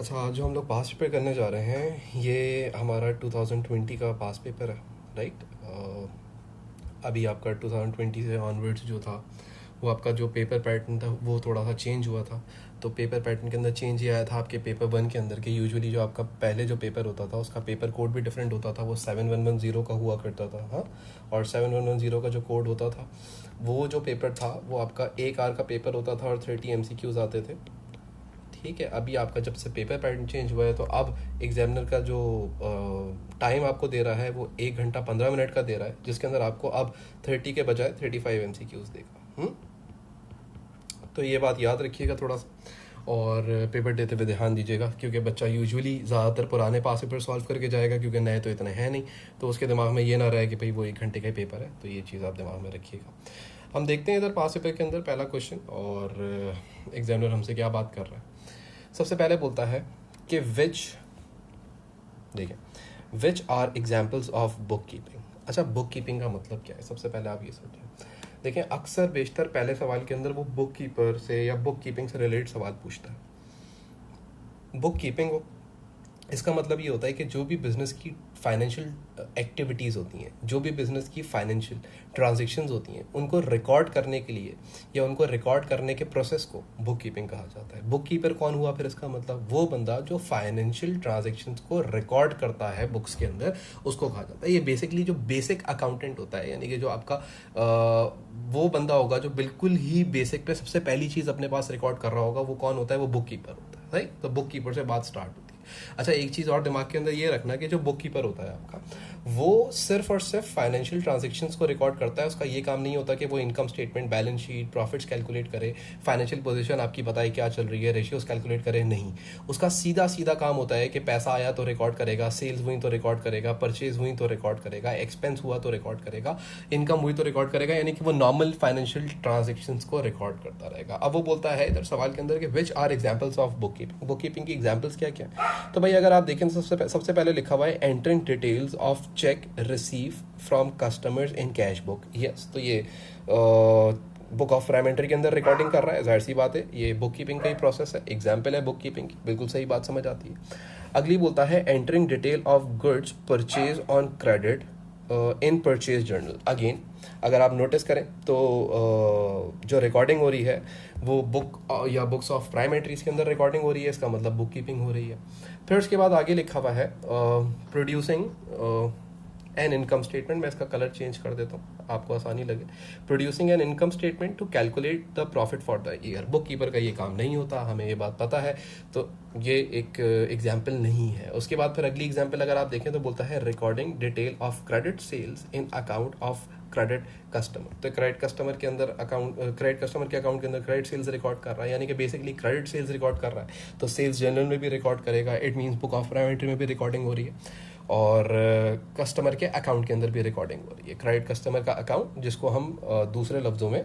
अच्छा, आज जो हम लोग पास पेपर करने जा रहे हैं ये हमारा 2020 का पास पेपर है, राइट। अभी आपका 2020 से ऑनवर्ड्स जो था वो आपका जो पेपर पैटर्न था वो थोड़ा सा चेंज हुआ था। तो पेपर पैटर्न के अंदर चेंज ये आया था आपके पेपर वन के अंदर के यूजुअली जो आपका पहले जो पेपर होता था उसका पेपर कोड भी डिफरेंट होता था, वो 7110 का हुआ करता था। हाँ, और 7110 का जो कोड होता था वो जो पेपर था वो आपका 1 आवर का पेपर होता था और 30 MCQs आते थे। ठीक है, अभी आपका जब से पेपर पैटर्न चेंज हुआ है तो अब एग्जामिनर का जो टाइम आपको दे रहा है वो 1 घंटा 15 मिनट का दे रहा है, जिसके अंदर आपको अब 30 के बजाय 35 MCQs देगा। तो ये बात याद रखिएगा थोड़ा सा, और पेपर देते हुए ध्यान दीजिएगा, क्योंकि बच्चा यूजुअली ज़्यादातर पुराने पास पेपर सॉल्व करके जाएगा, क्योंकि नए तो इतने हैं नहीं। तो उसके दिमाग में ये ना रहे कि भाई वो 1 घंटे का ही पेपर है, तो ये चीज़ आप दिमाग में रखिएगा। हम देखते हैं इधर पास पेपर के अंदर पहला क्वेश्चन, और एग्जामिनर हमसे क्या बात कर रहा है। सबसे पहले बोलता है कि देखिए which are examples of book keeping. अच्छा, बुक कीपिंग का मतलब क्या है, सबसे पहले आप ये सोचें। देखें, अक्सर बेशतर पहले सवाल के अंदर वो बुक कीपर से या बुक कीपिंग से रिलेटेड सवाल पूछता है। बुक कीपिंग इसका मतलब ये होता है कि जो भी बिजनेस की फाइनेंशियल एक्टिविटीज़ होती हैं, जो भी बिजनेस की फाइनेंशियल ट्रांजेक्शन्स होती हैं, उनको रिकॉर्ड करने के लिए या उनको रिकॉर्ड करने के प्रोसेस को बुक कीपिंग कहा जाता है। बुक कीपर कौन हुआ फिर, इसका मतलब वो बंदा जो फाइनेंशियल ट्रांजेक्शन्स को रिकॉर्ड करता है बुक्स के अंदर, उसको कहा जाता है। ये बेसिकली जो बेसिक अकाउंटेंट होता है, यानी कि जो आपका वो बंदा होगा जो बिल्कुल ही बेसिक पे सबसे पहली चीज़ अपने पास रिकॉर्ड कर रहा होगा, वो कौन होता है, वो बुक कीपर होता है, राइट। तो बुक कीपर से बात स्टार्ट होती है। अच्छा, एक चीज़ और दिमाग के अंदर ये रखना कि जो बुक कीपर होता है आपका, वो सिर्फ और सिर्फ फाइनेंशियल ट्रांजेक्शन्स को रिकॉर्ड करता है। उसका ये काम नहीं होता कि वो income statement, balance sheet, profits calculate करे, फाइनेंशियल पोजीशन आपकी बताए क्या चल रही है, रेशियोज कैलकुलेट करे, नहीं। उसका सीधा सीधा काम होता है कि पैसा आया तो रिकॉर्ड करेगा, सेल्स हुई तो रिकॉर्ड करेगा, परचेज हुई तो रिकॉर्ड करेगा, एक्सपेंस हुआ तो रिकॉर्ड करेगा, इनकम हुई तो रिकॉर्ड करेगा, यानी कि वो नॉर्मल फाइनेंशियल ट्रांजेक्शन्स को रिकॉर्ड करता रहेगा। अब वो बोलता है इधर सवाल के अंदर कि which are examples of book keeping. Book keeping की एग्जाम्पल्स क्या क्या है। तो भाई अगर आप देखें तो सबसे पहले लिखा हुआ है entering details of check receive from customers in cash book. Yes, तो ये बुक ऑफ प्राइमेंट्री के अंदर रिकॉर्डिंग कर रहा है, जाहिर सी बात है ये बुक कीपिंग का ही प्रोसेस है, एग्जाम्पल है बुक कीपिंग की, बिल्कुल सही बात समझ आती है। अगली बोलता है entering detail of goods purchase on credit in purchase journal. Again अगर आप नोटिस करें तो जो रिकॉर्डिंग हो रही है वो बुक या बुक्स ऑफ प्राइम एंट्रीज के अंदर रिकॉर्डिंग हो रही है, इसका मतलब बुक कीपिंग हो रही है। फिर उसके बाद आगे लिखा हुआ है प्रोड्यूसिंग एन इनकम स्टेटमेंट। मैं इसका कलर चेंज कर देता हूँ आपको आसानी लगे। Producing an income statement to calculate the profit for the year. Book keeper का ये काम नहीं होता, हमें ये बात पता है, तो ये एक एग्जाम्पल नहीं है। उसके बाद फिर अगली एग्जाम्पल अगर आप देखें तो बोलता है recording detail of credit sales in account of credit customer. तो क्रेडिट कस्टमर के अंदर अकाउंट, क्रेडिट कस्टमर के अकाउंट के अंदर क्रेडिट सेल्स रिकॉर्ड कर रहा है, यानी कि बेसिकली क्रेडिट सेल्स रिकॉर्ड कर रहा है, तो सेल्स जर्नल में भी रिकॉर्ड करेगा। It means book of prime entry में भी रिकॉर्डिंग हो रही है, और कस्टमर के अकाउंट के अंदर भी रिकॉर्डिंग हो रही है। क्रेडिट कस्टमर का अकाउंट, जिसको हम दूसरे लफ्ज़ों में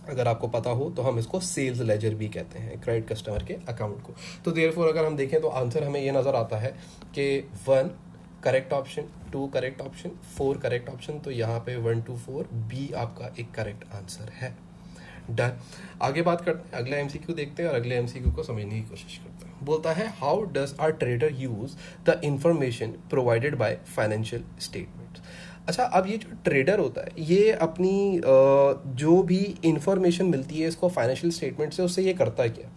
अगर आपको पता हो तो हम इसको सेल्स लेजर भी कहते हैं, क्रेडिट कस्टमर के अकाउंट को। तो देयरफॉर अगर हम देखें तो आंसर हमें ये नज़र आता है कि 1 correct option, 2 correct option, 4 correct option. तो यहाँ पे 1 to 4 बी आपका एक करेक्ट आंसर है। डन। आगे बात करते हैं, अगला एमसीक्यू देखते हैं और अगले एमसीक्यू को समझने की कोशिश करते हैं। बोलता है how does our trader use the information provided by financial statements. अच्छा, अब ये जो ट्रेडर होता है ये अपनी जो भी इंफॉर्मेशन मिलती है इसको फाइनेंशियल स्टेटमेंट से, उससे ये करता है क्या,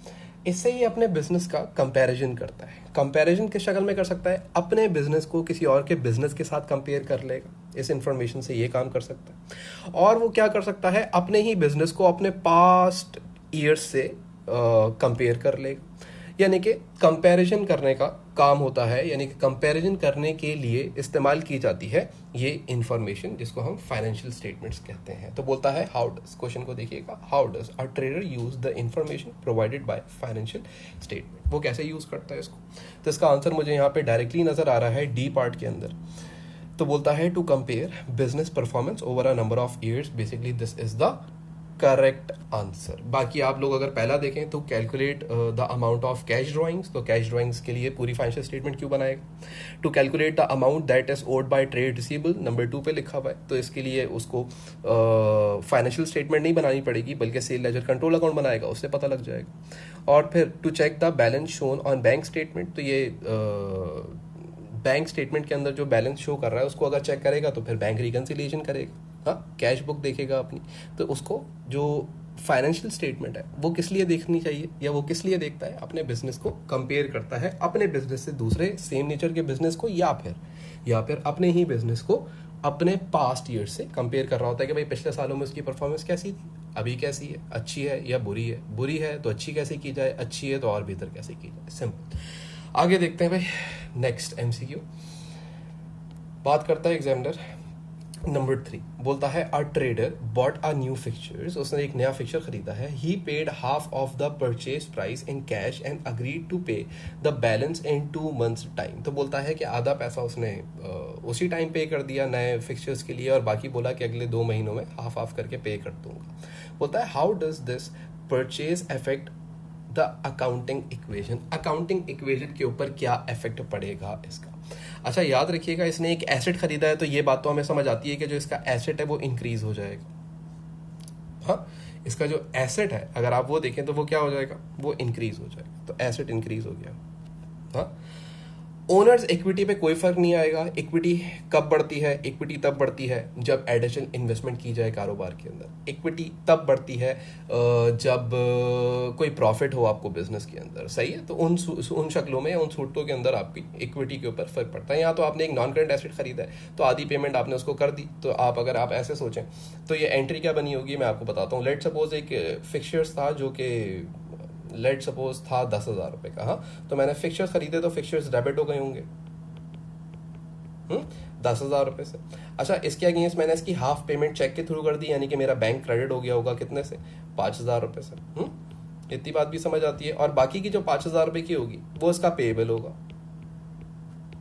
इससे ये अपने बिजनेस का कंपैरिजन करता है। कंपैरिजन किस शक्ल में कर सकता है, अपने बिजनेस को किसी और के बिजनेस के साथ कंपेयर कर लेगा, इस इंफॉर्मेशन से ये काम कर सकता है। और वो क्या कर सकता है, अपने ही बिजनेस को अपने पास्ट ईयर्स से कंपेयर कर लेगा, यानी कि कंपैरिजन करने का काम होता है, यानी कि कंपैरिजन करने के लिए इस्तेमाल की जाती है ये इंफॉर्मेशन, जिसको हम फाइनेंशियल स्टेटमेंट्स कहते हैं। तो बोलता है हाउ डज, क्वेश्चन को देखिएगा, how does a trader use the information provided by financial statement. वो कैसे यूज करता है इसको, तो इसका आंसर मुझे यहाँ पे डायरेक्टली नजर आ रहा है डी पार्ट के अंदर। तो बोलता है to compare business performance over a number of years, basically this is the correct answer. बाकी आप लोग अगर पहला देखें तो calculate the amount of cash drawings, तो कैश ड्राइंग्स के लिए पूरी फाइनेंशियल स्टेटमेंट क्यों बनाएगा? To calculate the amount that is owed by trade receivable, number 2 पे लिखा हुआ है, तो इसके लिए उसको फाइनेंशियल स्टेटमेंट नहीं बनानी पड़ेगी बल्कि सेल लेजर कंट्रोल अकाउंट बनाएगा, उससे पता लग जाएगा। और फिर to check the balance shown on bank statement, तो ये बैंक स्टेटमेंट के अंदर जो बैलेंस शो कर रहा है उसको अगर चेक करेगा तो फिर बैंक रिकन्सिलिएशन करेगा, हाँ कैश बुक देखेगा अपनी, तो उसको जो फाइनेंशियल स्टेटमेंट है वो किस लिए देखनी चाहिए या वो किस लिए देखता है? अपने बिजनेस को कंपेयर करता है अपने बिजनेस से दूसरे सेम नेचर के बिजनेस को, या फिर अपने ही बिजनेस को अपने पास्ट ईयर से कंपेयर कर रहा होता है कि भाई पिछले सालों में उसकी परफॉर्मेंस कैसी थी, अभी कैसी है, अच्छी है या बुरी है, बुरी है तो अच्छी कैसे की जाए, अच्छी है तो और बेहतर कैसे की जाए, सिंपल। आगे देखते हैं भाई, नेक्स्ट एमसीक्यू बात करता है एग्जामिनर। नंबर 3 बोलता है a trader bought a new fixtures, उसने एक नया फिक्चर खरीदा है। He paid half of the purchase price in cash and agreed to pay the balance in 2 months time, तो बोलता है कि आधा पैसा उसने उसी टाइम पे कर दिया नए फिक्चर्स के लिए और बाकी बोला कि अगले 2 महीनों में हाफ हाफ करके पे कर दूंगा। बोलता है how does this purchase affect the accounting equation, accounting equation के ऊपर क्या इफेक्ट पड़ेगा इसका? अच्छा याद रखिएगा, इसने एक एसेट खरीदा है तो ये बात तो हमें समझ आती है कि जो इसका एसेट है वो इंक्रीज हो जाएगा। हाँ, इसका जो एसेट है अगर आप वो देखें तो वो क्या हो जाएगा, वो इंक्रीज हो जाएगा, तो एसेट इंक्रीज हो गया। हाँ, ओनर्स इक्विटी पे कोई फर्क नहीं आएगा। इक्विटी कब बढ़ती है? इक्विटी तब बढ़ती है जब एडिशनल इन्वेस्टमेंट की जाए कारोबार के अंदर। इक्विटी तब बढ़ती है जब कोई प्रॉफिट हो आपको बिजनेस के अंदर, सही है, तो उन शक्लों में, उन सूरतों के अंदर आपकी इक्विटी के ऊपर फर्क पड़ता है। यहाँ तो आपने एक नॉन करेंट एसेट खरीदा है तो आधी पेमेंट आपने उसको कर दी, तो आप अगर आप ऐसे सोचें तो ये एंट्री क्या बनी होगी मैं आपको बताता हूँ। लेट सपोज एक फिक्चर्स था जो कि लेट सपोज था 10,000 रुपए का, हाँ, तो मैंने फिक्चर्स खरीदे तो फिक्चर्स डेबिट हो गए होंगे 10,000 रुपए से। अच्छा, इसके अगेंस्ट मैंने इसकी हाफ पेमेंट चेक के थ्रू कर दी, यानी कि मेरा बैंक क्रेडिट हो गया होगा कितने से, 5,000 रुपए से। इतनी बात भी समझ आती है। और बाकी की जो 5,000 रुपए की होगी वो इसका पेएबल होगा।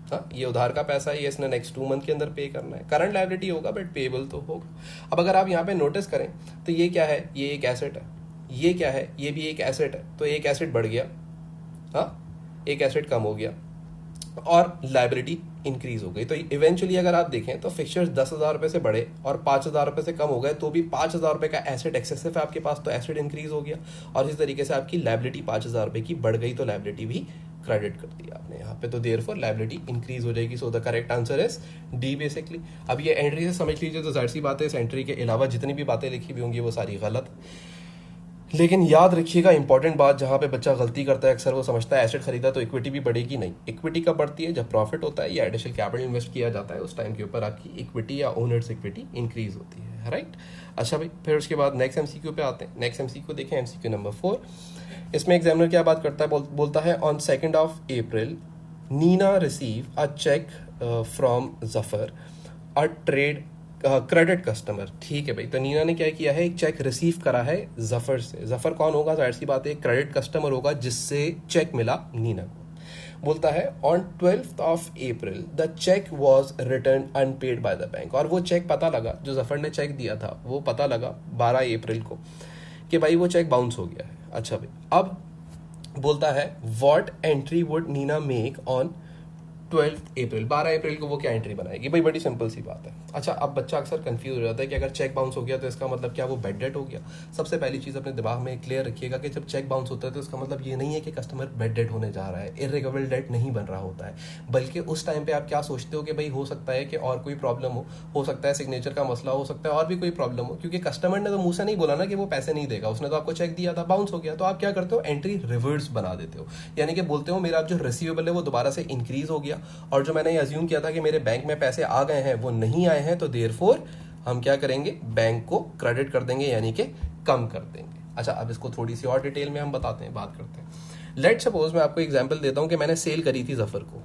हाँ, ये उधार का पैसा है, ये इसने नेक्स्ट 2 month के अंदर पे करना है, करंट लायबिलिटी होगा बट पेएबल तो होगा। अब अगर आप यहाँ पे नोटिस करें तो ये क्या है, ये एक एसेट है, ये क्या है, ये भी एक एसेट है, तो एक एसेट बढ़ गया, हाँ, एक एसेट कम हो गया और लायबिलिटी इंक्रीज हो गई। तो इवेंचुअली अगर आप देखें तो फिक्चर्स 10,000 रुपए से बढ़े और 5,000 रुपए से कम हो गए, तो भी 5,000 रुपए का एसेट एक्सेसिव है आपके पास, तो एसेट इंक्रीज हो गया और इस तरीके से आपकी लायबिलिटी 5,000 रुपए की बढ़ गई, तो लायबिलिटी भी क्रेडिट कर दिया आपने यहाँ पे, तो देयरफॉर लायबिलिटी इंक्रीज हो जाएगी। सो the correct answer is D basically. अब ये एंट्री से समझ लीजिए तो जाहिर सी बात है इस एंट्री के अलावा जितनी भी बातें लिखी हुई होंगी वो सारी गलत, लेकिन याद रखिएगा इंपॉर्टेंट बात, जहां पे बच्चा गलती करता है अक्सर वो समझता है एसेट खरीदा तो इक्विटी भी बढ़ेगी। नहीं, इक्विटी कब बढ़ती है, जब प्रॉफिट होता है या एडिशनल कैपिटल इन्वेस्ट किया जाता है, उस टाइम के ऊपर आपकी इक्विटी या ओनर्स इक्विटी इंक्रीज होती है, राइट। अच्छा भाई, फिर उसके बाद नेक्स्ट एमसीक्यू पे आते हैं। नेक्स्ट एमसीक्यू देखें, एमसीक्यू नंबर 4। इसमें एग्जामिनर क्या बात करता है, बोलता है on 2nd of April Nina receive a cheque from Zafar a trade credit customer. ठीक है भाई, तो नीना ने क्या किया है, एक चेक रिसीव करा है जफर से। जफर कौन होगा, जाहिर सी बात है क्रेडिट कस्टमर होगा जिससे चेक मिला नीना को। बोलता है on 12th of April the cheque was return unpaid by the bank, और वो चेक पता लगा, जो जफर ने चेक दिया था वो पता लगा 12 अप्रैल को कि भाई वो चेक बाउंस हो गया है। अच्छा भाई, अब बोलता है what entry would Nina make on 12th April, 12 अप्रैल को वो क्या एंट्री बनाएगी? भाई बड़ी सिंपल सी बात है। अच्छा, अब बच्चा अक्सर कंफ्यूज हो जाता है कि अगर चेक बाउंस हो गया तो इसका मतलब क्या वो बैड डेट हो गया। सबसे पहली चीज अपने दिमाग में क्लियर रखिएगा कि जब चेक बाउंस होता है तो इसका मतलब ये नहीं है कि कस्टमर बैड डेट होने जा रहा है, इर्रिकवरेबल डेट नहीं बन रहा होता है, बल्कि उस टाइम पे आप क्या सोचते हो कि भाई हो सकता है कि और कोई प्रॉब्लम हो सकता है सिग्नेचर का मसला हो सकता है, और भी कोई प्रॉब्लम हो, क्योंकि कस्टमर ने तो मुंह से नहीं बोला ना कि वो पैसे नहीं देगा, उसने तो आपको चेक दिया था, बाउंस हो गया, तो आप क्या करते हो, एंट्री रिवर्स बना देते हो, यानी कि बोलते हो मेरा जो रिसीवेबल है वो दोबारा से इंक्रीज हो गया और जो मैंने अज्यूम किया था कि मेरे बैंक में पैसे आ गए हैं वो नहीं आए हैं, तो देयरफॉर हम क्या करेंगे, बैंक को क्रेडिट कर देंगे, यानी कि कम कर देंगे। अच्छा, अब इसको थोड़ी सी और डिटेल में हम बताते हैं, बात करते हैं। लेट सपोज मैं आपको एग्जांपल देता हूं कि मैंने सेल करी थी जफर को,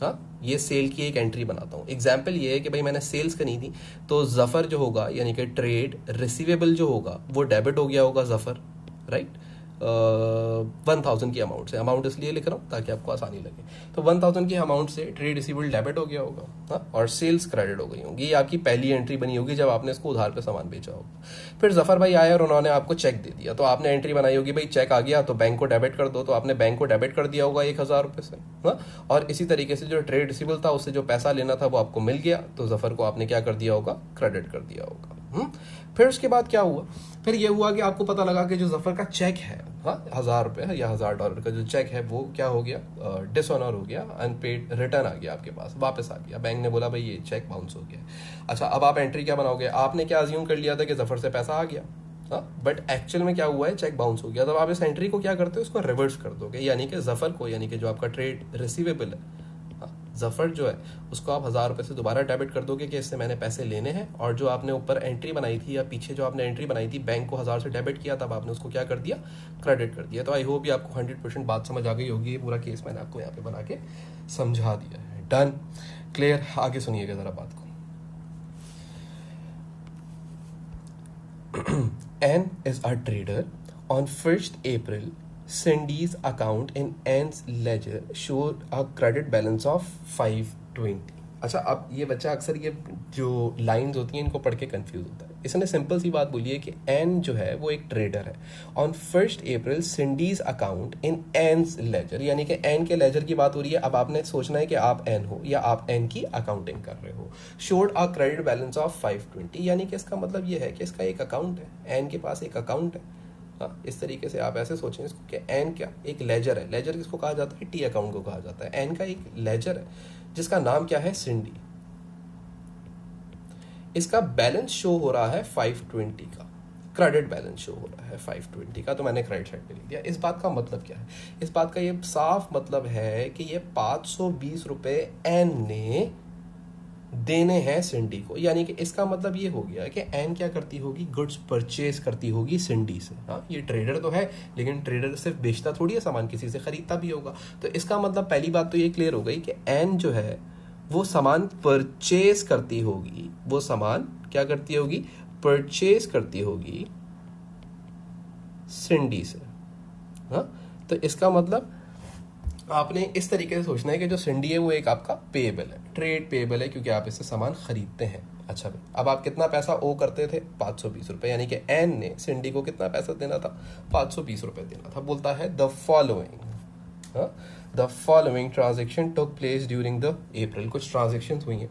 हाँ, ये सेल की एक एंट्री बनाता हूं। एग्जांपल ये है कि भाई मैंने सेल्स करी थी, तो जफर जो होगा यानी कि ट्रेड रिसीवेबल जो होगा वो डेबिट हो गया होगा जफर, राइट। 1000 की अमाउंट से, अमाउंट इसलिए लिख रहा हूँ ताकि आपको आसानी लगे। तो 1000 की अमाउंट से ट्रेड रिसीवेबल डेबिट हो गया होगा, हाँ, और सेल्स क्रेडिट हो गई होगी। ये आपकी पहली एंट्री बनी होगी जब आपने इसको उधार पे सामान बेचा होगा। फिर जफर भाई आए और उन्होंने आपको चेक दे दिया, तो आपने एंट्री बनाई होगी भाई चेक आ गया तो बैंक को डेबिट कर दो, तो आपने बैंक को डेबिट कर दिया होगा 1000 रुपये से, हाँ। और इसी तरीके से जो ट्रेड रिसीवेबल था उससे जो पैसा लेना था वो आपको मिल गया, तो जफर को आपने क्या कर दिया होगा, क्रेडिट कर दिया होगा। फिर उसके बाद क्या हुआ, फिर ये हुआ कि आपको पता लगा कि जो जफर का चेक है, हाँ, 1000 रुपये या $1000 का जो चेक है वो क्या हो गया, डिसऑनर हो गया, अनपेड रिटर्न आ गया आपके पास, वापस आ गया, बैंक ने बोला भाई ये चेक बाउंस हो गया। अच्छा, अब आप एंट्री क्या बनाओगे, आपने क्या अज्यूम कर लिया था कि जफर से पैसा आ गया, हाँ, बट एक्चुअल में क्या हुआ है, चेक बाउंस हो गया। तब आप इस एंट्री को क्या करते हो, इसको रिवर्स कर दोगे, यानी कि जफर को, यानी कि जो आपका ट्रेड रिसीवेबल है, हाँ, जफर जो है उसको आप 1000 रुपये से दोबारा डेबिट कर दोगे कि इससे मैंने पैसे लेने हैं, और जो आपने ऊपर एंट्री बनाई थी या पीछे जो आपने एंट्री बनाई थी बैंक को 1000 से डेबिट किया, तब आपने उसको क्या कर दिया, क्रेडिट कर दिया। तो आई होप ये आपको 100% बात समझ आ गई होगी। ये पूरा केस मैंने आपको यहाँ पे बना के समझा दिया है। Done, clear. आगे सुनिएगा जरा बात को। N is a trader. On 1st April, Cindy's account in N's ledger showed a credit balance of 520. अच्छा, अब ये बच्चा अक्सर ये जो लाइंस होती हैं इनको पढ़ के कंफ्यूज होता है। इसने सिंपल सी बात बोली है कि एन जो है वो एक ट्रेडर है। On 1st April Cindy's account in एन's लेजर, यानी कि एन के लेजर की बात हो रही है। अब आपने सोचना है कि आप एन हो या आप एन की अकाउंटिंग कर रहे हो। Showed a credit balance of 520, यानी कि इसका मतलब ये है कि इसका एक अकाउंट है, एन के पास एक अकाउंट है, हाँ। इस तरीके से आप ऐसे सोचें इसको कि एन क्या एक लेजर है। लेजर किसको कहा जाता है, टी अकाउंट को कहा जाता है। एन का एक लेजर है जिसका नाम क्या है, सिंडी। इसका बैलेंस शो हो रहा है 520 का, क्रेडिट बैलेंस शो हो रहा है 520 का, तो मैंने क्रेडिट साइड पे लिख दिया। इस बात का मतलब क्या है, इस बात का ये साफ मतलब है कि ये 520 रुपए एन ने देने हैं सिंडी को, यानी कि इसका मतलब ये हो गया कि एन क्या करती होगी, गुड्स परचेज करती होगी सिंडी से, हाँ। ये ट्रेडर तो है लेकिन ट्रेडर सिर्फ बेचता थोड़ी है सामान, किसी से खरीदता भी होगा। तो इसका मतलब पहली बात तो ये क्लियर हो गई कि एन जो है वो सामान परचेज करती होगी, वो सामान क्या करती होगी, परचेज करती होगी सिंडी से, हाँ। तो इसका मतलब आपने इस तरीके से सोचना है कि जो सिंडी है वो एक आपका पेएबल है, ट्रेड पेएबल है, क्योंकि आप इससे सामान खरीदते हैं। अच्छा भाई, अब आप कितना पैसा ओ करते थे, 520 रुपए, यानी कि एन ने सिंडी को कितना पैसा देना था, 520 रुपए देना था। बोलता है the following, the following transaction took place during the April. कुछ ट्रांजेक्शन हुई हैं।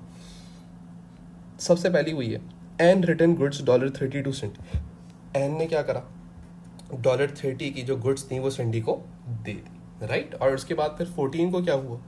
सबसे पहली हुई है एन रिटर्न गुड्स $32 सिंडी। एन ने क्या करा, $30 की जो गुड्स थी वो सिंडी को दे दी, राइट। और उसके बाद फिर 14 को क्या हुआ,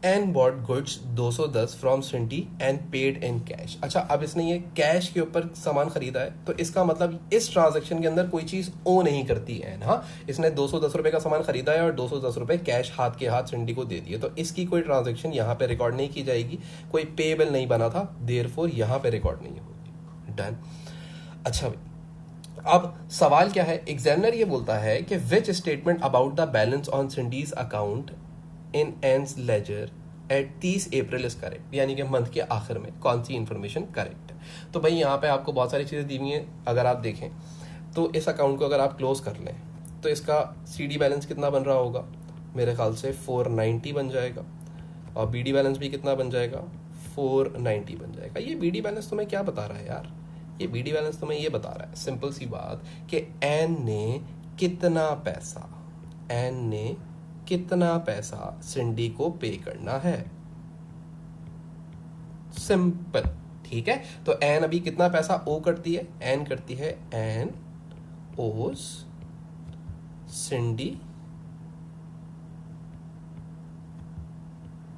Ann bought goods 210 from Cindy and paid in cash. अच्छा, अब इसने ये कैश के ऊपर सामान खरीदा है, तो इसका मतलब इस ट्रांजैक्शन के अंदर कोई चीज ओ नहीं करती एन, हाँ। इसने 210 रुपए का सामान खरीदा है और 210 रुपए कैश हाथ के हाथ सिंडी को दे दिए, तो इसकी कोई ट्रांजैक्शन यहाँ पे रिकॉर्ड नहीं की जाएगी, कोई पेएबल नहीं बना था, देयरफॉर यहाँ पे रिकॉर्ड नहीं होगी। डन। अच्छा भाई, अब सवाल क्या है, एग्जामिनर ये बोलता है कि which statement about the balance on Cindy's account in Ann's ledger at 30 April is correct, यानी कि मंथ के आखिर में कौन सी इंफॉर्मेशन करेक्ट है। तो भाई यहाँ पे आपको बहुत सारी चीजें दी हुई हैं। अगर आप देखें तो इस अकाउंट को अगर आप क्लोज कर लें तो इसका सीडी बैलेंस कितना बन रहा होगा, मेरे ख्याल से 490 बन जाएगा, और बीडी बैलेंस भी कितना बन जाएगा, 490 बन जाएगा। ये बीडी बैलेंस तुम्हें क्या बता रहा है यार, ये बीडी बैलेंस तुम्हें ये बता रहा है सिंपल सी बात कि एन ने कितना पैसा, एन ने कितना पैसा सिंडी को पे करना है, सिंपल, ठीक है। तो एन अभी कितना पैसा ओ करती है, एन करती है, एन ओस सिंडी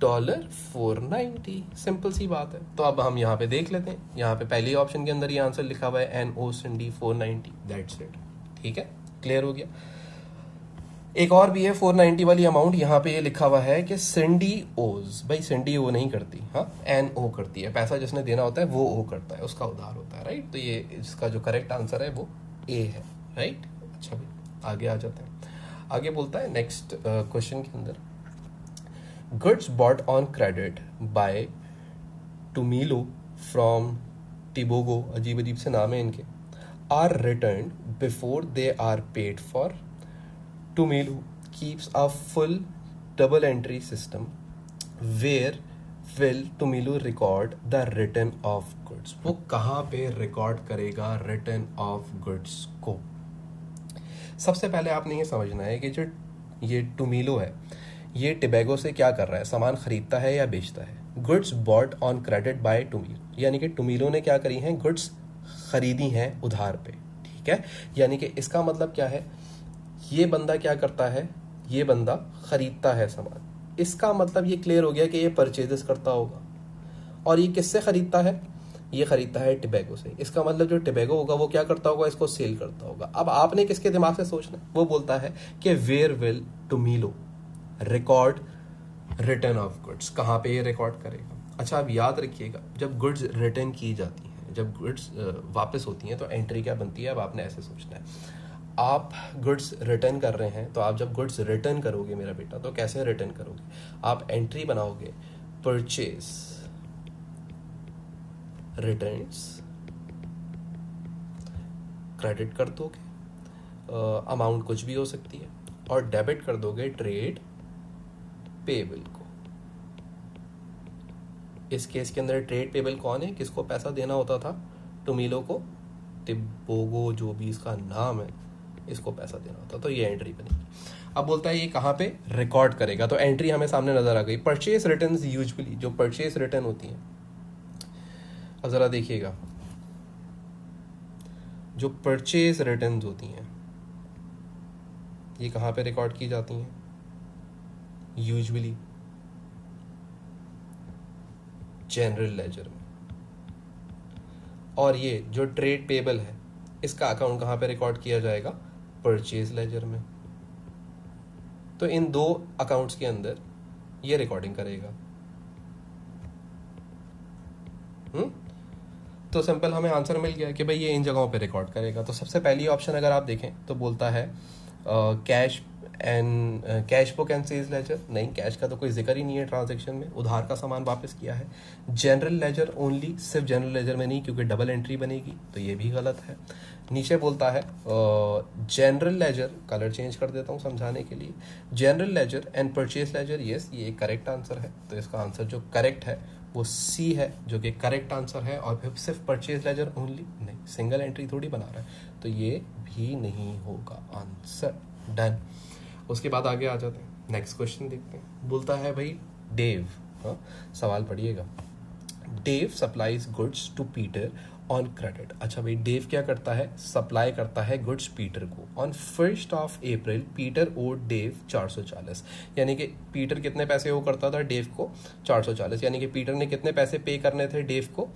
$490, सिंपल सी बात है। तो अब हम यहाँ पे देख लेते हैं, यहाँ पे पहले ऑप्शन के अंदर ये आंसर लिखा हुआ है Ann owe Cindy 490, that's it, ठीक है, क्लियर हो गया। एक और भी है 490 वाली अमाउंट, यहाँ पे ये लिखा हुआ है कि सिंडी ओज, भाई सिंडी ओ नहीं करती, हाँ, एन ओ करती है। पैसा जिसने देना होता है वो ओ करता है, उसका उधार होता है, राइट। तो ये इसका जो करेक्ट आंसर है वो ए है, राइट। अच्छा भाई, आगे आ जाते हैं। आगे बोलता है नेक्स्ट क्वेश्चन के अंदर, goods bought on credit by Tumelo from Tebogo, अजीब अजीब से नाम है इनके, are returned before they are paid for. Tumilu keeps a full double entry system where will Tumilu record the return of goods. वो कहाँ पे रिकॉर्ड करेगा रिटर्न ऑफ गुड्स को? सबसे पहले आपने ये समझना है कि जो ये टुमिलो है ये टिबेगो से क्या कर रहा है, सामान खरीदता है या बेचता है? Goods bought on credit by Tumelo, यानी कि टुमिलो ने क्या करी हैं, गुड्स खरीदी हैं उधार पे, ठीक है। यानी कि इसका मतलब क्या है, ये बंदा क्या करता है, ये बंदा खरीदता है सामान, इसका मतलब ये क्लियर हो गया कि ये परचेजेस करता होगा। और ये किससे खरीदता है, ये खरीदता है टिबेगो से। इसका मतलब जो टिबेगो होगा वो क्या करता होगा, इसको सेल करता होगा। अब आपने किसके दिमाग से सोचना, वो बोलता है कि where will Tumelo record return of goods, कहाँ पे ये रिकॉर्ड करेगा। अच्छा, अब याद रखिएगा, जब गुड्स रिटर्न की जाती हैं, जब गुड्स वापस होती हैं तो एंट्री क्या बनती है। अब आपने ऐसे सोचना है, आप गुड्स रिटर्न कर रहे हैं, तो आप जब गुड्स रिटर्न करोगे मेरा बेटा, तो कैसे रिटर्न करोगे, आप एंट्री बनाओगे परचेज रिटर्न्स, क्रेडिट कर दोगे, अमाउंट कुछ भी हो सकती है, और डेबिट कर दोगे ट्रेड पेबल को। इस केस के अंदर ट्रेड पेबल कौन है, किसको पैसा देना होता था, टुमिलो को, टिबोगो जो भी इसका नाम है, इसको पैसा देना होता। तो ये एंट्री बनेगी। अब बोलता है ये कहाँ पे रिकॉर्ड करेगा, तो एंट्री हमें सामने नजर आ गई, परचेज रिटर्न्स। यूजुअली जो परचेज रिटर्न होती हैं, अब जरा देखिएगा, जो परचेज रिटर्न्स होती हैं ये कहाँ पे रिकॉर्ड की जाती हैं, यूजुअली जनरल लेजर में। और ये जो ट्रेड पेबल है इसका अकाउंट कहाँ पे रिकॉर्ड किया जाएगा, परचेज लेजर में। तो इन दो अकाउंट्स के अंदर ये रिकॉर्डिंग करेगा। तो सिंपल हमें आंसर मिल गया कि भाई ये इन जगहों पे रिकॉर्ड करेगा। तो सबसे पहली ऑप्शन अगर आप देखें तो बोलता है cash and cash book and sales ledger. नहीं, कैश का तो कोई जिक्र ही नहीं है ट्रांजैक्शन में, उधार का सामान वापस किया है। जनरल लेजर ओनली, सिर्फ जनरल लेजर में नहीं, क्योंकि डबल एंट्री बनेगी, तो ये भी गलत है। नीचे बोलता है जनरल लेजर, कलर चेंज कर देता हूँ समझाने के लिए, general ledger and purchase laser, yes ये करेक्ट आंसर है। तो इसका आंसर जो करेक्ट है वो सी है, जो कि करेक्ट आंसर है। और फिर सिर्फ परचेज लेजर ओनली, नहीं, सिंगल एंट्री थोड़ी बना रहा है, तो ये भी नहीं होगा आंसर। डन। उसके बाद आगे आ जाते हैं, नेक्स्ट क्वेश्चन देखते हैं। बोलता है भाई डेव, हाँ सवाल पढ़िएगा, Dave supplies goods to Peter on credit. अच्छा भाई, डेव क्या करता है, सप्लाई करता है गुड्स पीटर को। On 1 April Peter owed Dave 440, यानी कि पीटर कितने पैसे वो करता था डेव को, 440, यानी कि पीटर ने कितने पैसे पे करने थे डेव को,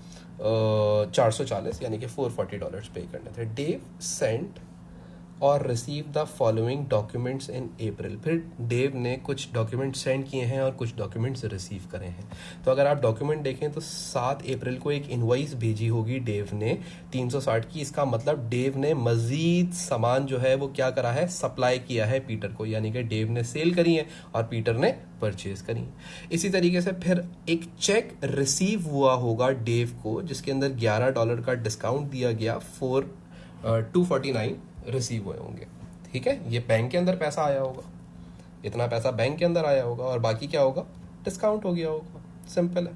440, यानी कि $440 पे करने थे। डेव सेंट और receive the following documents in April. फिर डेव ने कुछ डॉक्यूमेंट सेंड किए हैं और कुछ डॉक्यूमेंट्स रिसीव करे हैं। तो अगर आप डॉक्यूमेंट देखें तो 7 अप्रैल को एक इनवॉइस भेजी होगी डेव ने 360 की। इसका मतलब डेव ने मजीद सामान जो है वो क्या करा है, सप्लाई किया है पीटर को, यानी कि डेव ने सेल करी है और पीटर ने परचेज करी। इसी तरीके से फिर एक चेक रिसीव हुआ होगा डेव को, जिसके अंदर $11 का डिस्काउंट दिया गया, 249 रिसीव हुए होंगे। ठीक है, ये बैंक के अंदर पैसा आया होगा, इतना पैसा बैंक के अंदर आया होगा और बाकी क्या होगा, डिस्काउंट हो गया होगा। सिंपल है।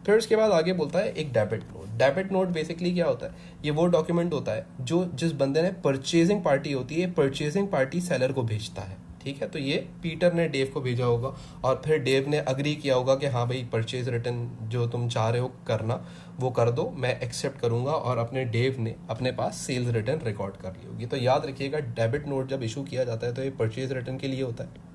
फिर उसके बाद आगे बोलता है एक debit note. Debit note basically क्या होता है, ये वो डॉक्यूमेंट होता है जो जिस बंदे ने परचेजिंग पार्टी होती है, परचेजिंग पार्टी सेलर को भेजता है। ठीक है, तो ये पीटर ने डेव को भेजा होगा और फिर डेव ने अग्री किया होगा कि हाँ भाई परचेज रिटर्न जो तुम चाह रहे हो करना वो कर दो, मैं एक्सेप्ट करूंगा, और अपने डेव ने अपने पास सेल्स रिटर्न रिकॉर्ड कर ली होगी। तो याद रखिएगा, डेबिट नोट जब इशू किया जाता है तो ये परचेज रिटर्न के लिए होता है।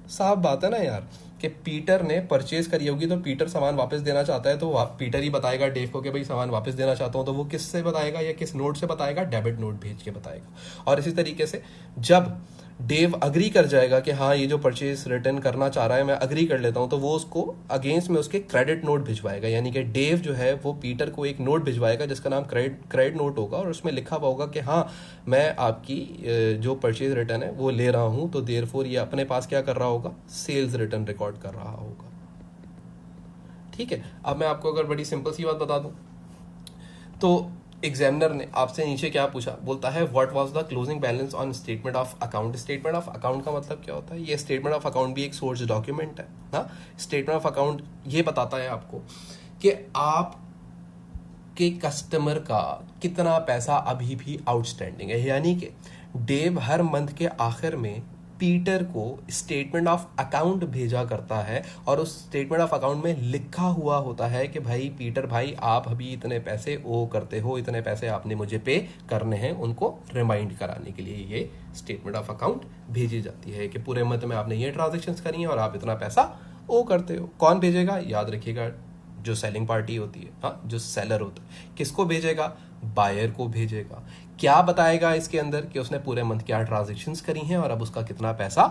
साफ बात है ना यार, कि पीटर ने परचेज करी होगी तो पीटर सामान वापस देना चाहता है, तो पीटर ही बताएगा डेव को कि भाई सामान वापस देना चाहता हूं, तो वो किससे बताएगा या किस नोट से बताएगा, डेबिट नोट भेज के बताएगा। और इसी तरीके से जब डेव अग्री कर जाएगा कि हाँ ये जो परचेज रिटर्न करना चाह रहा है मैं अग्री कर लेता हूं, तो वो उसको अगेंस्ट में उसके क्रेडिट नोट भिजवाएगा, यानी कि डेव जो है वो पीटर को एक नोट भिजवाएगा जिसका नाम क्रेडिट नोट होगा, और उसमें लिखा हुआ होगा कि हाँ मैं आपकी जो परचेज रिटर्न है वो ले रहा हूं, तो देयरफॉर ये अपने पास क्या कर रहा होगा, सेल्स रिटर्न रिकॉर्ड कर रहा होगा। ठीक है, अब मैं आपको अगर बड़ी सिंपल सी बात बता दूं, तो एग्जामिनर ने आपसे नीचे क्या पूछा, बोलता है what was the closing balance on statement of account. Statement of account का मतलब क्या होता है, ये स्टेटमेंट ऑफ अकाउंट भी एक सोर्स डॉक्यूमेंट है ना। स्टेटमेंट ऑफ अकाउंट ये बताता है आपको कि आप के कस्टमर का कितना पैसा अभी भी आउटस्टैंडिंग है, यानी कि डेव हर मंथ के आखिर में पीटर को स्टेटमेंट ऑफ अकाउंट भेजा करता है और उस स्टेटमेंट ऑफ अकाउंट में लिखा हुआ होता है कि भाई पीटर भाई आप अभी इतने पैसे ओ करते हो, इतने पैसे आपने मुझे पे करने हैं, उनको रिमाइंड कराने के लिए ये स्टेटमेंट ऑफ अकाउंट भेजी जाती है कि पूरे मंथ में आपने ये ट्रांजेक्शन्स करी हैं और आप इतना पैसा ओ करते हो। कौन भेजेगा, याद रखिएगा जो सेलिंग पार्टी होती है, हाँ जो सेलर होता है। किसको भेजेगा, बायर को भेजेगा। क्या बताएगा इसके अंदर कि उसने पूरे मंथ क्या ट्रांजेक्शन्स करी हैं और अब उसका कितना पैसा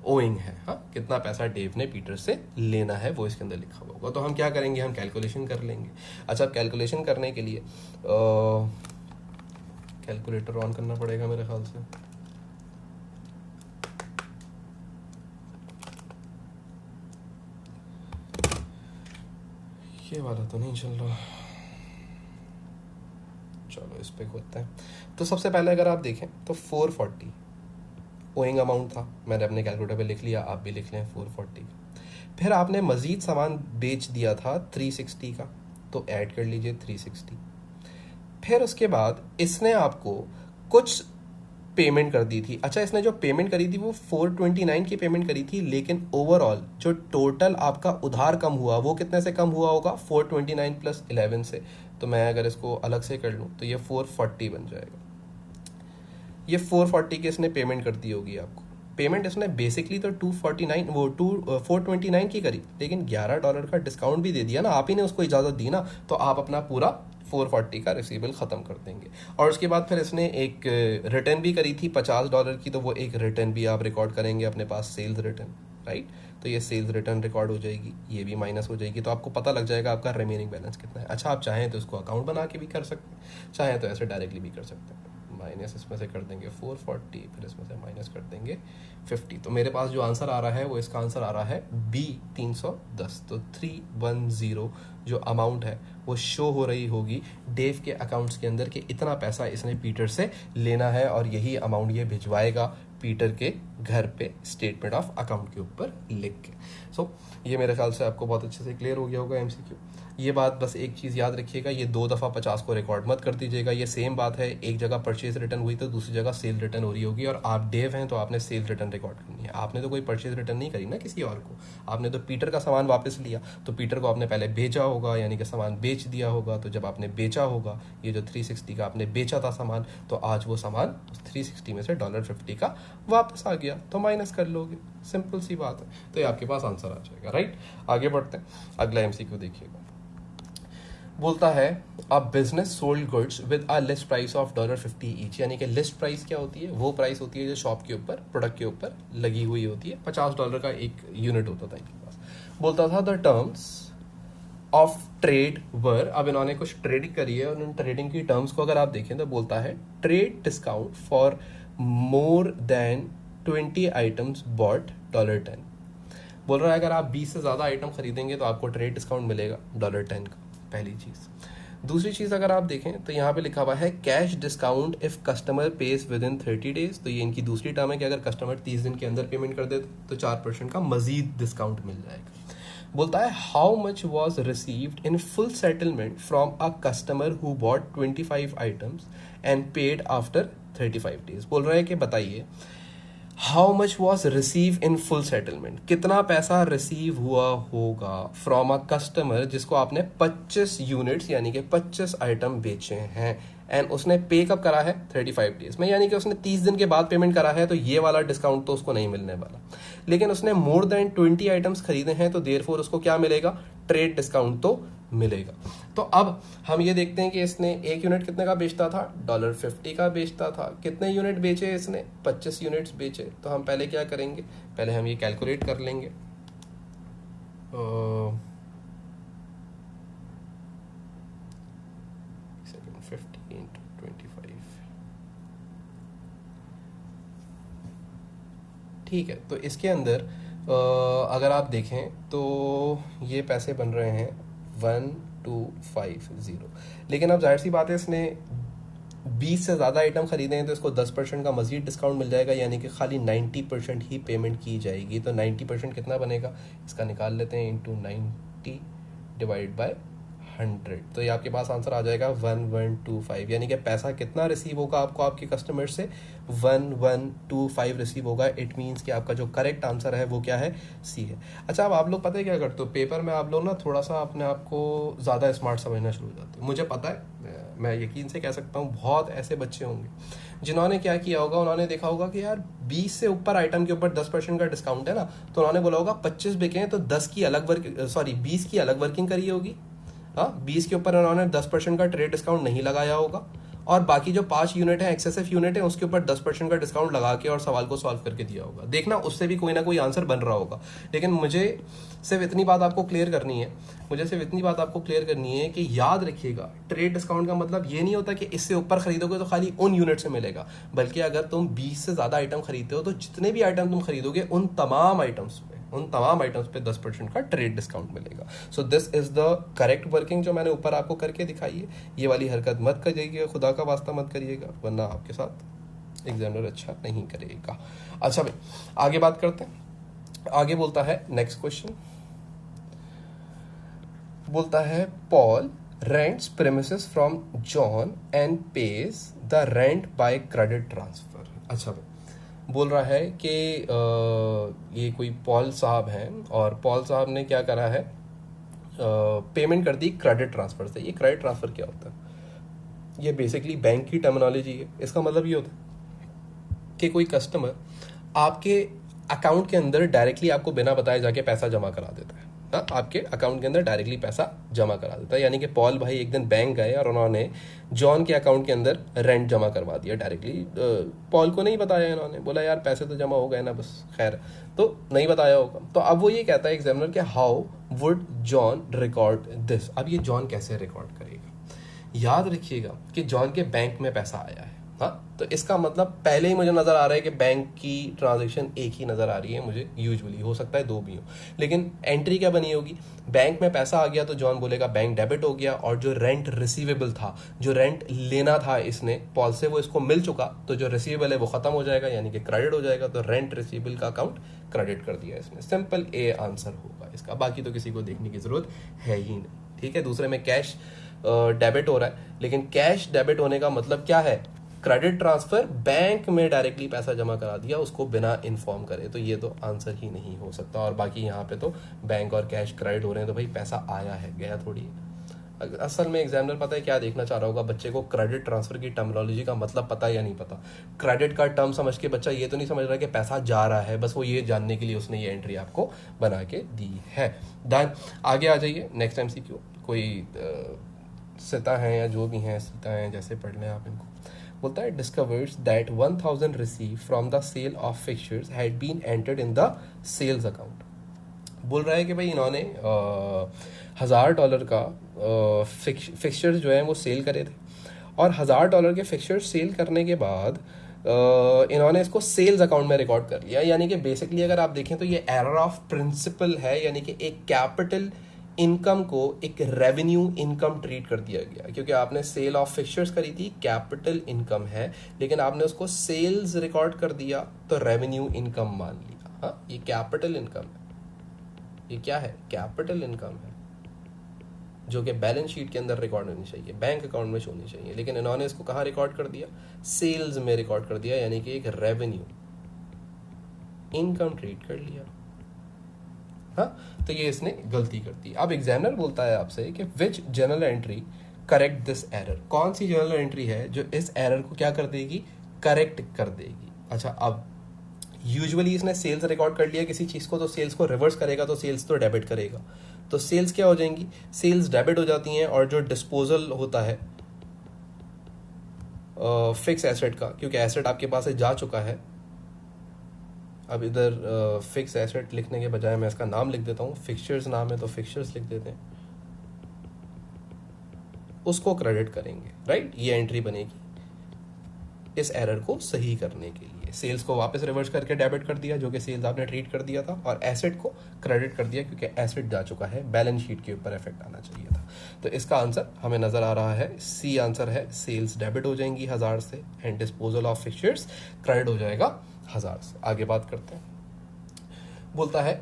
ओइंग है, हाँ कितना पैसा डेव ने पीटर से लेना है वो इसके अंदर लिखा हुआ होगा। तो हम क्या करेंगे, हम कैलकुलेशन कर लेंगे। अच्छा अब कैलकुलेशन करने के लिए कैलकुलेटर ऑन करना पड़ेगा मेरे ख्याल से। ये वाला तो नहीं चल रहा, चलो इस पे खोलते हैं। तो सबसे पहले अगर आप देखें तो 440 ओइंग अमाउंट था, मैंने अपने कैलकुलेटर पे लिख लिया, आप भी लिख लें 440। फिर आपने मजीद सामान बेच दिया था 360 का, तो ऐड कर लीजिए 360। फिर उसके बाद इसने आपको कुछ पेमेंट कर दी थी। अच्छा इसने जो पेमेंट करी थी वो 429 की पेमेंट करी थी, लेकिन ओवरऑल जो टोटल आपका उधार कम हुआ वो कितने से कम हुआ होगा, 429 प्लस 11 से। तो मैं अगर इसको अलग से कर लूँ तो ये 440 बन जाएगा। ये 440 की इसने पेमेंट कर दी होगी आपको। पेमेंट इसने बेसिकली तो 249 वो 429 की करी, लेकिन $11 का डिस्काउंट भी दे दिया ना, आप ही ने उसको इजाज़त दी ना, तो आप अपना पूरा 440 का रिसीवेबल ख़त्म कर देंगे। और उसके बाद फिर इसने एक रिटर्न भी करी थी $50 की, तो वो एक रिटर्न भी आप रिकॉर्ड करेंगे अपने पास, सेल्स रिटर्न, राइट। तो ये सेल्स रिटर्न रिकॉर्ड हो जाएगी, ये भी माइनस हो जाएगी, तो आपको पता लग जाएगा आपका रिमेनिंग बैलेंस कितना है। अच्छा आप चाहें तो इसको अकाउंट बना के भी कर सकते हैं, चाहें तो ऐसे डायरेक्टली भी कर सकते हैं। माइनस इसमें से कर देंगे 440, फिर इसमें से माइनस कर देंगे 50। तो मेरे पास जो आंसर आ रहा है वो इसका आंसर आ रहा है बी 310। तो 310 जो अमाउंट है वो शो हो रही होगी डेव के अकाउंट्स के अंदर कि इतना पैसा इसने पीटर से लेना है, और यही अमाउंट ये भिजवाएगा पीटर के घर पे स्टेटमेंट ऑफ अकाउंट के ऊपर लिख के। सो ये मेरे ख्याल से आपको बहुत अच्छे से क्लियर हो गया होगा एमसीक्यू। ये बात बस एक चीज़ याद रखिएगा, ये 2 दफ़ा 50 को रिकॉर्ड मत कर दीजिएगा। ये सेम बात है, एक जगह परचेज रिटर्न हुई तो दूसरी जगह सेल रिटर्न हो रही होगी, और आप डेव हैं तो आपने सेल रिटर्न रिकॉर्ड करनी है। आपने तो कोई परचेज रिटर्न नहीं करी ना किसी और को, आपने तो पीटर का सामान वापस लिया, तो पीटर को आपने पहले बेचा होगा, यानी कि सामान बेच दिया होगा। तो जब आपने बेचा होगा, ये जो 360 का आपने बेचा था सामान, तो आज वो सामान 360 में से $50 का वापस आ गया, तो माइनस कर लोगे, सिंपल सी बात है। तो ये आपके पास आंसर आ जाएगा, राइट। आगे बढ़ते हैं, अगला एमसीक्यू देखिएगा। बोलता है a business sold goods with a list price of $50 each, यानी कि लिस्ट प्राइस क्या होती है, वो प्राइस होती है जो शॉप के ऊपर प्रोडक्ट के ऊपर लगी हुई होती है। $50 का एक यूनिट होता था इनके पास। बोलता था द टर्म्स ऑफ ट्रेड वर, अब इन्होंने कुछ ट्रेडिंग करी है और उन ट्रेडिंग की टर्म्स को अगर आप देखें तो बोलता है trade discount for more than 20 items bought $10। बोल रहा है अगर आप 20 से ज़्यादा आइटम खरीदेंगे तो आपको ट्रेड डिस्काउंट मिलेगा $10 का, पहली चीज़। दूसरी चीज़ अगर आप देखें तो यहाँ पे लिखा हुआ है cash discount if customer page with in 30 days. तो ये इनकी दूसरी टर्म है कि अगर कस्टमर 30 दिन के अंदर पेमेंट कर दे तो 4% का मजीद डिस्काउंट मिल जाएगा। बोलता है how much was received in full settlement from a customer who bought 25 items and paid after 35 days. बोल रहा है कि बताइए how much was receive in full settlement, कितना पैसा रिसीव हुआ होगा फ्रॉम अ कस्टमर जिसको आपने 25 यूनिट्स यानी कि 25 आइटम बेचे हैं, एंड उसने पे कब करा है 35 डेज में, यानी कि उसने 30 दिन के बाद पेमेंट करा है, तो ये वाला डिस्काउंट तो उसको नहीं मिलने वाला। लेकिन उसने मोर देन 20 आइटम्स खरीदे हैं, तो देयरफॉर उसको क्या मिलेगा, ट्रेड डिस्काउंट तो मिलेगा। तो अब हम ये देखते हैं कि इसने एक यूनिट कितने का बेचता था, $50 का बेचता था। कितने यूनिट बेचे इसने, 25 यूनिट्स बेचे। तो हम पहले क्या करेंगे, पहले हम ये कैलकुलेट कर लेंगे। 50 into 25, ठीक है। तो इसके अंदर अगर आप देखें तो ये पैसे बन रहे हैं 1 1250। लेकिन अब जाहिर सी बात है, इसने 20 से ज़्यादा आइटम खरीदे हैं तो इसको 10% का मजीद डिस्काउंट मिल जाएगा, यानी कि खाली 90% ही पेमेंट की जाएगी। तो 90% कितना बनेगा, इसका निकाल लेते हैं, इंटू 90 डिवाइड बाय 100, तो ये आपके पास आंसर आ जाएगा 1125। यानी कि पैसा कितना रिसीव होगा आपको आपके कस्टमर से, 1125 रिसीव होगा। इट मीन्स कि आपका जो करेक्ट आंसर है वो क्या है, सी है। अच्छा, अब आप लोग पता है क्या करते हो, पेपर में आप लोग ना थोड़ा सा अपने आप को ज़्यादा स्मार्ट समझना शुरू हो जाते हो। मुझे पता है, मैं यकीन से कह सकता हूँ बहुत ऐसे बच्चे होंगे जिन्होंने क्या किया होगा, उन्होंने देखा होगा कि यार 20 से ऊपर आइटम के ऊपर 10% का डिस्काउंट है ना, तो उन्होंने बोला होगा 25 बिके हैं तो 10 की अलग सॉरी 20 की अलग वर्किंग करी होगी। हाँ, 20 के ऊपर उन्होंने 10% का ट्रेड डिस्काउंट नहीं लगाया होगा, और बाकी जो 5 यूनिट है, एक्सेसिव यूनिट है, उसके ऊपर 10% का डिस्काउंट लगा के और सवाल को सॉल्व करके दिया होगा। देखना उससे भी कोई ना कोई आंसर बन रहा होगा। लेकिन मुझे सिर्फ इतनी बात आपको क्लियर करनी है कि याद रखिएगा, ट्रेड डिस्काउंट का मतलब ये नहीं होता कि इससे ऊपर खरीदोगे तो खाली उन यूनिट से मिलेगा, बल्कि अगर तुम 20 से ज्यादा आइटम खरीदते हो तो जितने भी आइटम तुम खरीदोगे उन तमाम आइटम्स पे 10% का ट्रेड डिस्काउंट मिलेगा। So this is the correct working जो मैंने ऊपर आपको करके दिखाई है। ये वाली हरकत मत करिएगा, खुदा का वास्ता मत करिएगा, वरना आपके साथ एग्जामिनर अच्छा नहीं करेगा। अच्छा भाई, आगे बात करते हैं। आगे बोलता है नेक्स्ट क्वेश्चन, बोलता है Paul rents premises from John and page the rent by credit transfer. अच्छा भाई, बोल रहा है कि ये कोई पॉल साहब हैं, और पॉल साहब ने क्या करा है, पेमेंट कर दी क्रेडिट ट्रांसफर से। ये क्रेडिट ट्रांसफर क्या होता है, ये बेसिकली बैंक की टर्मिनोलॉजी है। इसका मतलब ये होता है कि कोई कस्टमर आपके अकाउंट के अंदर डायरेक्टली आपको बिना बताए जाके पैसा जमा करा देता है। हाँ, आपके अकाउंट के अंदर डायरेक्टली पैसा जमा करा देता है। यानी कि पॉल भाई एक दिन बैंक गए और उन्होंने जॉन के अकाउंट के अंदर रेंट जमा करवा दिया डायरेक्टली। पॉल को नहीं बताया, इन्होंने बोला यार पैसे तो जमा हो गए ना, बस खैर, तो नहीं बताया होगा। तो अब वो ये कहता है एग्जामिनर कि how would John record this. अब ये जॉन कैसे रिकॉर्ड करेगा, याद रखिएगा कि जॉन के बैंक में पैसा आया है। हाँ, तो इसका मतलब पहले ही मुझे नजर आ रहा है कि बैंक की ट्रांजैक्शन एक ही नजर आ रही है मुझे, यूजुअली हो सकता है दो भी हो, लेकिन एंट्री क्या बनी होगी, बैंक में पैसा आ गया तो जॉन बोलेगा बैंक डेबिट हो गया, और जो रेंट रिसीवेबल था, जो रेंट लेना था इसने पॉल से, वो इसको मिल चुका, तो जो रिसीवेबल है वो खत्म हो जाएगा, यानी कि क्रेडिट हो जाएगा। तो रेंट रिसीवेबल का अकाउंट क्रेडिट कर दिया इसने। सिंपल ए आंसर होगा इसका, बाकी तो किसी को देखने की जरूरत है ही नहीं। ठीक है, दूसरे में कैश डेबिट हो रहा है, लेकिन कैश डेबिट होने का मतलब क्या है, क्रेडिट ट्रांसफर, बैंक में डायरेक्टली पैसा जमा करा दिया उसको बिना इन्फॉर्म करे, तो ये तो आंसर ही नहीं हो सकता। और बाकी यहाँ पे तो बैंक और कैश क्रेडिट हो रहे हैं, तो भाई पैसा आया है, गया थोड़ी है। असल में एग्जामिनर पता है क्या देखना चाह रहा होगा, बच्चे को क्रेडिट ट्रांसफर की टर्मिनोलॉजी का मतलब पता है या नहीं पता। क्रेडिट का टर्म समझ के बच्चा ये तो नहीं समझ रहा कि पैसा जा रहा है, बस वो ये जानने के लिए उसने ये एंट्री आपको बना के दी है। डन, आगे आ जाइए, नेक्स्ट MCQ। कोई सीता है या जो भी हैं सीता हैं, जैसे पढ़ लें आप इनको। बोलता है discovers that 1000 receive from the sale of fixtures had been entered in the sales account. बोल रहा है कि भाई इन्होंने $1000 का फिक्चर्स जो है वो सेल करे थे, और $1000 के फिक्चर्स सेल करने के बाद इन्होंने इसको सेल्स अकाउंट में रिकॉर्ड कर लिया। यानी कि बेसिकली अगर आप देखें तो ये एरर ऑफ प्रिंसिपल है, यानी कि एक कैपिटल इनकम को एक रेवेन्यू इनकम ट्रीट कर दिया गया, क्योंकि आपने सेल ऑफ फिक्चर्स करी थी, कैपिटल इनकम है, लेकिन आपने उसको सेल्स रिकॉर्ड कर दिया तो रेवेन्यू इनकम मान लिया। हाँ, ये कैपिटल इनकम है, ये क्या है, कैपिटल इनकम है, जो कि बैलेंस शीट के अंदर रिकॉर्ड होनी चाहिए, बैंक अकाउंट में होनी चाहिए, लेकिन इन्होंने इसको कहाँ रिकॉर्ड कर दिया, सेल्स में रिकॉर्ड कर दिया, यानी कि एक रेवेन्यू इनकम ट्रीट कर लिया। हाँ, तो ये इसने गलती कर दी। अब एग्जामिनर बोलता है आपसे कि which journal entry correct this error, कौन सी जर्नल एंट्री है जो इस एरर को क्या कर देगी, करेक्ट कर देगी। अच्छा, अब यूजुअली इसने सेल्स रिकॉर्ड कर लिया किसी चीज को, तो सेल्स को रिवर्स करेगा तो सेल्स तो डेबिट करेगा, तो सेल्स क्या हो जाएंगी, सेल्स डेबिट हो जाती हैं, और जो डिस्पोजल होता है फिक्स एसेट का, क्योंकि एसेट आपके पास से जा चुका है। अब इधर फिक्स एसेट लिखने के बजाय मैं इसका नाम लिख देता हूँ, फिक्चर्स नाम है तो फिक्चर्स लिख देते हैं, उसको क्रेडिट करेंगे। राइट, ये एंट्री बनेगी इस एरर को सही करने के लिए। सेल्स को वापस रिवर्स करके डेबिट कर दिया, जो कि सेल्स आपने ट्रीट कर दिया था, और एसेट को क्रेडिट कर दिया क्योंकि एसेट जा चुका है, बैलेंस शीट के ऊपर इफेक्ट आना चाहिए था। तो इसका आंसर हमें नजर आ रहा है सी आंसर है, सेल्स डेबिट हो जाएंगी 1000 से and disposal of fixtures credit हो जाएगा 1000 से। आगे बात करते हैं, बोलता है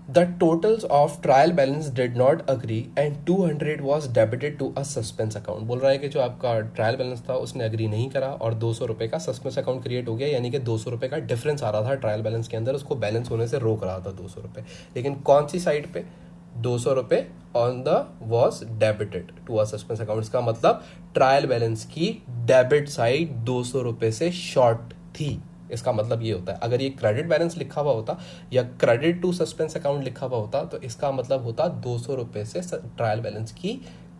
the totals of trial balance did not agree and 200 was debited to a suspense account. बोल रहा है कि जो आपका ट्रायल बैलेंस था उसने अग्री नहीं करा और 200 रुपए का सस्पेंस अकाउंट क्रिएट हो गया, यानी कि 200 रुपए का डिफरेंस आ रहा था ट्रायल बैलेंस के अंदर, उसको बैलेंस होने से रोक रहा था 200 रुपए। लेकिन कौन सी साइड पे? 200 रुपए on the was debited to a suspense account. इसका मतलब ट्रायल बैलेंस की डेबिट साइड 200 रुपए से शॉर्ट थी। इसका मतलब ये होता है, अगर ये क्रेडिट बैलेंस लिखा हुआ होता या क्रेडिट टू सस्पेंस अकाउंट लिखा हुआ होता तो इसका मतलब होता 200 रुपए से ट्रायल बैलेंस की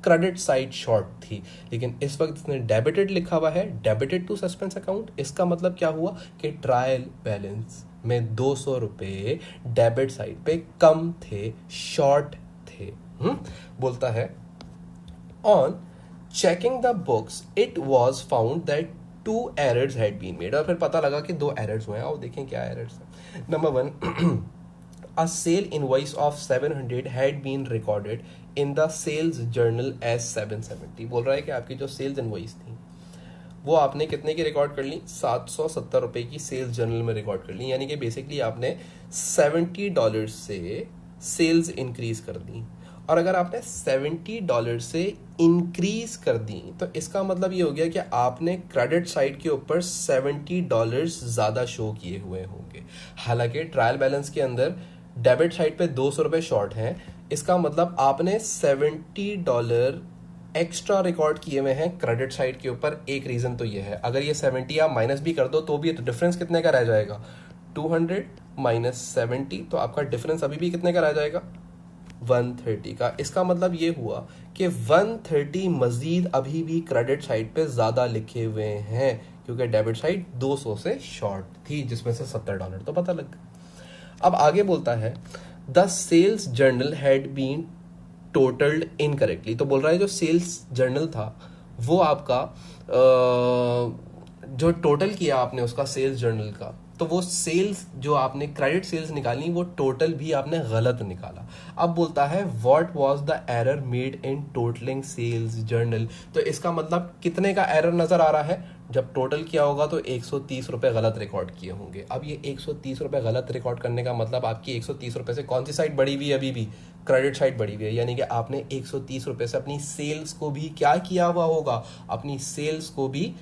क्रेडिट साइड शॉर्ट थी। लेकिन इस वक्त इसने डेबिटेड लिखा हुआ है, डेबिटेड टू सस्पेंस अकाउंट। इसका मतलब क्या हुआ कि ट्रायल बैलेंस में 200 रुपए डेबिट साइड पे कम थे, शॉर्ट थे। बोलता है on checking the books it was found that 2 errors had been made। और फिर पता लगा कि 2 errors हुए हैं। और देखें क्या errors हैं। Number 1, a sale invoice of 700 had been recorded in the sales journal as 770। बोल रहा है कि आपकी जो सेल्स इनवॉइस थी वो आपने कितने की रिकॉर्ड कर ली? 770 रुपए की सेल्स जर्नल में रिकॉर्ड कर ली, यानी कि बेसिकली आपने $70 से सेल्स इंक्रीज कर दी। और अगर आपने $70 से इंक्रीज कर दी तो इसका मतलब ये हो गया कि आपने क्रेडिट साइड के ऊपर $70 ज्यादा शो किए हुए होंगे। हालांकि ट्रायल बैलेंस के अंदर डेबिट साइड पे 200 रुपए शॉर्ट हैं, इसका मतलब आपने $70 एक्स्ट्रा रिकॉर्ड किए हुए हैं क्रेडिट साइड के ऊपर। एक रीजन तो ये है, अगर ये 70 आप माइनस भी कर दो तो भी डिफरेंस कितने का रह जाएगा? 200 माइनस 70, तो आपका डिफरेंस अभी भी कितने का रह जाएगा? 130 का। इसका मतलब ये हुआ कि 130 मजीद अभी भी क्रेडिट साइड पे ज्यादा लिखे हुए हैं, क्योंकि डेबिट साइड 200 से शॉर्ट थी, जिसमें से $70 तो पता लग गया। अब आगे बोलता है the sales journal had been totalled incorrectly. तो बोल रहा है जो सेल्स जर्नल था वो आपका जो टोटल किया आपने उसका सेल्स जर्नल का, तो वो सेल्स जो आपने क्रेडिट सेल्स निकाली वो टोटल भी आपने गलत निकाला। अब बोलता है what was the error made in totalling sales journal. तो इसका मतलब कितने का एरर नजर आ रहा है? जब टोटल किया होगा तो 130 रुपए गलत रिकॉर्ड किए होंगे। अब ये 130 रुपए गलत रिकॉर्ड करने का मतलब आपकी 130 रुपए से कौन सी साइड बढ़ी हुई है? अभी भी क्रेडिट साइड बढ़ी हुई है, यानी कि आपने 130 रुपए से अपनी सेल्स को भी क्या किया हुआ होगा? अपनी सेल्स को भी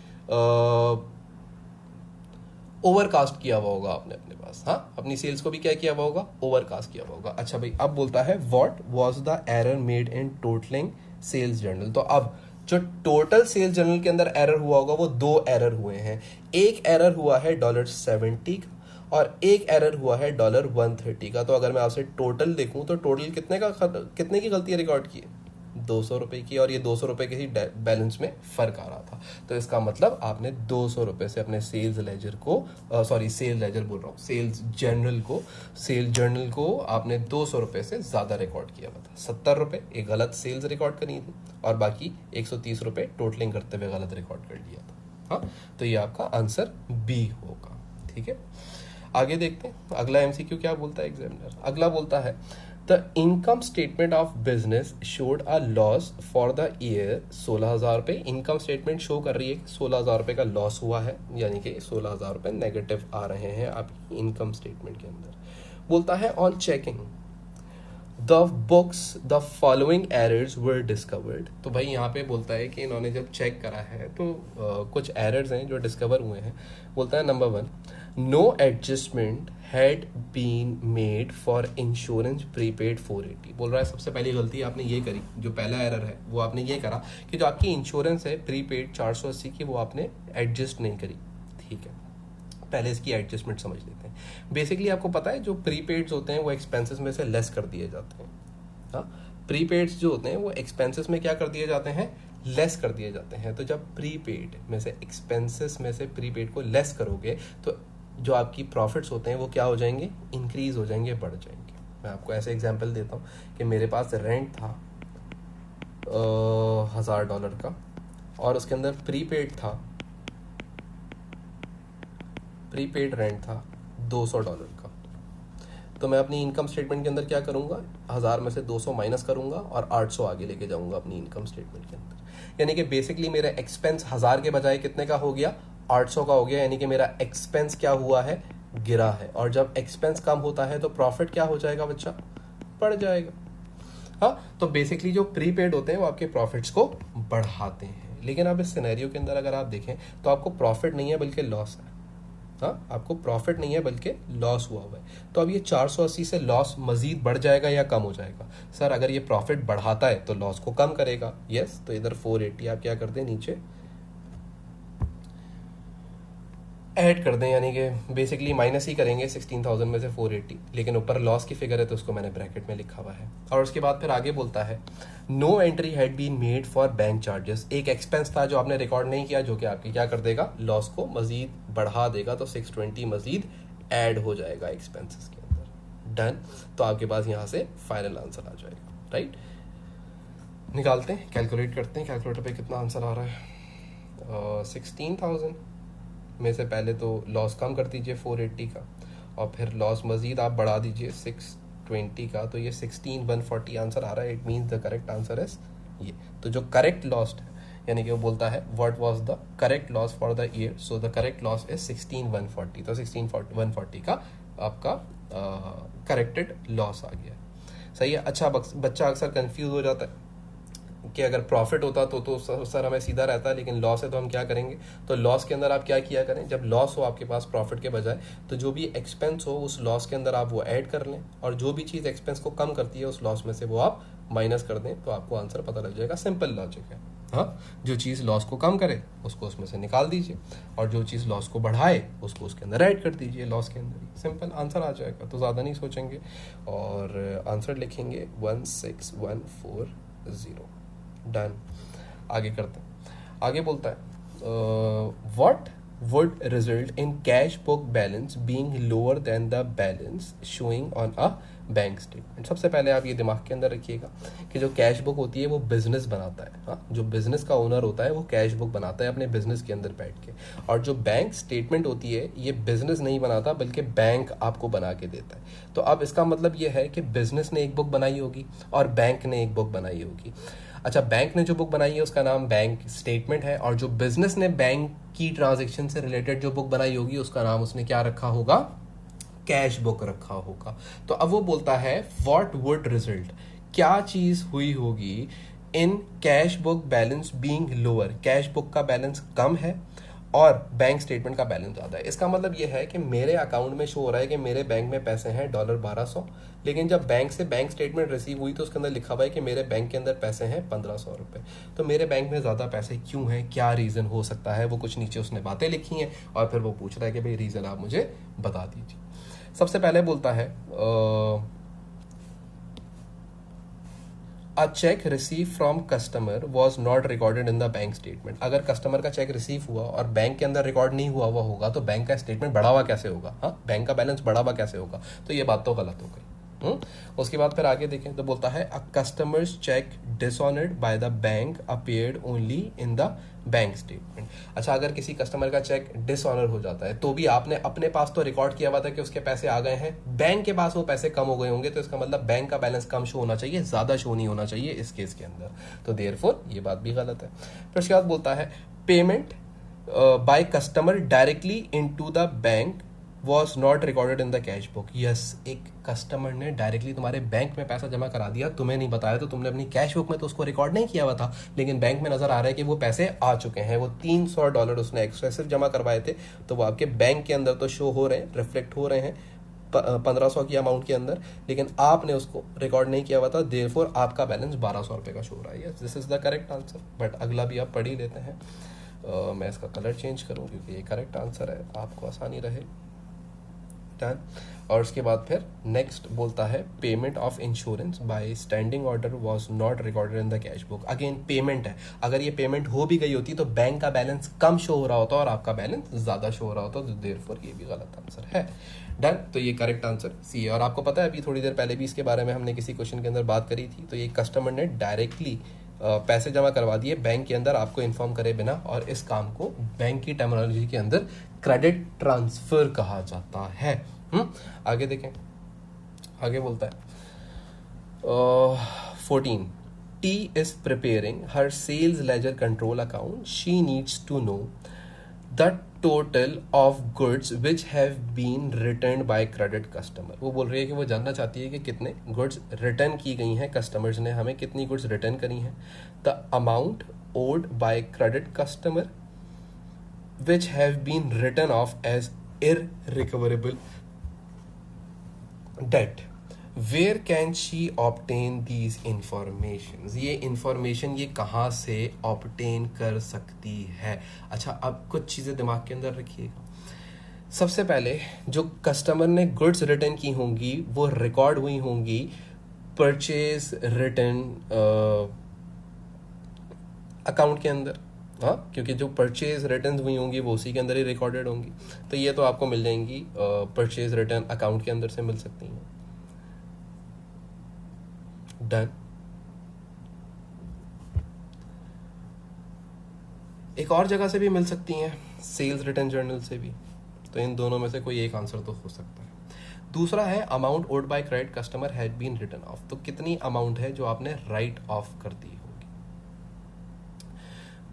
ओवरकास्ट किया हुआ होगा आपने अपने पास। हाँ, अपनी सेल्स को भी क्या किया हुआ होगा? ओवरकास्ट किया हुआ होगा। अच्छा भाई, अब बोलता है what was the error made in totalling sales journal. तो अब जो टोटल सेल्स जर्नल के अंदर एरर हुआ होगा वो 2 एरर हुए हैं। एक एरर हुआ है $70 का और एक एरर हुआ है $130 का। तो अगर मैं आपसे टोटल देखूं तो टोटल कितने की गलती रिकॉर्ड की है? 200 रुपए की, और ये 200 रुपए के ही बैलेंस में फर्क आ रहा था। तो इसका मतलब आपने 200 रुपए से अपने सेल्स लेजर को सेल्स लेजर बोल रहा हूँ, सेल्स जर्नल को आपने 200 रुपए से ज्यादा रिकॉर्ड किया हुआ था। 70 रुपए एक गलत सेल्स रिकॉर्ड करी थी और बाकी 130 रुपए टोटलिंग करते हुए गलत रिकॉर्ड कर लिया था। हाँ, तो ये आपका आंसर बी होगा। ठीक है, आगे देखते हैं अगला एमसीक्यू क्या बोलता है एग्जामिनर। अगला बोलता है the income statement of business showed a loss for the year 16,000 रुपए। इनकम स्टेटमेंट शो कर रही है कि 16,000 रुपए का लॉस हुआ है, यानी कि 16,000 रुपए नेगेटिव आ रहे हैं आपकी इनकम स्टेटमेंट के अंदर। बोलता है on checking the books the following errors were discovered. तो भाई यहाँ पे बोलता है कि इन्होंने जब चेक करा है तो कुछ एरर्स हैं जो डिस्कवर हुए हैं। बोलता है number 1, no adjustment had been made for insurance prepaid 480। बोल रहा है सबसे पहली गलती आपने ये करी, जो पहला एरर है वो आपने ये करा कि जो आपकी इंश्योरेंस है प्रीपेड 480 की वो आपने एडजस्ट नहीं करी। ठीक है, पहले इसकी एडजस्टमेंट समझ लेते हैं। बेसिकली आपको पता है जो प्रीपेड्स होते हैं वो एक्सपेंसेस में से लेस कर दिए जाते हैं। हाँ, प्रीपेड्स जो होते हैं वो एक्सपेंसेस में क्या कर दिए जाते हैं? लेस कर दिए जाते हैं। तो जब प्रीपेड में से एक्सपेंसेस में से प्रीपेड को लेस करोगे तो जो आपकी प्रॉफिट्स होते हैं वो क्या हो जाएंगे? इंक्रीज हो जाएंगे, बढ़ जाएंगे। मैं आपको ऐसे एग्जांपल देता हूँ कि मेरे पास रेंट था $1,000 का और उसके अंदर प्रीपेड रेंट था $200 का। तो मैं अपनी इनकम स्टेटमेंट के अंदर क्या करूंगा, 1000 में से 200 माइनस करूंगा और 800 आगे लेके जाऊंगा अपनी इनकम स्टेटमेंट के अंदर। यानी कि बेसिकली मेरा एक्सपेंस 1000 के बजाय कितने का हो गया, 800 का हो गया। यानी कि मेरा एक्सपेंस क्या हुआ है, गिरा है। और जब एक्सपेंस कम होता है तो प्रॉफिट क्या हो जाएगा बच्चा, बढ़ जाएगा। हाँ, तो बेसिकली जो प्रीपेड होते हैं वो आपके प्रॉफिट्स को बढ़ाते हैं। लेकिन अब इस सिनेरियो के अंदर अगर आप देखें तो आपको प्रॉफिट नहीं है बल्कि लॉस है। हाँ, आपको प्रॉफिट नहीं है बल्कि लॉस हुआ हुआ है। तो अब ये 480 से लॉस मजीद बढ़ जाएगा या कम हो जाएगा? सर अगर ये प्रॉफिट बढ़ाता है तो लॉस को कम करेगा। यस, तो इधर 480 आप क्या कर दें, नीचे ऐड कर दें, यानी कि बेसिकली माइनस ही करेंगे 16,000 में से 480, लेकिन ऊपर लॉस की फिगर है तो उसको मैंने ब्रैकेट में लिखा हुआ है। और उसके बाद फिर आगे बोलता है no entry had been made for bank charges. एक एक्सपेंस था जो आपने रिकॉर्ड नहीं किया, जो कि आपकी क्या कर देगा, लॉस को मजीद बढ़ा देगा। तो 620 मजीद ऐड हो जाएगा एक्सपेंसेस के अंदर। डन। तो आपके पास यहाँ से फाइनल आंसर आ जाएगा। राइट, निकालते हैं, कैलकुलेट करते हैं। कैलकुलेटर पे कितना आंसर आ रहा है, 16,000 में से पहले तो लॉस कम कर दीजिए 480 का, और फिर लॉस मजीद आप बढ़ा दीजिए 620 का, तो ये 16,140 आंसर आ रहा है। It means the correct answer is ये। तो जो करेक्ट लॉस है, यानी कि वो बोलता है what was the correct loss for the year, so the correct loss is 16,140। तो 16,140 का आपका करेक्टेड लॉस आ गया। सही है। अच्छा, बच्चा अक्सर कंफ्यूज हो जाता है कि अगर प्रॉफिट होता तो सर हमें सीधा रहता है, लेकिन लॉस है तो हम क्या करेंगे। तो लॉस के अंदर आप क्या किया करें, जब लॉस हो आपके पास प्रॉफिट के बजाय, तो जो भी एक्सपेंस हो उस लॉस के अंदर आप वो ऐड कर लें, और जो भी चीज़ एक्सपेंस को कम करती है उस लॉस में से वो आप माइनस कर दें, तो आपको आंसर पता लग जाएगा। सिंपल लॉजिक है। हाँ, जो चीज़ लॉस को कम करे उसको उसमें से निकाल दीजिए, और जो चीज़ लॉस को बढ़ाए उसको उसके अंदर ऐड कर दीजिए, लॉस के अंदर ही। सिंपल आंसर आ जाएगा। तो ज़्यादा नहीं सोचेंगे और आंसर लिखेंगे 16140। डन। आगे करते हैं। आगे बोलता है what would result in cash book balance being lower than the balance showing on a bank statement. सबसे पहले आप ये दिमाग के अंदर रखिएगा कि जो कैश बुक होती है वो बिजनेस बनाता है। हाँ, जो बिजनेस का ओनर होता है वो कैश बुक बनाता है अपने बिजनेस के अंदर बैठ के, और जो बैंक स्टेटमेंट होती है ये बिजनेस नहीं बनाता बल्कि बैंक आपको बना के देता है। तो अब इसका मतलब ये है कि बिजनेस ने एक बुक बनाई होगी और बैंक ने एक बुक बनाई होगी। अच्छा, बैंक ने जो बुक बनाई है उसका नाम बैंक स्टेटमेंट है, और जो बिजनेस ने बैंक की ट्रांजैक्शन से रिलेटेड जो बुक बनाई होगी उसका नाम उसने क्या रखा होगा, कैश बुक रखा होगा। तो अब वो बोलता है व्हाट वुड रिजल्ट, क्या चीज हुई होगी in cash book balance being lower, cash book का बैलेंस कम है और बैंक स्टेटमेंट का बैलेंस ज़्यादा है। इसका मतलब ये है कि मेरे अकाउंट में शो हो रहा है कि मेरे बैंक में पैसे हैं $1200, लेकिन जब बैंक से बैंक स्टेटमेंट रिसीव हुई तो उसके अंदर लिखा हुआ है कि मेरे बैंक के अंदर पैसे हैं 1500 रुपये। तो मेरे बैंक में ज़्यादा पैसे क्यों हैं, क्या रीज़न हो सकता है, वो कुछ नीचे उसने बातें लिखी हैं और फिर वो पूछ रहा है कि भाई रीज़न आप मुझे बता दीजिए। सबसे पहले बोलता है a cheque receive from customer was not recorded in the bank statement. अगर कस्टमर का चेक रिसीव हुआ और बैंक के अंदर रिकॉर्ड नहीं हुआ हुआ होगा तो बैंक का स्टेटमेंट बढ़ा हुआ कैसे होगा, हाँ, बैंक का बैलेंस बढ़ा हुआ कैसे होगा। तो ये बात तो गलत हो गई। उसके बाद फिर आगे देखें तो बोलता है a customer's cheque dishonoured by the bank appeared only in the bank statement. अच्छा, अगर किसी कस्टमर का चेक डिसऑनर हो जाता है तो भी आपने अपने पास तो रिकॉर्ड किया हुआ था कि उसके पैसे आ गए हैं, बैंक के पास वो पैसे कम हो गए होंगे, तो इसका मतलब बैंक का बैलेंस कम शो होना चाहिए, ज्यादा शो नहीं होना चाहिए इस केस के अंदर। तो देयरफॉर ये बात भी गलत है। फिर उसके बाद बोलता है payment by customer directly into the bank was not recorded in the cash book. Yes, एक कस्टमर ने डायरेक्टली तुम्हारे बैंक में पैसा जमा करा दिया, तुम्हें नहीं बताया, तो तुमने अपनी कैश बुक में तो उसको रिकॉर्ड नहीं किया हुआ था, लेकिन बैंक में नजर आ रहा है कि वो पैसे आ चुके हैं। वो $300 उसने एक्सेसिव जमा करवाए थे, तो वो आपके बैंक के अंदर तो शो हो रहे हैं, रिफ्लेक्ट हो रहे हैं 1500 की अमाउंट के अंदर, लेकिन आपने उसको रिकॉर्ड नहीं किया हुआ था, देयरफॉर आपका बैलेंस 1200 रुपये का शो हो रहा है। Yes, this is the correct answer. But अगला भी आप पढ़ ही लेते हैं। मैं इसका कलर चेंज करूँ क्योंकि ये करेक्ट आंसर है, आपको आसानी रहे। डन। और उसके बाद फिर नेक्स्ट बोलता है payment of insurance bye standing order was not recorded in the cash book. Again payment है, अगर ये पेमेंट हो भी गई होती तो बैंक का बैलेंस कम शो हो रहा होता और आपका बैलेंस ज्यादा शो हो रहा होता, तो देयरफॉर ये भी गलत आंसर है। डन। तो ये करेक्ट आंसर सी है। और आपको पता है अभी थोड़ी देर पहले भी इसके बारे में हमने किसी क्वेश्चन के अंदर बात करी थी। तो ये कस्टमर ने डायरेक्टली पैसे जमा करवा दिए बैंक के अंदर आपको इन्फॉर्म करे बिना, और इस काम को बैंक की टर्मिनोलॉजी के अंदर क्रेडिट ट्रांसफर कहा जाता है। आगे देखें। आगे बोलता है 14, T is preparing her sales ledger control account, she needs to know the total of goods which have been return by credit customer. वो बोल रही है कि वो जानना चाहती है कि कितने गुड्स रिटर्न की गई हैं, कस्टमर्स ने हमें कितनी गुड्स रिटर्न करी हैं। The amount owed by credit customer which have been return off as irrecoverable debt, where can she obtain these information. ये इंफॉर्मेशन ये कहाँ से ऑब्टेन कर सकती है। अच्छा, अब कुछ चीज़ें दिमाग के अंदर रखिएगा। सबसे पहले जो कस्टमर ने गुड्स रिटर्न की होंगी वो रिकॉर्ड हुई होंगी परचेज रिटर्न अकाउंट के अंदर। हाँ, क्योंकि जो परचेज रिटर्न हुई होंगी वो उसी के अंदर ही रिकॉर्डेड होंगी। तो ये तो आपको मिल जाएंगी परचेज रिटर्न अकाउंट के अंदर से मिल सकती हैं। डन। एक और जगह से भी मिल सकती हैं, सेल्स रिटर्न जर्नल से भी। तो इन दोनों में से कोई एक आंसर तो हो सकता है। दूसरा है amount owed by credit customer had been return off. तो कितनी अमाउंट है जो आपने राइट ऑफ कर दी होगी,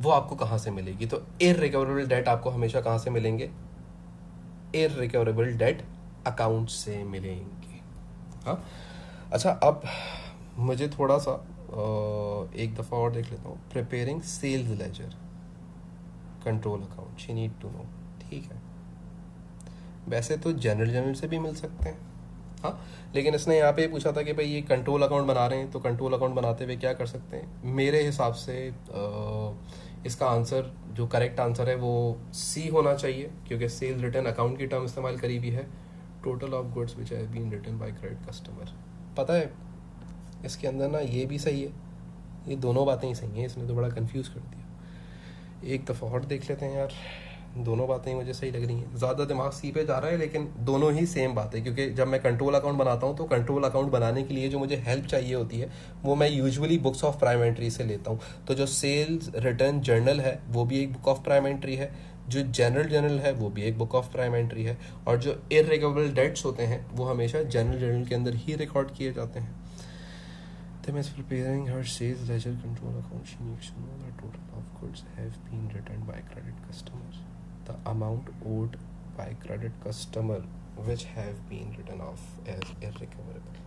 वो आपको कहां से मिलेगी। तो इररिकवरेबल डेट आपको हमेशा कहां से मिलेंगे, इररिकवरेबल डेट अकाउंट से मिलेंगे। हाँ, अच्छा, अब मुझे थोड़ा सा एक दफ़ा और देख लेता हूँ। Preparing sales ledger control account, she need to know. ठीक है, वैसे तो जनरल से भी मिल सकते हैं। हाँ, लेकिन इसने यहाँ पे पूछा था कि भाई ये कंट्रोल अकाउंट बना रहे हैं, तो कंट्रोल अकाउंट बनाते हुए क्या कर सकते हैं। मेरे हिसाब से इसका आंसर, जो करेक्ट आंसर है वो सी होना चाहिए, क्योंकि सेल्स रिटर्न अकाउंट की टर्म इस्तेमाल करी हुई है। Total of goods which have been return by credit customer. पता है इसके अंदर ना ये भी सही है, ये दोनों बातें ही सही हैं। इसने तो बड़ा कंफ्यूज कर दिया। एक दफ़ा और देख लेते हैं यार, दोनों बातें ही मुझे सही लग रही हैं। ज़्यादा दिमाग सी पे जा रहा है, लेकिन दोनों ही सेम बात है। क्योंकि जब मैं कंट्रोल अकाउंट बनाता हूँ तो कंट्रोल अकाउंट बनाने के लिए जो मुझे हेल्प चाहिए होती है वो मैं usually books of prime entry से लेता हूँ। तो जो सेल्स रिटर्न जर्नल है वो भी एक बुक ऑफ प्राइम एंट्री है, जो जनरल जर्नल है वो भी एक बुक ऑफ प्राइम एंट्री है, और जो इररिकवरेबल डेट्स होते हैं वो हमेशा जनरल जर्नल के अंदर ही रिकॉर्ड किए जाते हैं। Them is preparing her sales ledger control account. She needs to know the total of goods have been returned by credit customers, the amount owed by credit customer which have been written off as irrecoverable,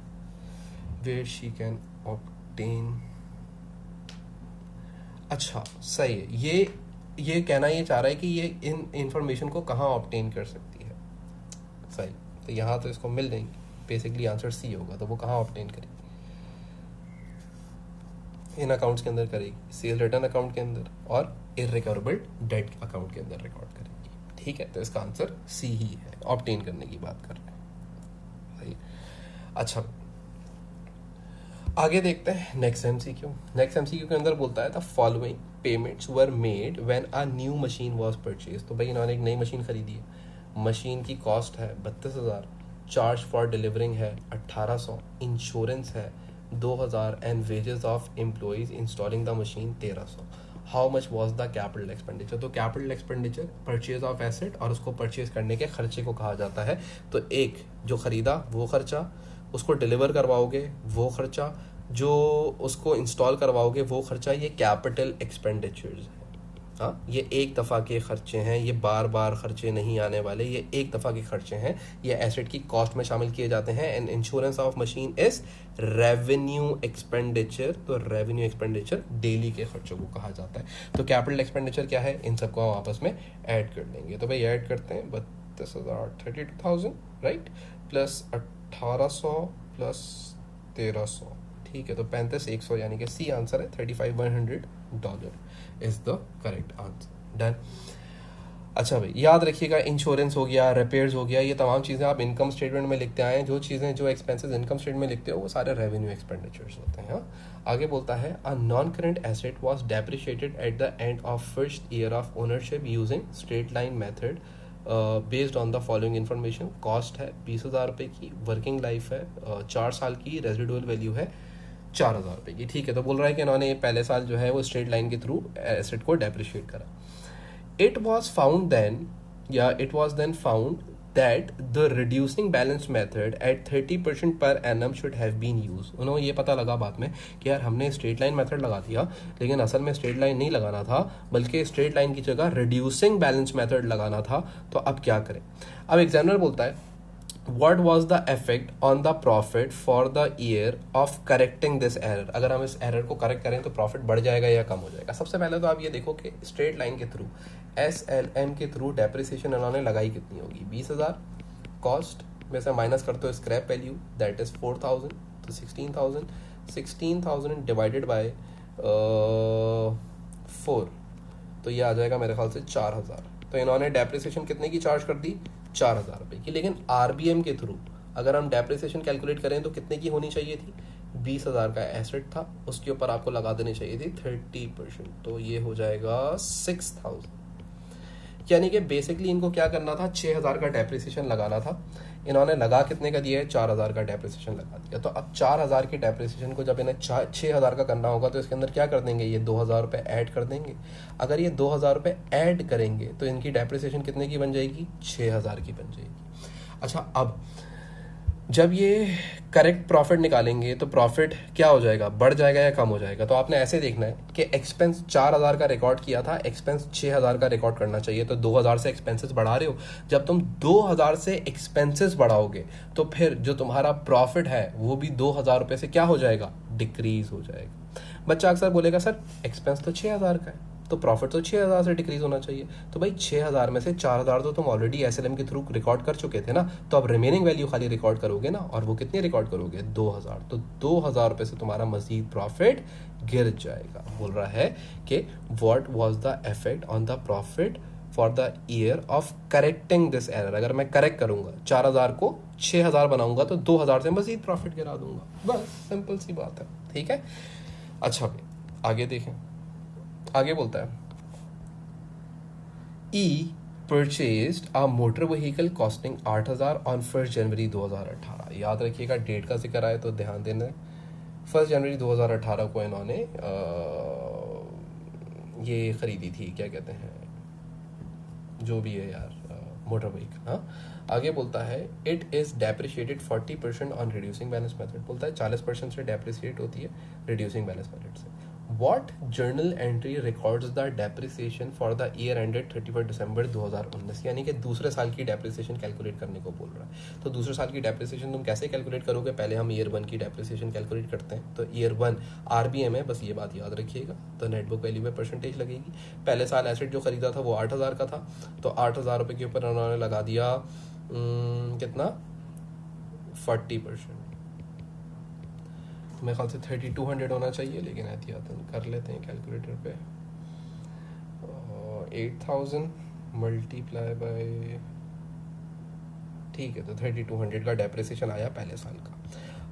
where she can obtain। अच्छा, सही है। ये कहना ये चाह रहा है कि ये इन इंफॉर्मेशन को कहाँ ऑब्टेन कर सकती है। सही, तो यहाँ तो इसको मिल जाएंगी। बेसिकली आंसर सी होगा। तो वो कहाँ ऑब्टेन करेगी, इन अकाउंट्स के अंदर करेगी, सेल रिटर्न अकाउंट के अंदर और इररिकवरेबल डेट अकाउंट के अंदर रिकॉर्ड करेगी। ठीक है, तो इसका आंसर सी ही है, ऑब्टेन करने की बात कर रहे हैं। सही। अच्छा, आगे देखते हैं नेक्स्ट एमसीक्यू। नेक्स्ट एमसीक्यू के अंदर बोलता है the following payments were made when a new machine was purchase. तो भाई इन्होंने एक नई मशीन खरीदी है, मशीन की कॉस्ट है 32,000, चार्ज फॉर डिलीवरिंग है 1800, इंश्योरेंस है 2000 and wages of employees installing the machine 1300। How much was the capital expenditure. तो capital expenditure purchase of asset और उसको परचेज करने के खर्चे को कहा जाता है। तो एक जो खरीदा वो खर्चा, उसको डिलीवर करवाओगे वो खर्चा, जो उसको इंस्टॉल करवाओगे वो खर्चा, ये कैपिटल एक्सपेंडिचर्स है। हाँ, ये एक दफ़ा के खर्चे हैं, ये बार बार खर्चे नहीं आने वाले, ये एक दफ़ा के खर्चे हैं। ये एसेट की कॉस्ट में शामिल किए जाते हैं। And insurance of machine is revenue expenditure. तो रेवेन्यू एक्सपेंडिचर डेली के खर्चों को कहा जाता है। तो कैपिटल एक्सपेंडिचर क्या है, इन सबको हम आपस में ऐड कर लेंगे। तो भाई ऐड करते हैं 32,000 32,000 राइट, प्लस 1800 प्लस 1300। ठीक है, तो 35,100, यानी कि सी आंसर है $35,100 is the correct answer. Done. अच्छा भाई, याद रखिएगा, इंश्योरेंस हो गया, रिपेयर्स हो गया, ये तमाम चीज़ें आप इनकम स्टेटमेंट में लिखते आए हैं। जो चीज़ें, जो एक्सपेंसेस इनकम स्टेटमेंट में लिखते हो वो सारे रेवेन्यू एक्सपेंडिचर्स होते हैं। आगे बोलता है a non current asset was depreciated eight the end of first year of ownership using straight line method based on the following information. Cost है 20,000 रुपये की, वर्किंग लाइफ है 4 साल की, रेजिडुअल वैल्यू है 4,000 रुपये की। ठीक है, तो बोल रहा है कि इन्होंने पहले साल जो है वो स्ट्रेट लाइन के थ्रू एसेट को डेप्रिशिएट करा। इट वॉज फाउंड देन, या it was then found that the reducing balance method at 30% per annum should have been used. उन्होंने ये पता लगा बाद में कि यार हमने स्ट्रेट लाइन मेथड लगा दिया, लेकिन असल में स्ट्रेट लाइन नहीं लगाना था, बल्कि स्ट्रेट लाइन की जगह रिड्यूसिंग बैलेंस मेथड लगाना था. तो अब क्या करें? अब एग्जामिनर बोलता है What was the effect on the profit for the year of correcting this error? अगर हम इस एरर को करेक्ट करें तो प्रॉफिट बढ़ जाएगा या कम हो जाएगा. सबसे पहले तो आप ये देखो कि स्ट्रेट लाइन के थ्रू SLM के थ्रू डेप्रिसिएशन इन्होंने लगाई कितनी होगी. 20,000 कॉस्ट में से माइनस करते हो स्क्रैप वैल्यू, दैट इज 4,000, तो 16,000 डिवाइडेड बाय 4, तो ये आ जाएगा मेरे ख्याल से 4,000. तो इन्होंने डेप्रिसिएशन कितने की चार्ज कर दी? 4,000 रुपये की. लेकिन RBM के थ्रू अगर हम डेप्रिसिएशन कैलकुलेट करें तो कितने की होनी चाहिए थी? 20,000 का एसेट था, उसके ऊपर आपको लगा देनी चाहिए थी 30%, तो ये हो जाएगा 6,000. यानी कि बेसिकली इनको क्या करना था? 6,000 का डेप्रिसिएशन लगाना था. इन्होंने लगा कितने का दिया है? 4,000 का डेप्रिसिएशन लगा दिया. तो अब 4,000 की डेप्रिसिएशन को जब इन्हें 6,000 का करना होगा तो इसके अंदर क्या कर देंगे? ये 2,000 रुपये ऐड कर देंगे. अगर ये 2,000 रुपये ऐड करेंगे तो इनकी डेप्रिसिएशन कितने की बन जाएगी? 6,000 की बन जाएगी. अच्छा, अब जब ये करेक्ट प्रॉफिट निकालेंगे तो प्रॉफिट क्या हो जाएगा? बढ़ जाएगा या कम हो जाएगा? तो आपने ऐसे देखना है कि एक्सपेंस 4,000 का रिकॉर्ड किया था, एक्सपेंस 6,000 का रिकॉर्ड करना चाहिए. तो 2,000 से एक्सपेंसेस बढ़ा रहे हो. जब तुम 2,000 से एक्सपेंसेस बढ़ाओगे तो फिर जो तुम्हारा प्रॉफिट है वो भी 2,000 रुपये से क्या हो जाएगा? डिक्रीज हो जाएगा. बच्चा अक्सर बोलेगा सर एक्सपेंस तो 6,000 का है, तो प्रॉफिट तो 6,000 से डिक्रीज होना चाहिए. तो भाई 6,000 में से 4,000 तो तुम ऑलरेडी SLM के थ्रू रिकॉर्ड कर चुके थे ना, तो अब रिमेनिंग वैल्यू खाली रिकॉर्ड करोगे ना, और वो कितनी रिकॉर्ड करोगे? 2,000. तो 2,000 रुपये से तुम्हारा मजीद प्रॉफिट गिर जाएगा. बोल रहा है कि what was the effect on the profit for the year of correcting this error. अगर मैं करेक्ट करूंगा 4,000 को 6,000 बनाऊंगा तो 2,000 से मजीद प्रॉफिट गिरा दूंगा. बस सिंपल सी बात है. ठीक है. अच्छा भाई आगे देखें. आगे बोलता है E purchased a motor vehicle costing 8,000 on 1 January 2018. याद रखिएगा डेट का जिक्र आए तो ध्यान देना है. 1 जनवरी 2018 को इन्होंने ये खरीदी थी, क्या कहते हैं, जो भी है यार, मोटर व्हीकल. हाँ, आगे बोलता है it is depreciated 40% on reducing balance method. बोलता है 40% से डेप्रिशिएट होती है रिड्यूसिंग बैलेंस मेथड से. What journal entry records the depreciation for the year ended 31 December 2019? यानी कि दूसरे साल की डेप्रिसिएशन कैलकुलेट करने को बोल रहा है. तो दूसरे साल की डेप्रिसिएशन तुम कैसे कैलकुलेट करोगे? पहले हम ईयर 1 की डेप्रिसिएशन कैलकुलेट करते हैं. तो ईयर 1 RBM है, बस ये बात याद रखिएगा. तो नेटबुक वैल्यू में परसेंटेज लगेगी. पहले साल एसेट जो खरीदा था वो 8,000 का था, तो 8,000 रुपये के ऊपर उन्होंने लगा दिया कितना? 40%. मेरे ख्याल से 3,200 होना चाहिए, लेकिन एहतियातन कर लेते हैं कैलकुलेटर पे. 8,000 मल्टीप्लाई बाय, ठीक है, तो 3,200 का डेप्रिसिएशन आया पहले साल का.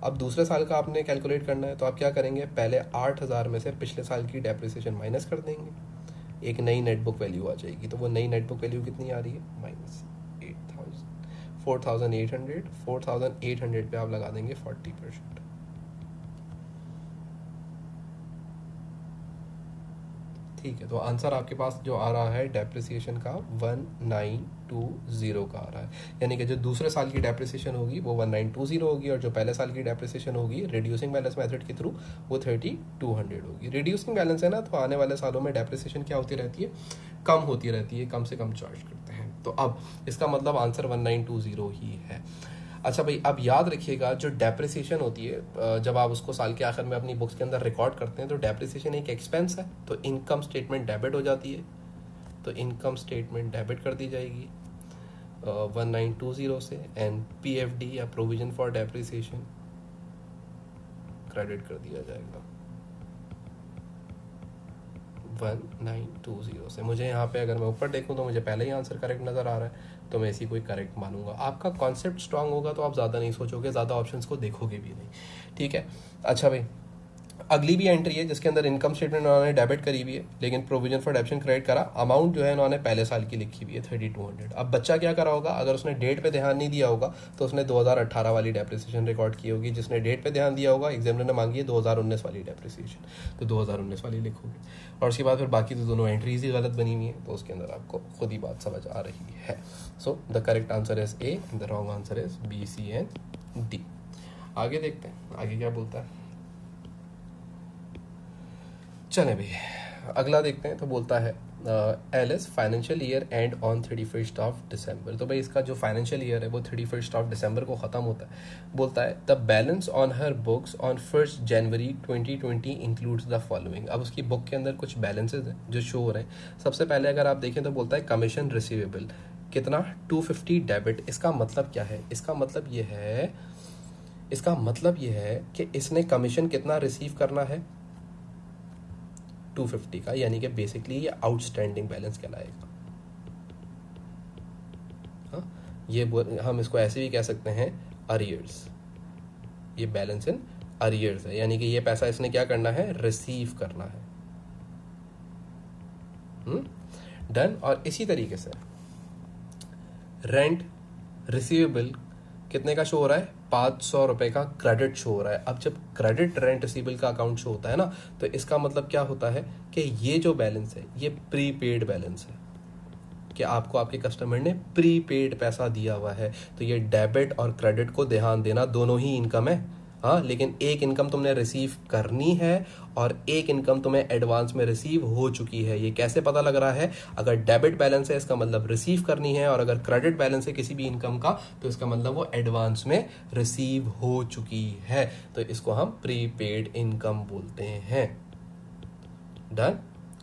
अब दूसरे साल का आपने कैलकुलेट करना है, तो आप क्या करेंगे? पहले 8,000 में से पिछले साल की डेप्रिसिएशन माइनस कर देंगे, एक नई नेटबुक वैल्यू आ जाएगी. तो वो नई नेटबुक वैल्यू कितनी आ रही है? -8,000. 4,800 पे आप लगा देंगे 40%. ठीक है, तो आंसर आपके पास जो आ रहा है डेप्रिसिएशन का 1920 का आ रहा है. यानी कि जो दूसरे साल की डेप्रिसिएशन होगी वो 1920 होगी, और जो पहले साल की डेप्रिसिएशन होगी रिड्यूसिंग बैलेंस मेथड के थ्रू वो 3,200 होगी. रिड्यूसिंग बैलेंस है ना, तो आने वाले सालों में डेप्रिसिएशन क्या होती रहती है? कम होती रहती है, कम से कम चार्ज करते हैं. तो अब इसका मतलब आंसर 1920 ही है. अच्छा भाई, अब याद रखिएगा जो डेप्रिसिएशन होती है, जब आप उसको साल के आखिर में अपनी बुक्स के अंदर रिकॉर्ड करते हैं तो डेप्रिसिएशन एक एक्सपेंस है, तो इनकम स्टेटमेंट डेबिट हो जाती है. तो इनकम स्टेटमेंट डेबिट कर दी जाएगी 1920 से, एंड PFD या प्रोविजन फॉर डेप्रिसिएशन क्रेडिट कर दिया जाएगा 1920 से. मुझे यहाँ पे अगर मैं ऊपर देखूँ तो मुझे पहले ही आंसर करेक्ट नज़र आ रहा है, तो मैं इसी को ही करेक्ट मानूंगा. आपका कॉन्सेप्ट स्ट्रांग होगा तो आप ज़्यादा नहीं सोचोगे, ज़्यादा ऑप्शंस को देखोगे भी नहीं. ठीक है. अच्छा भाई अगली भी एंट्री है जिसके अंदर इनकम स्टेटमेंट उन्होंने डेबिट करी हुई है, लेकिन प्रोविजन फॉर डेप्शन क्रेडिट करा, अमाउंट जो है उन्होंने पहले साल की लिखी हुई है 3200। अब बच्चा क्या करा होगा, अगर उसने डेट पे ध्यान नहीं दिया होगा तो उसने 2018 वाली डेप्रिसिएशन रिकॉर्ड की होगी, जिसने डेट पे ध्यान दिया होगा एग्जामिनर ने मांगी है 2019 वाली डेप्रिसिएशन, तो 2019 वाली लिखोगे। और उसके बाद फिर बाकी तो दोनों एंट्रीज ही गलत बनी हुई है, तो उसके अंदर आपको खुद ही बात समझ आ रही है। So the correct answer is A, the wrong answer is B, C and D. आगे देखते हैं आगे क्या बोलता है। चले भाई अगला देखते हैं। तो बोलता है Alice financial year end on 31st of December. तो भाई इसका जो फाइनेंशियल ईयर है वो 31st ऑफ दिसंबर को ख़त्म होता है। बोलता है the balance on her books on 1st January 2020 includes the following. अब उसकी बुक के अंदर कुछ बैलेंसेज हैं जो शो हो रहे हैं। सबसे पहले अगर आप देखें तो बोलता है कमीशन रिसीवेबल कितना 250 डेबिट। इसका मतलब क्या है, इसका मतलब ये है कि इसने कमीशन कितना रिसीव करना है 250 का, यानी कि बेसिकली ये आउटस्टैंडिंग बैलेंस कहलाएगा। हाँ, हम इसको ऐसे भी कह सकते हैं अरियर्स। ये बैलेंस इन अरियर्स है, यानी कि ये पैसा इसने क्या करना है, रिसीव करना है। डन। और इसी तरीके से रेंट रिसीवेबल कितने का शो हो रहा है, 500 रुपए का क्रेडिट शो हो रहा है। अब जब क्रेडिट रेंट रिसीवेबल का अकाउंट शो होता है ना, तो इसका मतलब क्या होता है कि ये जो बैलेंस है ये प्रीपेड बैलेंस है, कि आपको आपके कस्टमर ने प्रीपेड पैसा दिया हुआ है। तो ये डेबिट और क्रेडिट को ध्यान देना, दोनों ही इनकम है। हाँ, लेकिन एक इनकम तुमने रिसीव करनी है और एक इनकम तुम्हें एडवांस में रिसीव हो चुकी है। ये कैसे पता लग रहा है, अगर डेबिट बैलेंस है इसका मतलब रिसीव करनी है, और अगर क्रेडिट बैलेंस है किसी भी इनकम का तो इसका मतलब वो एडवांस में रिसीव हो चुकी है। तो इसको हम प्रीपेड इनकम बोलते हैं। Done,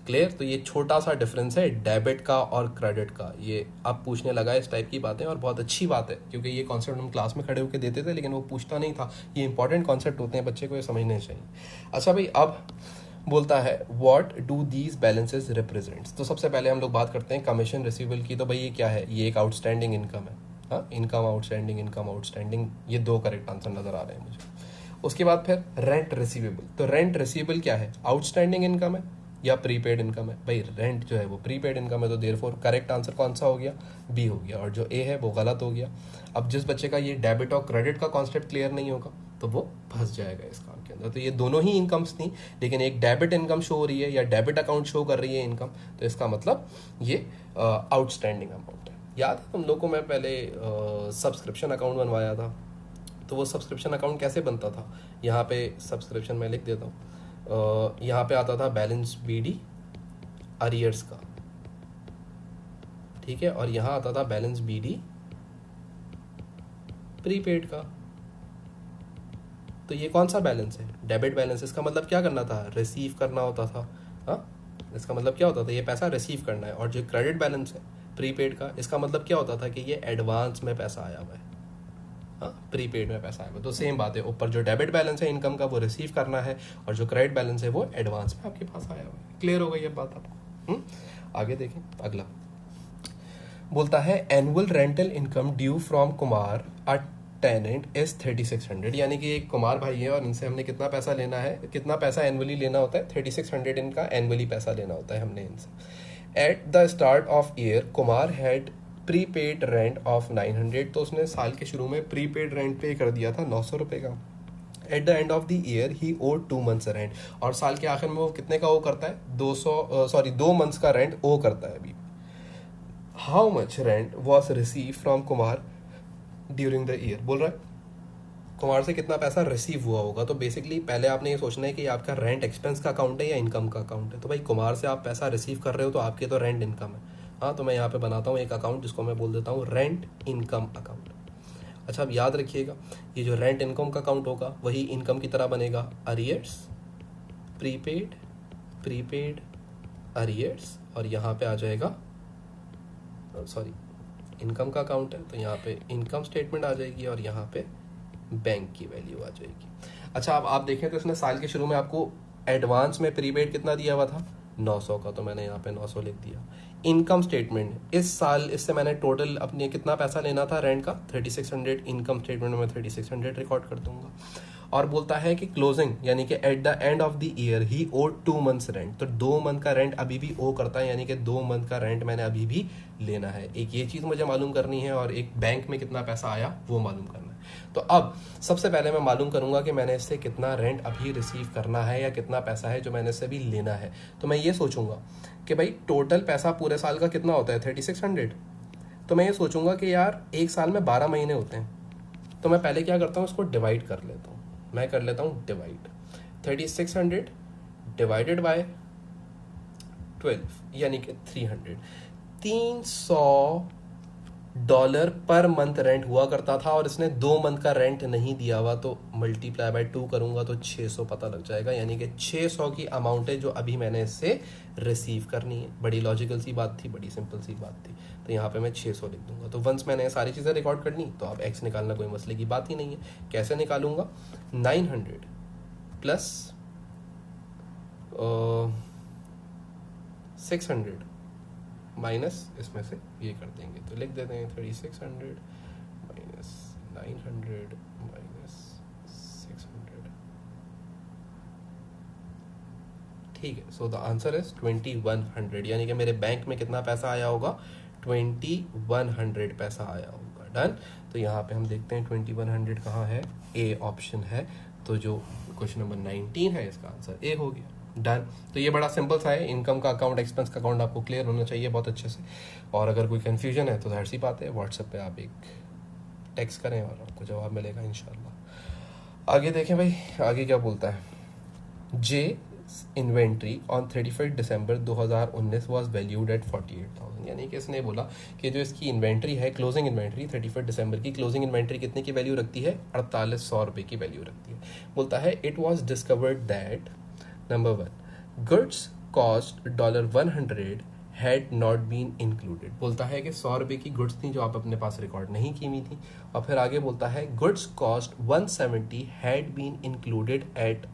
clear. तो ये छोटा सा डिफरेंस है डेबिट का और क्रेडिट का। ये अब पूछने लगा इस टाइप की बातें, और बहुत अच्छी बात है क्योंकि ये कॉन्सेप्ट हम क्लास में खड़े होकर देते थे लेकिन वो पूछता नहीं था। ये इंपॉर्टेंट कॉन्सेप्ट होते हैं, बच्चे को ये समझने चाहिए। अच्छा भाई, अब बोलता है what do these balances represents. तो सबसे पहले हम लोग बात करते हैं कमीशन रिसीवेबल की। तो भाई ये क्या है, ये एक आउटस्टैंडिंग इनकम है। हाँ, इनकम आउटस्टैंडिंग, इनकम आउटस्टैंडिंग, ये दो करेक्ट आंसर नजर आ रहे हैं मुझे। उसके बाद फिर रेंट रिसीवेबल। तो रेंट रिसीवेबल क्या है, आउटस्टैंडिंग इनकम है या प्रीपेड इनकम है। भाई रेंट जो है वो प्रीपेड इनकम है, तो देयरफॉर करेक्ट आंसर कौन सा हो गया, बी हो गया, और जो ए है वो गलत हो गया। अब जिस बच्चे का ये डेबिट और क्रेडिट का कॉन्सेप्ट क्लियर नहीं होगा तो वो फंस जाएगा इस काम के अंदर। तो ये दोनों ही इनकम्स थी, लेकिन एक डेबिट इनकम शो हो रही है या डेबिट अकाउंट शो कर रही है इनकम, तो इसका मतलब ये आउटस्टैंडिंग अमाउंट है। याद है तुम लोग को मैं पहले सब्सक्रिप्शन अकाउंट बनवाया था, तो वो सब्सक्रिप्शन अकाउंट कैसे बनता था, यहाँ पे सब्सक्रिप्शन मैं लिख देता हूँ। यहाँ पे आता था बैलेंस बीडी अरियर्स का, ठीक है, और यहाँ आता था बैलेंस बीडी प्रीपेड का। तो ये कौन सा बैलेंस है, डेबिट बैलेंस। इसका मतलब क्या करना था, रिसीव करना होता था। हाँ, इसका मतलब क्या होता था, ये पैसा रिसीव करना है। और जो क्रेडिट बैलेंस है प्रीपेड का, इसका मतलब क्या होता था कि ये एडवांस में पैसा आया हुआ है। हाँ, प्रीपेड में पैसा आएगा। तो सेम बात है, ऊपर जो डेबिट बैलेंस है इनकम का वो रिसीव करना है, और जो क्रेडिट बैलेंस है वो एडवांस में आपके पास आया हुआ है। क्लियर हो गई ये बात आपको। आगे देखें अगला। बोलता है annual rental income due from Kumar a tenant is 3600। यानी कि एक कुमार भाई है और इनसे हमने कितना पैसा लेना है, कितना पैसा एनुअली लेना होता है, 3600 इनका एनुअली पैसा लेना होता है हमने इनसे। At the start of year Kumar had prepaid rent of 900। तो उसने साल के शुरू में प्रीपेड रेंट पे कर दिया था 900 रुपये का। At the end of the year he owed 2 months rent. और साल के आखिर में वो कितने का ओ करता है, 2 मंथ्स का रेंट ओ करता है अभी। How much rent was receive from Kumar during the year. बोल रहा है कुमार से कितना पैसा रिसीव हुआ होगा। तो बेसिकली पहले आपने ये सोचना है कि आपका रेंट एक्सपेंस का अकाउंट है या इनकम का अकाउंट है। तो भाई कुमार से आप पैसा रिसीव कर रहे हो तो आपके तो रेंट इनकम है। हाँ, तो मैं यहाँ पे बनाता हूँ एक अकाउंट जिसको मैं बोल देता हूँ रेंट इनकम अकाउंट। अच्छा, अब याद रखिएगा ये जो रेंट इनकम का अकाउंट होगा वही इनकम की तरह बनेगा, अरियर्स प्रीपेड, प्रीपेड अरियर्स, और यहाँ पे आ जाएगा सॉरी इनकम का अकाउंट है तो यहाँ पे इनकम स्टेटमेंट आ जाएगी और यहाँ पे बैंक की वैल्यू आ जाएगी। अच्छा, अब आप देखें तो इसने साल के शुरू में आपको एडवांस में प्रीपेड कितना दिया हुआ था, 900 का, तो मैंने यहाँ पे 900 लिख दिया। इनकम स्टेटमेंट इस साल इससे मैंने टोटल अपने कितना पैसा लेना था रेंट का, 3600। इनकम स्टेटमेंट में मैं 3600 रिकॉर्ड कर दूंगा। और बोलता है कि क्लोजिंग यानी कि at the end of the year he owed 2 months rent, तो 2 मंथ का रेंट अभी भी ओ करता है, यानी कि 2 मंथ का रेंट मैंने अभी भी लेना है। एक ये चीज़ मुझे मालूम करनी है और एक बैंक में कितना पैसा आया वो मालूम करना है। तो अब सबसे पहले मैं मालूम करूंगा कि मैंने इससे कितना रेंट अभी रिसीव करना है या कितना पैसा है जो मैंने इससे भी लेना है। तो मैं ये सोचूंगा कि भाई टोटल पैसा पूरे साल का कितना होता है 3600। तो मैं ये सोचूंगा कि यार एक साल में 12 महीने होते हैं, तो मैं पहले क्या करता हूँ उसको डिवाइड कर लेता हूँ। मैं कर लेता हूँ डिवाइड 3600 डिवाइडेड बाय 12 यानी कि 300। $300 पर मंथ रेंट हुआ करता था और इसने 2 मंथ का रेंट नहीं दिया हुआ, तो मल्टीप्लाई बाय 2 करूंगा तो 600 पता लग जाएगा, यानी कि 600 की अमाउंट है जो अभी मैंने इससे रिसीव करनी है। बड़ी लॉजिकल सी बात थी, बड़ी सिंपल सी बात थी। तो यहाँ पे मैं 600 लिख दूंगा। तो वंस मैंने सारी चीज़ें रिकॉर्ड कर ली तो अब एक्स निकालना कोई मसले की बात ही नहीं है। कैसे निकालूंगा? 900 प्लस 600 माइनस इसमें से ये कर देंगे, तो लिख देते हैं 3600 माइनस 900 माइनस 600। ठीक है, सो द आंसर इज 2100, यानी कि मेरे बैंक में कितना पैसा आया होगा? 2100 पैसा आया होगा। डन। तो यहाँ पे हम देखते हैं 2100 कहाँ है? ए ऑप्शन है। तो जो क्वेश्चन नंबर 19 है इसका आंसर ए हो गया। डन। तो ये बड़ा सिंपल सा है, इनकम का अकाउंट एक्सपेंस का अकाउंट आपको क्लियर होना चाहिए बहुत अच्छे से। और अगर कोई कंफ्यूजन है तो जाहिर सी बात है व्हाट्सएप पे आप एक टेक्स्ट करें और आपको जवाब मिलेगा इंशाल्लाह। आगे देखें भाई, आगे क्या बोलता है? J inventory on 31 December 2019 was valued at 48,000, यानी कि इसने बोला कि जो इसकी इन्वेंट्री है, क्लोजिंग इन्वेंट्री 31 दिसंबर की क्लोजिंग इन्वेंट्री कितने की वैल्यू रखती है? 4800 रुपये की वैल्यू रखती है। बोलता है it was discovered that number 1 goods cost $100 had not been included. बोलता है कि 100 रुपये की गुड्स थी जो आप अपने पास रिकॉर्ड नहीं की हुई थी। और फिर आगे बोलता है goods cost 170 had been included at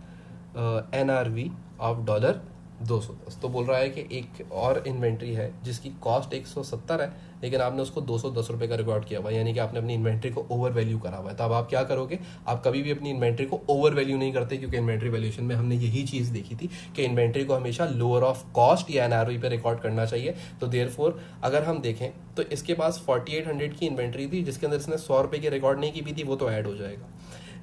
NRV of $210। तो बोल रहा है कि एक और इन्वेंट्री है जिसकी कॉस्ट 170 है, लेकिन आपने उसको 210 रुपये का रिकॉर्ड किया हुआ है, यानी कि आपने अपनी इन्वेंट्री को ओवर वैल्यू करा हुआ है। तो अब आप क्या करोगे? आप कभी भी अपनी इन्वेंट्री को ओवर वैल्यू नहीं करते, क्योंकि इन्वेंट्री वैल्यूएशन में हमने यही चीज़ देखी थी कि इन्वेंट्री को हमेशा लोअर ऑफ कॉस्ट या NRV पे रिकॉर्ड करना चाहिए। तो देयरफॉर अगर हम देखें तो इसके पास 4800 की इन्वेंट्री थी जिसके अंदर इसने 100 रुपये की रिकॉर्ड नहीं की भी थी, वो तो ऐड हो जाएगा।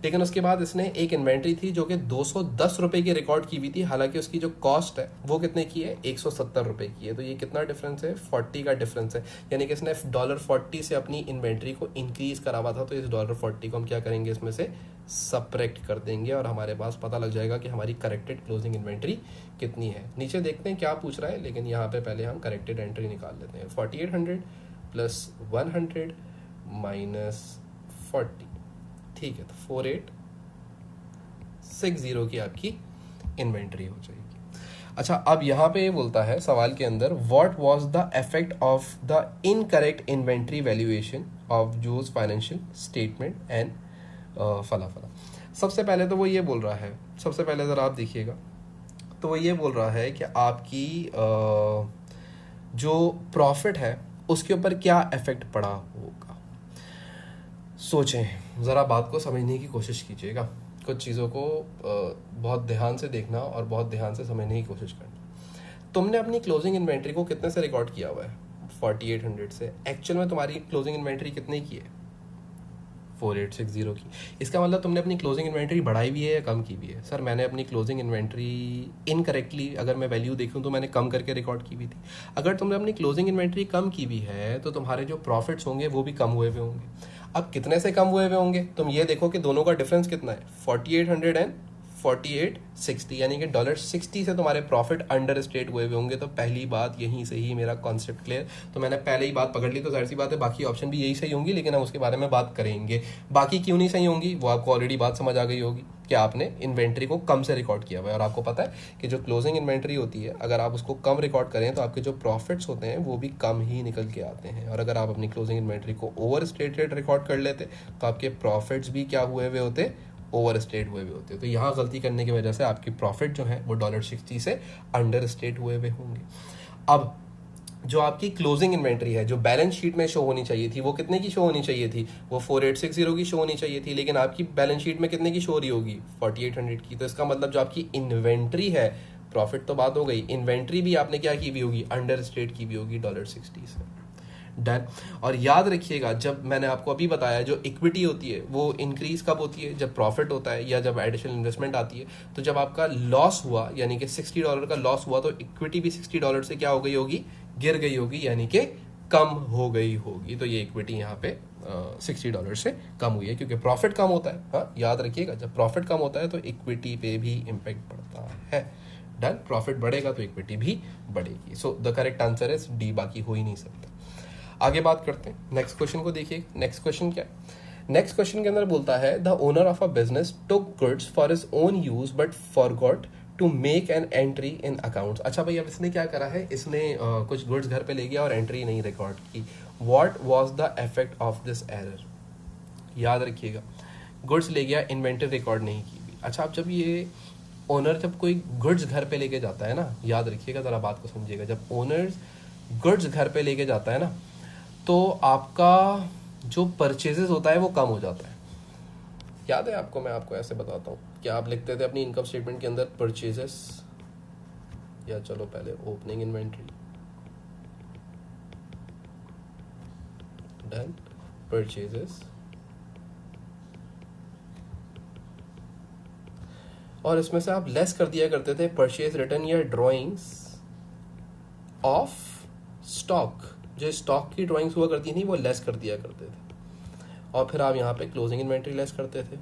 लेकिन उसके बाद इसने एक इन्वेंट्री थी जो कि 210 रुपये की रिकॉर्ड की हुई थी, हालांकि उसकी जो कॉस्ट है वो कितने की है? 170 रुपये की है। तो ये कितना डिफरेंस है? 40 का डिफरेंस है, यानी कि इसने $40 से अपनी इन्वेंट्री को इंक्रीज करा हुआ था। तो इस $40 को हम क्या करेंगे? इसमें से सब्ट्रैक्ट कर देंगे और हमारे पास पता लग जाएगा कि हमारी करेक्टेड क्लोजिंग इन्वेंट्री कितनी है। नीचे देखते हैं क्या पूछ रहा है, लेकिन यहाँ पे पहले हम करेक्टेड एंट्री निकाल लेते हैं। 4800 प्लस 100 माइनस 40, ठीक है, तो 4860 की आपकी इन्वेंट्री हो जाएगी। अच्छा, अब यहाँ पे ये बोलता है सवाल के अंदर what was the effect of the incorrect inventory valuation of juice financial statement and फला फला। सबसे पहले तो वो ये बोल रहा है, सबसे पहले जरा आप देखिएगा, तो वो ये बोल रहा है कि आपकी जो प्रॉफिट है उसके ऊपर क्या इफेक्ट पड़ा होगा। सोचें ज़रा, बात को समझने की कोशिश कीजिएगा, कुछ चीज़ों को बहुत ध्यान से देखना और बहुत ध्यान से समझने की कोशिश करना। तुमने अपनी क्लोजिंग इन्वेंट्री को कितने से रिकॉर्ड किया हुआ है? 4800 से। एक्चुअल में तुम्हारी क्लोजिंग इन्वेंट्री कितने की है? 4860 की। इसका मतलब तुमने अपनी क्लोजिंग इन्वेंट्री बढ़ाई भी है या कम की भी है? सर मैंने अपनी क्लोजिंग इन्वेंट्री इनकरेक्टली, अगर मैं वैल्यू देखूं तो मैंने कम करके रिकॉर्ड की हुई थी। अगर तुमने अपनी क्लोजिंग इन्वेंट्री कम की भी है तो तुम्हारे जो प्रॉफिट्स होंगे वो भी कम हुए हुए होंगे। अब कितने से कम हुए हुए होंगे? तुम ये देखो कि दोनों का डिफरेंस कितना है, 4800 एंड 4860, यानी कि $60 से तुम्हारे प्रॉफिट अंडर स्टेट हुए हुए होंगे। तो पहली बात यहीं से ही मेरा कॉन्सेप्ट क्लियर। तो मैंने पहले ही बात पकड़ ली, तो जाहिर सी बात है बाकी ऑप्शन भी यही सही होंगी, लेकिन हम उसके बारे में बात करेंगे। बाकी क्यों नहीं सही होंगी वो आपको ऑलरेडी बात समझ आ गई होगी कि आपने इन्वेंट्री को कम से रिकॉर्ड किया हुआ है। और आपको पता है कि जो क्लोजिंग इन्वेंट्री होती है, अगर आप उसको कम रिकॉर्ड करें तो आपके जो प्रॉफिट्स होते हैं वो भी कम ही निकल के आते हैं। और अगर आप अपनी क्लोजिंग इन्वेंट्री को ओवर स्टेटेड रिकॉर्ड कर लेते तो आपके प्रॉफिट्स भी क्या हुए हुए होते? ओवर स्टेट हुए हुए होते। तो यहाँ गलती करने की वजह से आपकी प्रॉफिट जो है वो $60 से अंडर स्टेट हुए हुए होंगे। अब जो आपकी क्लोजिंग इन्वेंट्री है, जो बैलेंस शीट में शो होनी चाहिए थी, वो कितने की शो होनी चाहिए थी? वो 4860 की शो होनी चाहिए थी, लेकिन आपकी बैलेंस शीट में कितने की शो हो रही होगी? 4800 की। तो इसका मतलब जो आपकी इन्वेंट्री है, प्रॉफिट तो बात हो गई, इन्वेंट्री भी आपने क्या की भी होगी? अंडर स्टेट की भी होगी $60 से। डन। और याद रखिएगा, जब मैंने आपको अभी बताया, जो इक्विटी होती है वो इंक्रीज कब होती है? जब प्रॉफिट होता है या जब एडिशनल इन्वेस्टमेंट आती है। तो जब आपका लॉस हुआ, यानी कि $60 का लॉस हुआ, तो इक्विटी भी $60 से क्या हो गई होगी? गिर गई होगी, यानी कि कम हो गई होगी। तो ये इक्विटी यहाँ पे $60 से कम हुई है, क्योंकि प्रॉफिट कम होता है। हाँ, याद रखिएगा, जब प्रॉफिट कम होता है तो इक्विटी पे भी इम्पैक्ट पड़ता है। डन। प्रॉफिट बढ़ेगा तो इक्विटी भी बढ़ेगी। सो the correct answer is D, बाकी हो ही नहीं सकता। आगे बात करते हैं, नेक्स्ट क्वेश्चन को देखिए। नेक्स्ट क्वेश्चन क्या है? नेक्स्ट क्वेश्चन के अंदर बोलता है, the owner of a business took goods for his own use but forgot to make an entry in accounts. अच्छा भाई, अब इसने क्या करा है? इसने कुछ गुड्स घर पे ले गया और एंट्री नहीं रिकॉर्ड की। What was the effect of this error? याद रखिएगा, गुड्स ले गया, इन्वेंटरी रिकॉर्ड नहीं की भी। अच्छा, अब जब ये ओनर जब कोई गुड्स घर पे लेके जाता है ना, याद रखिएगा, जरा बात को समझिएगा, जब ओनर गुड्स घर पे लेके जाता है ना, तो आपका जो परचेजेस होता है वो कम हो जाता है। याद है आपको? मैं आपको ऐसे बताता हूँ, क्या आप लिखते थे अपनी इनकम स्टेटमेंट के अंदर परचेजेस, या चलो पहले ओपनिंग इन्वेंट्री, डन, परचेजेस, और इसमें से आप लेस कर दिया करते थे परचेज रिटर्न या ड्राइंग्स ऑफ स्टॉक। जो स्टॉक की ड्राइंग्स हुआ करती थी वो लेस कर दिया करते थे, और फिर आप यहाँ पे क्लोजिंग इन्वेंट्री लेस करते थे,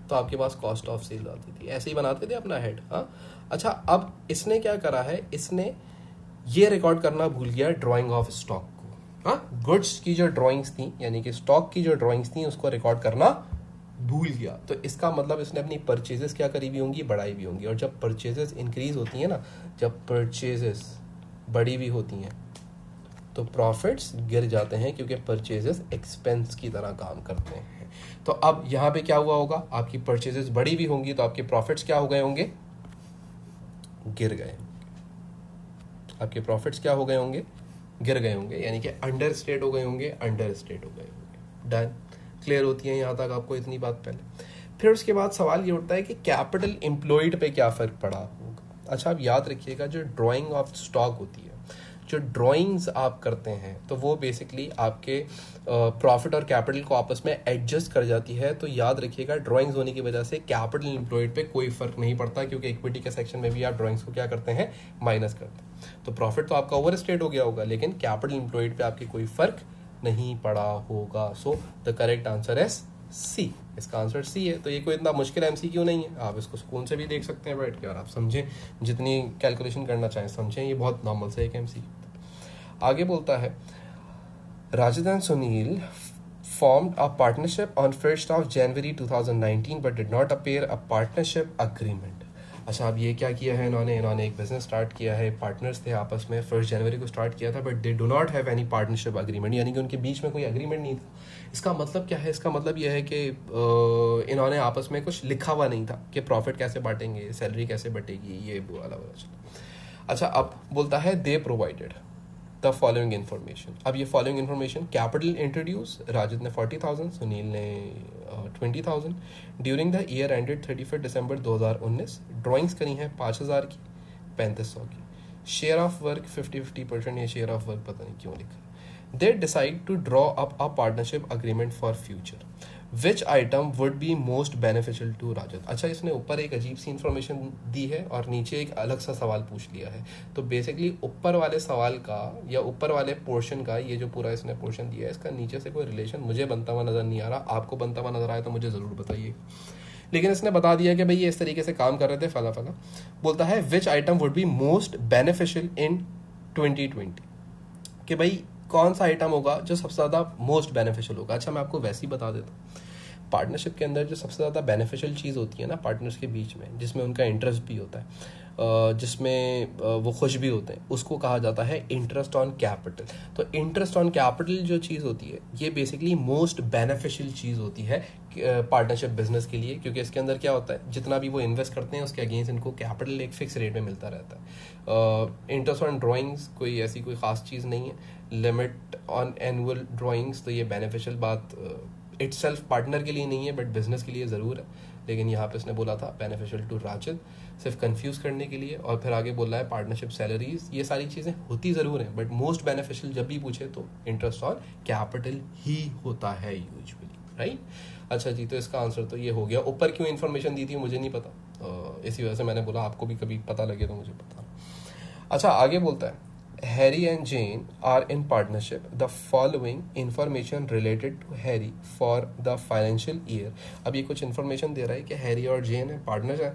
तो आपके पास कॉस्ट ऑफ सेल आती थी। ऐसे ही बनाते थे अपना हेड। हाँ, अच्छा, अब इसने क्या करा है? इसने ये रिकॉर्ड करना भूल गया ड्राइंग ऑफ स्टॉक को। हाँ, गुड्स की जो ड्राइंग्स थी, यानी कि स्टॉक की जो ड्राइंग्स थी, उसको रिकॉर्ड करना भूल गया। तो इसका मतलब इसने अपनी परचेजेस क्या करी भी होंगी? बढ़ाई भी होंगी। और जब परचेजेस इंक्रीज होती है ना, जब परचेजेस बड़ी भी होती हैं, तो प्रॉफिट्स गिर जाते हैं, क्योंकि परचेजेस एक्सपेंस की तरह काम करते हैं। तो अब यहां पे क्या हुआ होगा? आपकी परचेजेस बड़ी भी होंगी, तो आपके प्रॉफिट्स क्या हो गए होंगे? गिर गए। आपके प्रॉफिट्स क्या हो गए होंगे? गिर गए होंगे, यानी कि अंडर स्टेट हो गए होंगे, अंडर स्टेट हो गए होंगे। डन। क्लियर होती है यहां तक आपको इतनी बात? पहले फिर उसके बाद सवाल ये उठता है कि कैपिटल एम्प्लॉयड पे क्या फर्क पड़ा होगा। अच्छा, आप याद रखिएगा, जो ड्राइंग ऑफ स्टॉक होती है, जो ड्राइंग्स आप करते हैं, तो वो बेसिकली आपके प्रॉफिट और कैपिटल को आपस में एडजस्ट कर जाती है। तो याद रखिएगा, ड्राइंग्स होने की वजह से कैपिटल एम्प्लॉयड पे कोई फर्क नहीं पड़ता, क्योंकि इक्विटी के सेक्शन में भी आप ड्राइंग्स को क्या करते हैं? माइनस करते हैं। तो प्रॉफिट तो आपका ओवर स्टेट हो गया होगा, लेकिन कैपिटल एम्प्लॉयड पे आपकी कोई फर्क नहीं पड़ा होगा। सो द करेक्ट आंसर है सी। इसका आंसर सी है। तो ये कोई इतना मुश्किल एमसीक्यू नहीं है, आप इसको सुकून से भी देख सकते हैं बैठ के, और आप समझें, जितनी कैलकुलेशन करना चाहें समझें, ये बहुत नॉर्मल से एक एमसीक्यू। आगे बोलता है, Rajat and Sunil formed a partnership on 1st of January 2019 but did not appear a partnership agreement. अच्छा, अब ये क्या किया है इन्होंने एक बिजनेस स्टार्ट किया है, पार्टनर्स थे आपस में, 1 जनवरी को स्टार्ट किया था, but they do not have any partnership agreement, यानी कि उनके बीच में कोई अग्रीमेंट नहीं था। इसका मतलब क्या है? इसका मतलब यह है कि इन्होंने आपस में कुछ लिखा हुआ नहीं था कि प्रॉफिट कैसे बांटेंगे, सैलरी कैसे बटेगी, ये वाला वाला। अच्छा, अब बोलता है they provided the following information. अब ये following information, capital introduce, Rajad ने 40,000, सुनील ने 20,000, during the year ended 31 December 2019। Drawings करी हैं 5,000 की, 3500 की। शेयर ऑफ वर्क 50-50%, ये शेयर ऑफ वर्क पता नहीं क्यों लिखा। They decide to draw up a partnership agreement for future. Which item would be most beneficial to Rajad. अच्छा, इसने ऊपर एक अजीब सी इन्फॉर्मेशन दी है और नीचे एक अलग सा सवाल पूछ लिया है। तो बेसिकली ऊपर वाले सवाल का या ऊपर वाले पोर्शन का, ये जो पूरा इसने पोर्शन दिया है, इसका नीचे से कोई रिलेशन मुझे बनता हुआ नजर नहीं आ रहा। आपको बनता हुआ नजर आए तो मुझे जरूर बताइए। लेकिन इसने बता दिया कि भाई ये इस तरीके से काम कर रहे थे, फला फला। बोलता है विच item would be most beneficial in 2020, कि भाई कौन सा आइटम होगा जो सबसे ज़्यादा मोस्ट बेनिफिशियल होगा। अच्छा, मैं आपको वैसे ही बता देता हूँ, पार्टनरशिप के अंदर जो सबसे ज़्यादा बेनिफिशियल चीज़ होती है ना पार्टनर्स के बीच में, जिसमें उनका इंटरेस्ट भी होता है, जिसमें वो खुश भी होते हैं, उसको कहा जाता है इंटरेस्ट ऑन कैपिटल। तो इंटरेस्ट ऑन कैपिटल जो चीज़ होती है ये बेसिकली मोस्ट बेनिफिशियल चीज़ होती है पार्टनरशिप बिजनेस के लिए, क्योंकि इसके अंदर क्या होता है, जितना भी वो इन्वेस्ट करते हैं उसके अगेंस्ट इनको कैपिटल एक फिक्स रेट में मिलता रहता है। इंटरेस्ट ऑन ड्राइंग्स कोई ऐसी कोई ख़ास चीज़ नहीं है, लिमिट ऑन एनुअल ड्राइंग्स, तो ये बेनिफिशियल बात इटसेल्फ पार्टनर के लिए नहीं है बट बिजनेस के लिए ज़रूर है, लेकिन यहाँ पे इसने बोला था बेनिफिशियल टू राशिद सिर्फ कंफ्यूज करने के लिए। और फिर आगे बोला है पार्टनरशिप सैलरीज, ये सारी चीज़ें होती ज़रूर हैं बट मोस्ट बेनिफिशियल जब भी पूछे तो इंटरेस्ट ऑन कैपिटल ही होता है यूजुअली, राइट। अच्छा जी, तो इसका आंसर तो ये हो गया। ऊपर क्यों इन्फॉर्मेशन दी थी मुझे नहीं पता, इसी वजह से मैंने बोला आपको भी कभी पता लगे तो मुझे पता। अच्छा, आगे बोलता है Harry and Jane are in partnership. The following information related to Harry for the financial year. अब ये कुछ इन्फॉर्मेशन दे रहा है कि हैरी और जेन है, पार्टनर है,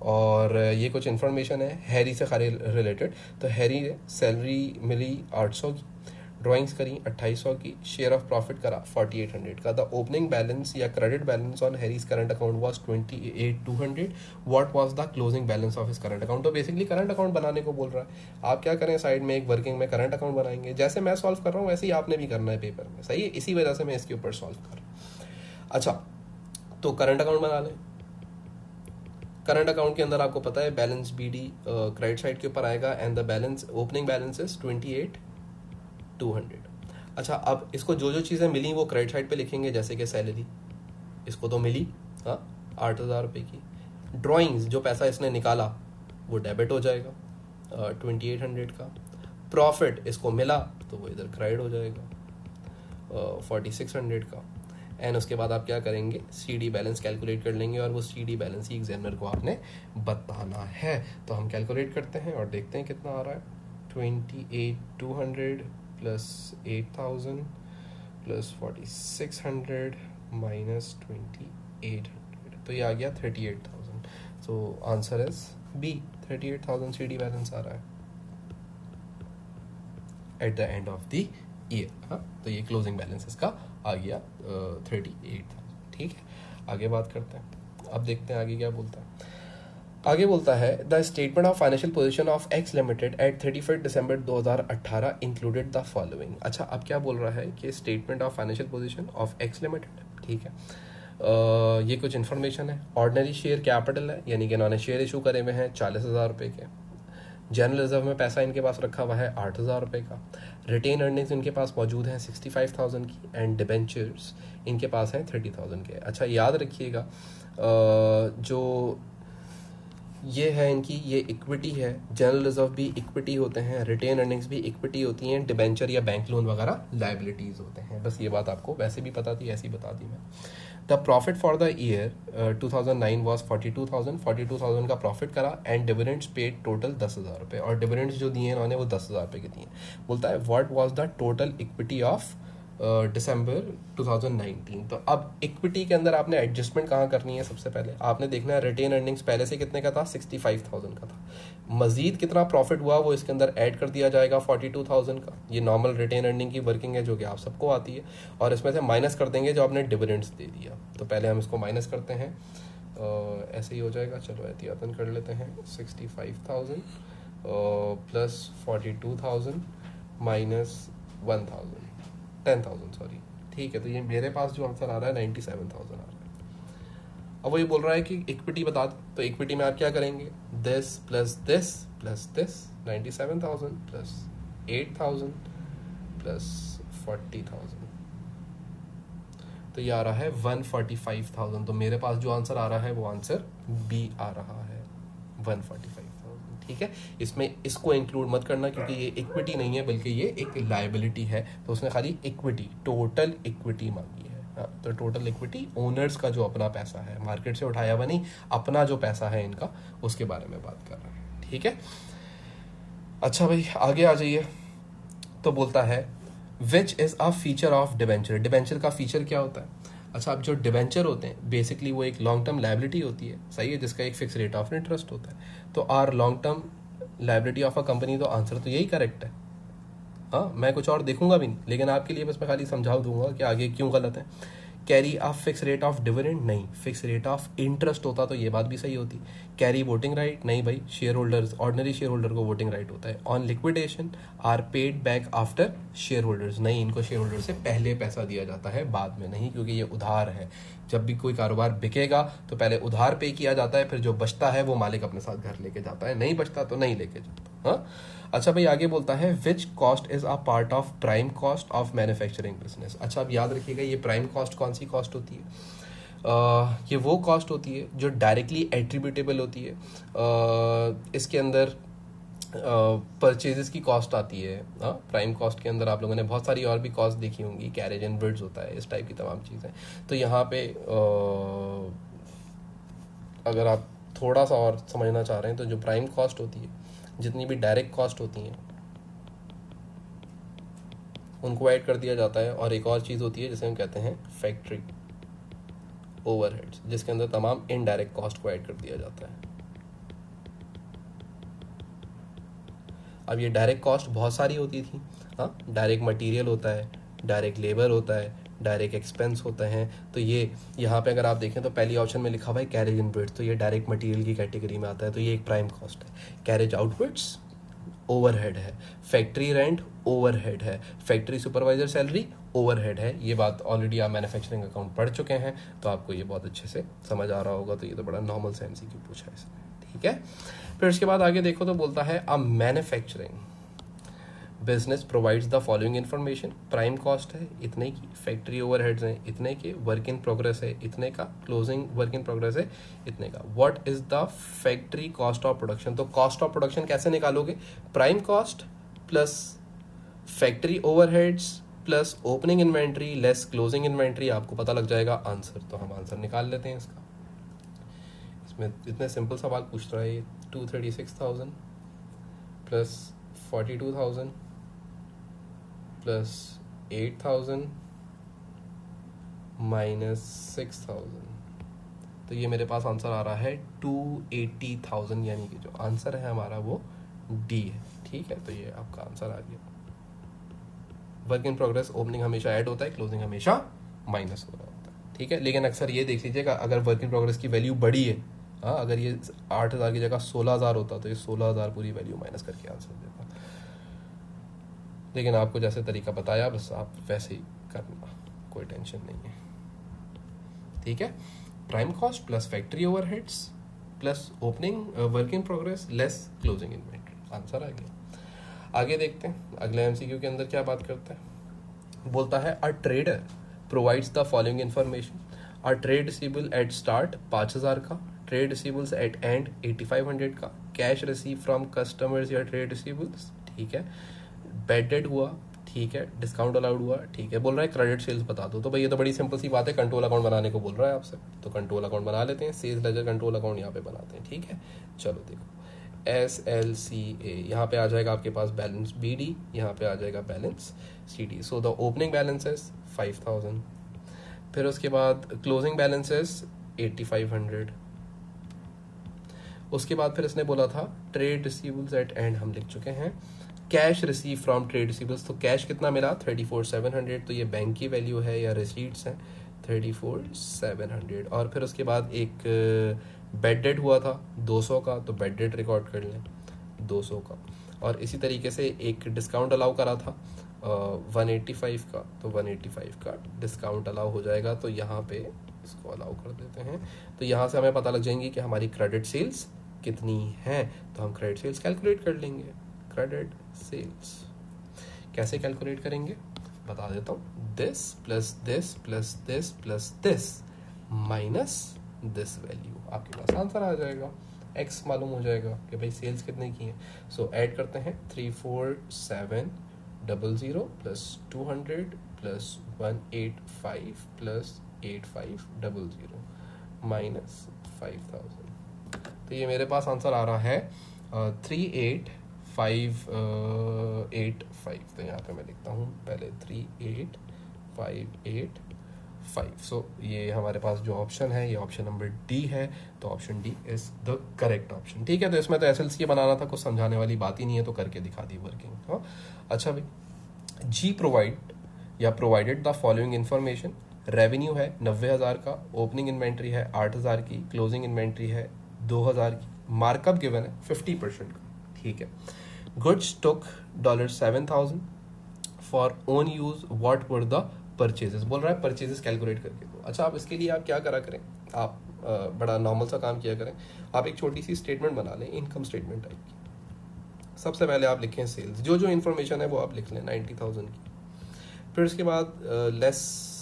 और ये कुछ इन्फॉर्मेशन है हैरी से खाली रिलेटेड। तो हैरी ने सैलरी मिली 800 की, ड्राइंग्स करी 2800 की, शेयर ऑफ प्रॉफिट करा 4800 का। द ओपनिंग बैलेंस या credit balance on Harry's current account was 28200। What was the closing balance of his current account. तो बेसिकली करंट अकाउंट बनाने को बोल रहा है। आप क्या करें, साइड में एक वर्किंग में करंट अकाउंट बनाएंगे, जैसे मैं सॉल्व कर रहा हूँ वैसे ही आपने भी करना है पेपर में, सही है, इसी वजह से मैं इसके ऊपर सॉल्व कर रहा हूँ। अच्छा, तो करंट अकाउंट बना लें। करंट अकाउंट के अंदर आपको पता है बैलेंस BD क्रेडिट साइड के ऊपर आएगा and the balance opening balance is 28200। अच्छा, अब इसको जो जो चीज़ें मिली वो क्रेडिट साइड पे लिखेंगे, जैसे कि सैलरी इसको तो मिली, हाँ, 8000 रुपये की। ड्राइंग्स जो पैसा इसने निकाला वो डेबिट हो जाएगा 2800 का। प्रॉफिट इसको मिला तो वो इधर क्रेडिट हो जाएगा 4600 का। एंड उसके बाद आप क्या करेंगे, CD बैलेंस कैलकुलेट कर लेंगे और वो CD बैलेंस ही एग्जामिनर को आपने बताना है। तो हम कैलकुलेट करते हैं और देखते हैं कितना आ रहा है। 28200 प्लस 8000 प्लस 4600 माइनस 2800, तो ये आ गया 38000। So answer is B, 38000 CD balance आ रहा है at the end of the year. हाँ, तो ये क्लोजिंग बैलेंस इसका आ गया 38,000। ठीक है, आगे बात करते हैं। अब देखते हैं आगे क्या बोलता है। आगे बोलता है the statement of financial position of X limited at 31 December 2018 included the following. अच्छा, अब क्या बोल रहा है कि statement of financial position of X limited, ठीक है, ये कुछ इन्फॉर्मेशन है। ऑर्डिनरी शेयर कैपिटल है, यानी कि इन्होंने शेयर इशू करे हुए हैं 40,000 रुपये के। जनरल रिजर्व में पैसा इनके पास रखा हुआ है 8,000 रुपये का। रिटेन अर्निंग्स इनके पास मौजूद हैं 65,000 की एंड डिबेंचर्स इनके पास हैं 30,000 के। अच्छा, याद रखिएगा जो ये है इनकी, ये इक्विटी है, जनरल रिजर्व भी इक्विटी होते हैं, रिटेन अर्निंग्स भी इक्विटी होती हैं, डिबेंचर या बैंक लोन वगैरह लाइबिलिटीज़ होते हैं। बस ये बात आपको वैसे भी पता थी, ऐसी बता दी मैं। The profit for the year 2009 was 42,000 का प्रॉफिट करा एंड डिविडेंड्स पेड टोटल 10,000 रुपये, और डिविडेंड्स जो दिए इन्होंने वो 10,000 रुपये के दिए। बोलता है what was the total equity of December 2019। तो अब इक्विटी के अंदर आपने एडजस्टमेंट कहाँ करनी है, सबसे पहले आपने देखना है रिटेन अर्निंग्स पहले से कितने का था, 65,000 का था। मजीद कितना प्रॉफिट हुआ वो इसके अंदर ऐड कर दिया जाएगा 42,000 का। ये नॉर्मल रिटेन अर्निंग की वर्किंग है जो कि आप सबको आती है, और इसमें से माइनस कर देंगे जो आपने डिविडेंड्स दे दिया। तो पहले हम इसको माइनस करते हैं, ऐसे ही हो जाएगा, चलो एहतियातन कर लेते हैं। 65,000 प्लस 42,000 माइनस 10,000 सॉरी, ठीक है। तो ये मेरे पास जो आंसर आ रहा है 97,000 आ रहा है। अब वो ये बोल रहा है कि इक्विटी बता दो, तो इक्विटी में आप क्या करेंगे, this plus this plus this, 97,000 plus 8,000 plus 40,000, तो ये आ रहा है 145,000। तो मेरे पास जो आंसर आ रहा है वो आंसर B आ रहा है, 145,000। ठीक है, इसमें इसको इंक्लूड मत करना क्योंकि ये इक्विटी नहीं है बल्कि ये एक लायबिलिटी है। तो उसने खाली इक्विटी, टोटल इक्विटी मांगी है। हाँ, तो टोटल इक्विटी ओनर्स का जो अपना पैसा है, मार्केट से उठाया हुआ नहीं, अपना जो पैसा है इनका, उसके बारे में बात कर रहे हैं। ठीक है, अच्छा भाई आगे आ जाइए। तो बोलता है which is a feature of debenture. Debenture का फीचर क्या होता है। अच्छा, अब जो डिबेंचर होते हैं बेसिकली वो एक लॉन्ग टर्म लायबिलिटी होती है, सही है, जिसका एक फिक्स रेट ऑफ इंटरेस्ट होता है। तो are long term liability of a company, तो आंसर तो यही करेक्ट है। हाँ, मैं कुछ और देखूंगा भी नहीं, लेकिन आपके लिए बस मैं खाली समझा दूंगा कि आगे क्यों गलत है। Carry a fix rate of dividend, नहीं, फिक्स रेट ऑफ इंटरेस्ट होता तो ये बात भी सही होती। कैरी वोटिंग राइट, नहीं भाई, share holders, ordinary share holder को वोटिंग राइट होता है। On liquidation are paid back after share holders, नहीं, इनको शेयर होल्डर से पहले पैसा दिया जाता है, बाद में नहीं, क्योंकि ये उधार है। जब भी कोई कारोबार बिकेगा तो पहले उधार पे किया जाता है, फिर जो बचता है वो मालिक अपने साथ घर लेके जाता है, नहीं बचता तो नहीं लेके जाता। हाँ, अच्छा भाई, आगे बोलता है which cost is a part of prime cost of manufacturing business. अच्छा, अब याद रखिएगा, ये प्राइम कॉस्ट कौन सी कॉस्ट होती है? ये वो कॉस्ट होती है जो डायरेक्टली एट्रीब्यूटेबल होती है। इसके अंदर परचेजेस की कॉस्ट आती है। प्राइम कॉस्ट के अंदर आप लोगों ने बहुत सारी और भी कॉस्ट देखी होंगी, कैरेज एंड बिड्स होता है, इस टाइप की तमाम चीज़ें। तो यहाँ पे अगर आप थोड़ा सा और समझना चाह रहे हैं तो जो प्राइम कॉस्ट होती है, जितनी भी डायरेक्ट कॉस्ट होती हैं उनको ऐड कर दिया जाता है। और एक और चीज़ होती है जिसे हम कहते हैं फैक्ट्री ओवरहेड्स, जिसके अंदर तमाम इनडायरेक्ट कॉस्ट को ऐड कर दिया जाता है। अब ये डायरेक्ट कॉस्ट बहुत सारी होती थी। हाँ, डायरेक्ट मटेरियल होता है, डायरेक्ट लेबर होता है, डायरेक्ट एक्सपेंस होते हैं। तो ये यहाँ पे अगर आप देखें तो पहली ऑप्शन में लिखा हुआ है कैरेज इनवर्ड्स, तो ये डायरेक्ट मटेरियल की कैटेगरी में आता है, तो ये एक प्राइम कॉस्ट है। कैरेज आउटवर्ड्स ओवरहेड है, फैक्ट्री रेंट ओवरहेड है, फैक्ट्री सुपरवाइजर सैलरी ओवरहेड है। ये बात ऑलरेडी आप मैन्युफैक्चरिंग अकाउंट पढ़ चुके हैं, तो आपको ये बहुत अच्छे से समझ आ रहा होगा। तो ये तो बड़ा नॉर्मल से एमसीक्यू पूछा है इसने, ठीक है। फिर उसके बाद आगे देखो तो बोलता है a manufacturing business provides the following information. Prime cost है इतने की, फैक्ट्री ओवरहेड्स हैं इतने के, वर्क इन प्रोग्रेस है इतने का, क्लोजिंग वर्क इन प्रोग्रेस है इतने का। What is the factory cost of production? तो कॉस्ट ऑफ प्रोडक्शन कैसे निकालोगे? Prime cost plus factory overheads plus opening inventory less closing inventory, आपको पता लग जाएगा आंसर। तो हम आंसर निकाल लेते हैं इसका। इसमें इतने सिंपल सवाल पूछ रहा है ये। 236,000 प्लस 42,000 प्लस 8,000 माइनस 6,000, तो ये मेरे पास आंसर आ रहा है 280,000, यानी कि जो आंसर है हमारा वो डी है, ठीक है। तो ये आपका आंसर आ गया। वर्क इन प्रोग्रेस ओपनिंग हमेशा ऐड होता है, क्लोजिंग हमेशा माइनस हो रहा होता है, ठीक है। लेकिन अक्सर ये देख लीजिएगा, अगर वर्क इन प्रोग्रेस की वैल्यू बड़ी है, हाँ, अगर ये 8,000 की जगह 16,000 होता तो ये 16,000 पूरी वैल्यू माइनस करके आंसर देता। लेकिन आपको जैसे तरीका बताया बस आप वैसे ही करना, कोई टेंशन नहीं है, ठीक है। Prime cost plus factory overheads plus opening work in progress less closing inventory, answer आ गया। आगे देखते हैं अगले एमसीक्यू के अंदर क्या बात करता है। बोलता है a trader provides the following information. A trade receivable at start 5,000 का, ट्रेड रिसीवेबल्स एट एंड 8,500 का, कैश रिसीव फ्रॉम कस्टमर्स या ट्रेड रिसीवेबल्स, ठीक है। बेडेड हुआ, ठीक है, डिस्काउंट अलाउड हुआ, ठीक है। बोल रहा है क्रेडिट सेल्स बता दो, तो भाई ये तो बड़ी सिंपल सी बात है, कंट्रोल अकाउंट बनाने को बोल रहा है आपसे, तो कंट्रोल अकाउंट बना लेते हैं। सेल्स लेजर कंट्रोल अकाउंट यहाँ पे बनाते हैं, ठीक है। चलो देखो, SLCA यहाँ पे आ जाएगा आपके पास बैलेंस BD, यहाँ पे आ जाएगा balance CD। So the opening balances 5,000, फिर उसके बाद क्लोजिंग बैलेंसेस 8,500। उसके बाद फिर इसने बोला था ट्रेड रिसीवेबल्स एट एंड, हम लिख चुके हैं। Cash receive from trade receivables, तो कैश कितना मिला 34,700, तो ये बैंक की वैल्यू है या रिसीट्स हैं 34,700। और फिर उसके बाद एक बेडेड हुआ था 200 का, तो बेडेड रिकॉर्ड कर लें 200 का। और इसी तरीके से एक डिस्काउंट अलाउ करा था 185 का, तो 185 का डिस्काउंट अलाउ हो जाएगा। तो यहाँ पे इसको अलाउ कर देते हैं, तो यहाँ से हमें पता लग जाएंगी कि हमारी क्रेडिट सेल्स कितनी है। तो हम क्रेडिट सेल्स कैलकुलेट कर लेंगे। क्रेडिट सेल्स कैसे कैलकुलेट करेंगे बता देता हूँ। This plus this plus this plus this minus this value, आपके पास आंसर आ जाएगा। एक्स मालूम हो जाएगा कि भाई सेल्स कितने की है। सो ऐड करते हैं 34,700 प्लस 200 प्लस 185 प्लस 8,500 माइनस 5,000। तो ये मेरे पास आंसर आ रहा है 38,585। तो यहाँ पे मैं लिखता हूँ पहले 38,585। सो ये हमारे पास जो ऑप्शन है ये ऑप्शन नंबर डी है, तो option D is the correct option, ठीक है। तो इसमें तो एसएलसी बनाना था, कुछ समझाने वाली बात ही नहीं है, तो करके दिखा दी वर्किंग। हाँ, अच्छा भाई, जी प्रोवाइड या provided the following information revenue है 90,000 का, ओपनिंग इन्वेंट्री है 8,000 की, क्लोजिंग इन्वेंट्री है 2,000 की, मार्कअप गिवन है 50% का, ठीक है। Goods took $7,000 for own use, what were the purchases, बोल रहा है परचेजेस कैलकुलेट करके दो। अच्छा, आप इसके लिए आप क्या करा करें, आप बड़ा नॉर्मल सा काम किया करें, आप एक छोटी सी स्टेटमेंट बना लें, इनकम स्टेटमेंट टाइप की। सबसे पहले आप लिखें सेल्स, जो जो इन्फॉर्मेशन है वो आप लिख लें 90,000 की। फिर उसके बाद लेस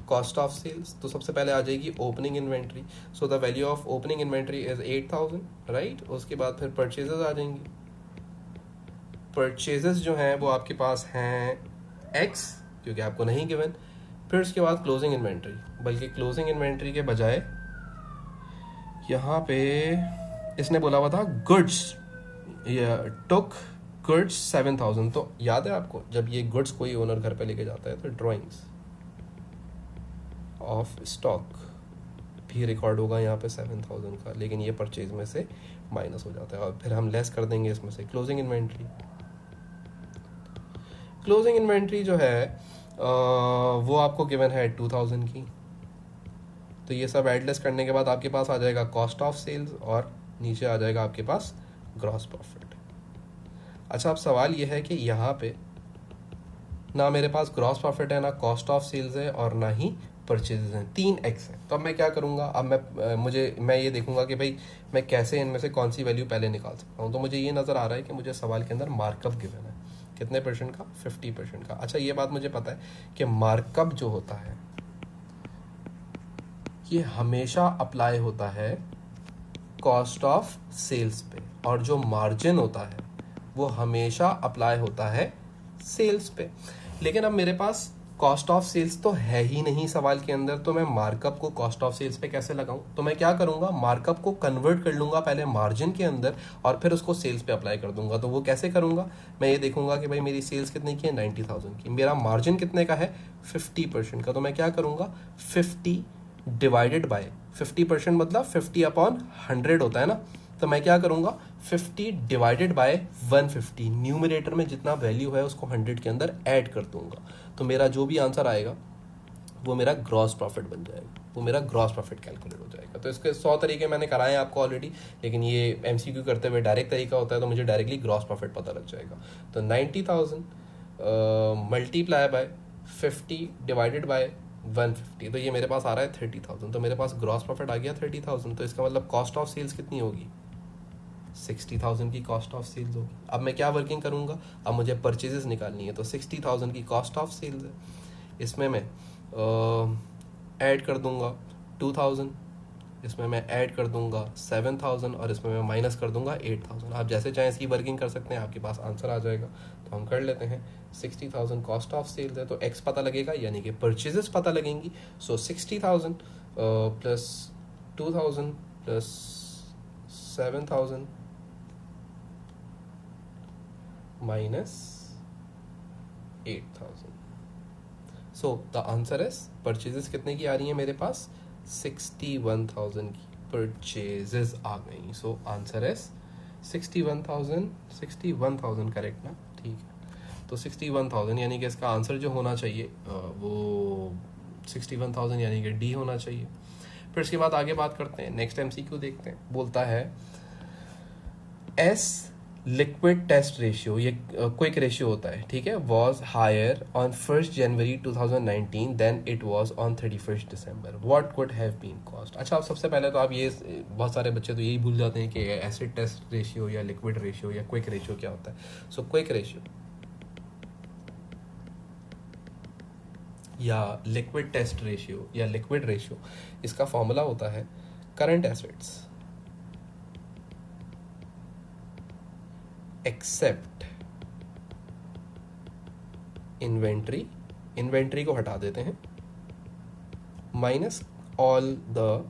कॉस्ट ऑफ सेल्स, तो सबसे पहले आ जाएगी opening inventory, so the value of opening inventory is 8,000, right. उसके बाद फिर परचेजेस आ जाएंगी, परचेजेस जो हैं वो आपके पास हैं x, क्योंकि आपको नहीं गिवन। फिर उसके बाद क्लोजिंग इन्वेंट्री, बल्कि क्लोजिंग इन्वेंट्री के बजाय यहाँ पे इसने बोला हुआ था गुड्स टुक गुड्स 7,000, तो याद है आपको जब ये गुड्स कोई ओनर घर पे लेके जाता है तो ड्राइंग्स ऑफ स्टॉक भी रिकॉर्ड होगा यहाँ पे 7,000 का, लेकिन ये परचेज में से माइनस हो जाता है और फिर हम लेस कर देंगे इसमें से क्लोजिंग इन्वेंट्री। क्लोजिंग इन्वेंट्री जो है वो आपको गिवन है 2,000 की, तो ये सब एडलेस करने के बाद आपके पास आ जाएगा कॉस्ट ऑफ सेल्स और नीचे आ जाएगा आपके पास ग्रॉस प्रॉफिट। अच्छा, अब सवाल ये है कि यहाँ पे ना मेरे पास ग्रॉस प्रॉफिट है, ना कॉस्ट ऑफ सेल्स है और ना ही परचेजेस हैं, 3x है। तो अब मैं क्या करूँगा, अब मैं ये देखूंगा कि भाई मैं कैसे इनमें से कौन सी वैल्यू पहले निकाल सकता हूँ। तो मुझे ये नज़र आ रहा है कि मुझे सवाल के अंदर मार्कअप गिवन है, कितने परसेंट का, 50% का। अच्छा, ये बात मुझे पता है कि मार्कअप जो होता है ये हमेशा अप्लाई होता है कॉस्ट ऑफ सेल्स पे, और जो मार्जिन होता है वो हमेशा अप्लाई होता है सेल्स पे। लेकिन अब मेरे पास कॉस्ट ऑफ सेल्स तो है ही नहीं सवाल के अंदर, तो मैं मार्कअप को कॉस्ट ऑफ सेल्स पे कैसे लगाऊं। तो मैं क्या करूंगा, मार्कअप को कन्वर्ट कर लूंगा पहले मार्जिन के अंदर और फिर उसको सेल्स पे अप्लाई कर दूंगा। तो वो कैसे करूंगा, मैं ये देखूंगा कि भाई मेरी सेल्स कितने की है, 90,000 की, मेरा मार्जिन कितने का है, 50% का। तो मैं क्या करूंगा, 50 डिवाइडेड बाय 50%, मतलब 50/100 होता है ना। तो मैं क्या करूंगा, 50 डिवाइडेड बाय 150, न्यूमरेटर में जितना वैल्यू है उसको 100 के अंदर ऐड कर दूंगा। तो मेरा जो भी आंसर आएगा वो मेरा ग्रॉस प्रॉफिट बन जाएगा, वो मेरा ग्रॉस प्रॉफिट कैलकुलेट हो जाएगा। तो इसके 100 तरीके मैंने कराए हैं आपको ऑलरेडी, लेकिन ये एमसीक्यू करते हुए डायरेक्ट तरीका होता है, तो मुझे डायरेक्टली ग्रॉस प्रॉफिट पता लग जाएगा। तो 90,000 मल्टीप्लाई बाय 50 डिवाइडेड बाय 150, तो ये मेरे पास आ रहा है 30,000। तो मेरे पास ग्रॉस प्रॉफिट आ गया 30,000। तो इसका मतलब कॉस्ट ऑफ सेल्स कितनी होगी, 60,000 की कॉस्ट ऑफ सेल्स होगी। अब मैं क्या वर्किंग करूंगा, अब मुझे परचेजेस निकालनी है, तो 60,000 की कॉस्ट ऑफ सेल्स है, इसमें मैं ऐड कर दूंगा 2,000, इसमें मैं ऐड कर दूंगा 7,000 और इसमें मैं माइनस कर दूंगा 8,000। आप जैसे चाहें इसकी वर्किंग कर सकते हैं, आपके पास आंसर आ जाएगा। तो हम कर लेते हैं, 60,000 कॉस्ट ऑफ सेल्स है तो एक्स पता लगेगा, यानी कि परचेजेस पता लगेंगी। सो 60,000 plus 2,000 plus 7,000 minus 8,000। So the answer is, purchases कितने की आ रही है मेरे पास, 61,000 की परचेजेस आ गई। सो आंसर इज 61,000 करेक्ट ना, ठीक है। तो 61,000 यानी कि इसका आंसर जो होना चाहिए वो 61,000 यानी कि डी होना चाहिए। फिर इसके बाद आगे बात करते हैं, नेक्स्ट एमसीक्यू देखते हैं। बोलता है एस लिक्विड टेस्ट रेशियो, ये क्विक रेशियो होता है, ठीक है, was higher on 1 January 2019 than it was on 31 December, what could have been cost. अच्छा, अब सबसे पहले तो आप ये, बहुत सारे बच्चे तो यही भूल जाते हैं कि एसिड टेस्ट रेशियो या लिक्विड रेशियो या क्विक रेशियो क्या होता है। सो क्विक रेशियो या लिक्विड टेस्ट रेशियो या लिक्विड रेशियो, इसका फॉर्मूला होता है current assets except inventory, inventory को हटा देते हैं, minus all the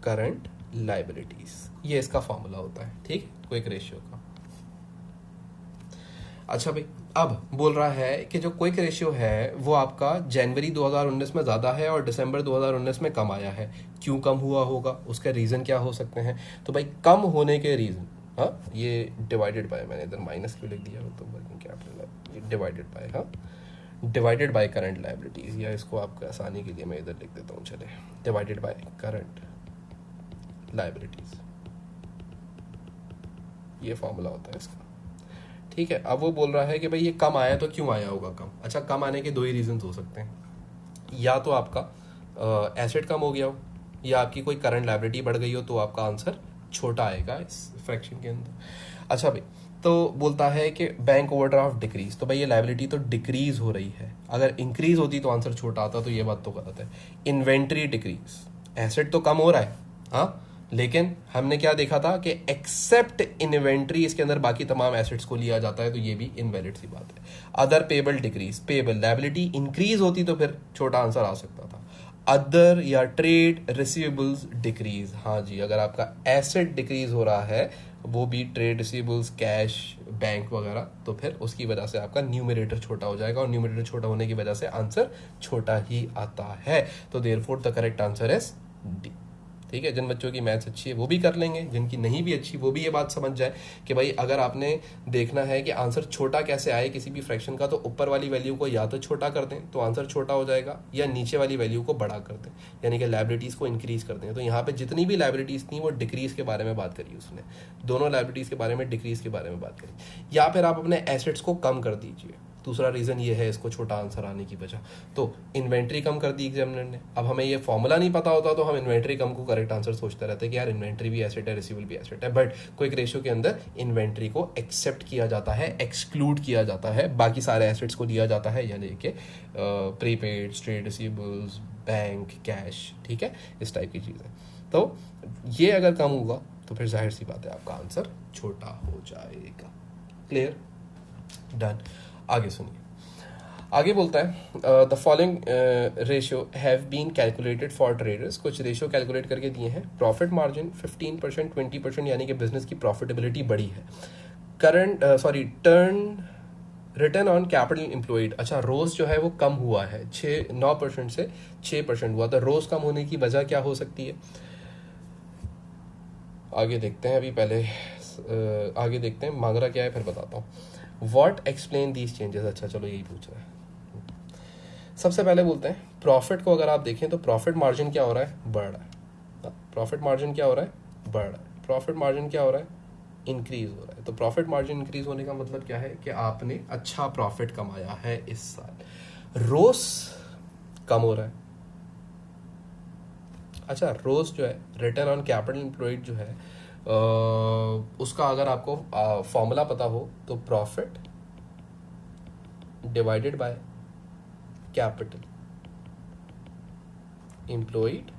current liabilities, ये इसका फॉर्मूला होता है, ठीक, क्विक रेशियो का। अच्छा भाई, अब बोल रहा है कि जो क्विक रेशियो है वो आपका जनवरी 2019 में ज़्यादा है और दिसंबर 2019 में कम आया है। क्यों कम हुआ होगा, उसके रीज़न क्या हो सकते हैं। तो भाई कम होने के रीज़न, हाँ, ये डिवाइडेड बाय, मैंने इधर माइनस क्यों लिख दिया, तो वर्किंग कैपिटल डिवाइडेड बाय, हाँ, डिवाइडेड बाय करंट लाइबिलिटीज, या इसको आपको आसानी के लिए मैं इधर लिख देता हूँ, चले, डिवाइडेड बाय करंट लाइबिलिटीज, ये फॉर्मूला होता है इसका। ठीक है, अब वो बोल रहा है कि भाई ये कम आया तो क्यों आया होगा कम। अच्छा, कम आने के दो ही रीजन हो सकते हैं, या तो आपका एसेट कम हो गया हो, या आपकी कोई करंट लायबिलिटी बढ़ गई हो, तो आपका आंसर छोटा आएगा इस फ्रैक्शन के अंदर। अच्छा भाई, तो बोलता है कि बैंक ओवरड्राफ्ट डिक्रीज, तो भाई ये लायबिलिटी तो डिक्रीज हो रही है, अगर इंक्रीज होती तो आंसर छोटा आता, तो ये बात तो गलत है। इन्वेंट्री डिक्रीज, एसेट तो कम हो रहा है, हाँ, लेकिन हमने क्या देखा था कि एक्सेप्ट इन्वेंट्री, इसके अंदर बाकी तमाम एसेट्स को लिया जाता है, तो ये भी इनवैलिड सी बात है। Other payable decrease, payable liability increase होती तो फिर छोटा आंसर आ सकता था। अदर या ट्रेड रिसीवेबल्स डिक्रीज, हाँ जी, अगर आपका एसेट डिक्रीज हो रहा है, वो भी ट्रेड रिसीवेबल्स, कैश, बैंक वगैरह, तो फिर उसकी वजह से आपका न्यूमरेटर छोटा हो जाएगा, और न्यूमरेटर छोटा होने की वजह से आंसर छोटा ही आता है। तो therefore the correct answer is D. ठीक है, जिन बच्चों की मैथ्स अच्छी है वो भी कर लेंगे, जिनकी नहीं भी अच्छी वो भी ये बात समझ जाए कि भाई अगर आपने देखना है कि आंसर छोटा कैसे आए किसी भी फ्रैक्शन का, तो ऊपर वाली वैल्यू को या तो छोटा कर दें तो आंसर छोटा हो जाएगा, या नीचे वाली वैल्यू को बड़ा कर दें, यानी कि लायबिलिटीज को इंक्रीज कर दें। तो यहाँ पे जितनी भी लायबिलिटीज थी वो डिक्रीज के बारे में बात करी उसने, दोनों लायबिलिटीज के बारे में, डिक्रीज के बारे में बात करी। या फिर आप अपने एसेट्स को कम कर दीजिए, दूसरा रीजन ये है इसको छोटा आंसर आने की वजह। तो इन्वेंट्री कम कर दी एग्जामिनर ने। अब हमें ये फॉर्मूला नहीं पता होता तो हम इन्वेंट्री कम को करेक्ट आंसर सोचते रहते हैं कि यार इन्वेंट्री भी एसेट है, रिसीवेबल भी एसेट है, बट क्विक रेशियो के अंदर इन्वेंट्री को एक्सेप्ट किया जाता है, एक्सक्लूड किया जाता है, बाकी सारे एसेट्स को लिया जाता है, यानी कि prepaid, trade receivables, bank, cash, ठीक है, इस टाइप की चीज़ें। तो ये अगर कम होगा तो फिर जाहिर सी बात है आपका आंसर छोटा हो जाएगा। Clear, done. आगे सुनिए, आगे बोलता है the following ratio have been calculated for traders, कुछ रेशियो कैलकुलेट करके दिए हैं। प्रॉफिट मार्जिन 15%, 20%, यानी कि बिजनेस की प्रॉफिटेबिलिटी बढ़ी है। Current return on capital employed, अच्छा रोज जो है वो कम हुआ है, 9% से 6% हुआ, तो रोज कम होने की वजह क्या हो सकती है, आगे देखते हैं। अभी पहले आगे देखते हैं, मांगरा क्या है फिर बताता हूँ। व्हाट एक्सप्लेन दीज चेंजेस, अच्छा चलो यही पूछ रहा है। सबसे पहले बोलते हैं प्रॉफिट को अगर आप देखें तो प्रॉफिट मार्जिन क्या हो रहा है, बढ़ रहा है। प्रॉफिट मार्जिन क्या हो रहा है, बढ़ रहा है। प्रॉफिट मार्जिन क्या हो रहा है, इंक्रीज हो रहा है। तो प्रॉफिट मार्जिन इंक्रीज होने का मतलब क्या है कि आपने अच्छा प्रॉफिट कमाया है इस साल। रोज कम हो रहा है। अच्छा, रोज जो है रिटर्न ऑन कैपिटल एम्प्लॉयड जो है उसका अगर आपको फॉर्मूला पता हो तो profit divided by capital employed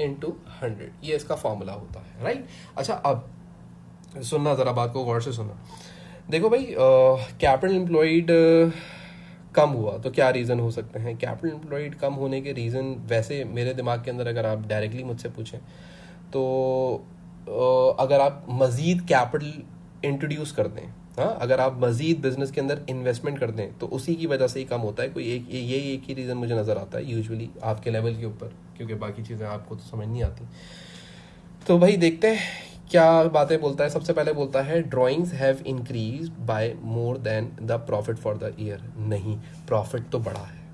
into 100, ये इसका फॉर्मूला होता है, राइट। अच्छा, अब सुनना जरा, बात को गौर से सुनना। देखो भाई, कैपिटल एम्प्लॉयड कम हुआ तो क्या रीज़न हो सकते हैं। कैपिटल एम्प्लॉयड कम होने के रीज़न वैसे मेरे दिमाग के अंदर अगर आप डायरेक्टली मुझसे पूछें तो अगर आप मज़ीद कैपिटल इंट्रोड्यूस कर दें, हाँ, अगर आप मज़ीद बिजनेस के अंदर इन्वेस्टमेंट कर दें तो उसी की वजह से ही कम होता है। कोई एक ही रीज़न मुझे नज़र आता है यूजुअली आपके लेवल के ऊपर, क्योंकि बाकी चीज़ें आपको तो समझ नहीं आती। तो भाई देखते हैं क्या बातें बोलता है। सबसे पहले बोलता है drawings have increase by more than the profit for the year. नहीं, प्रॉफिट तो बढ़ा है,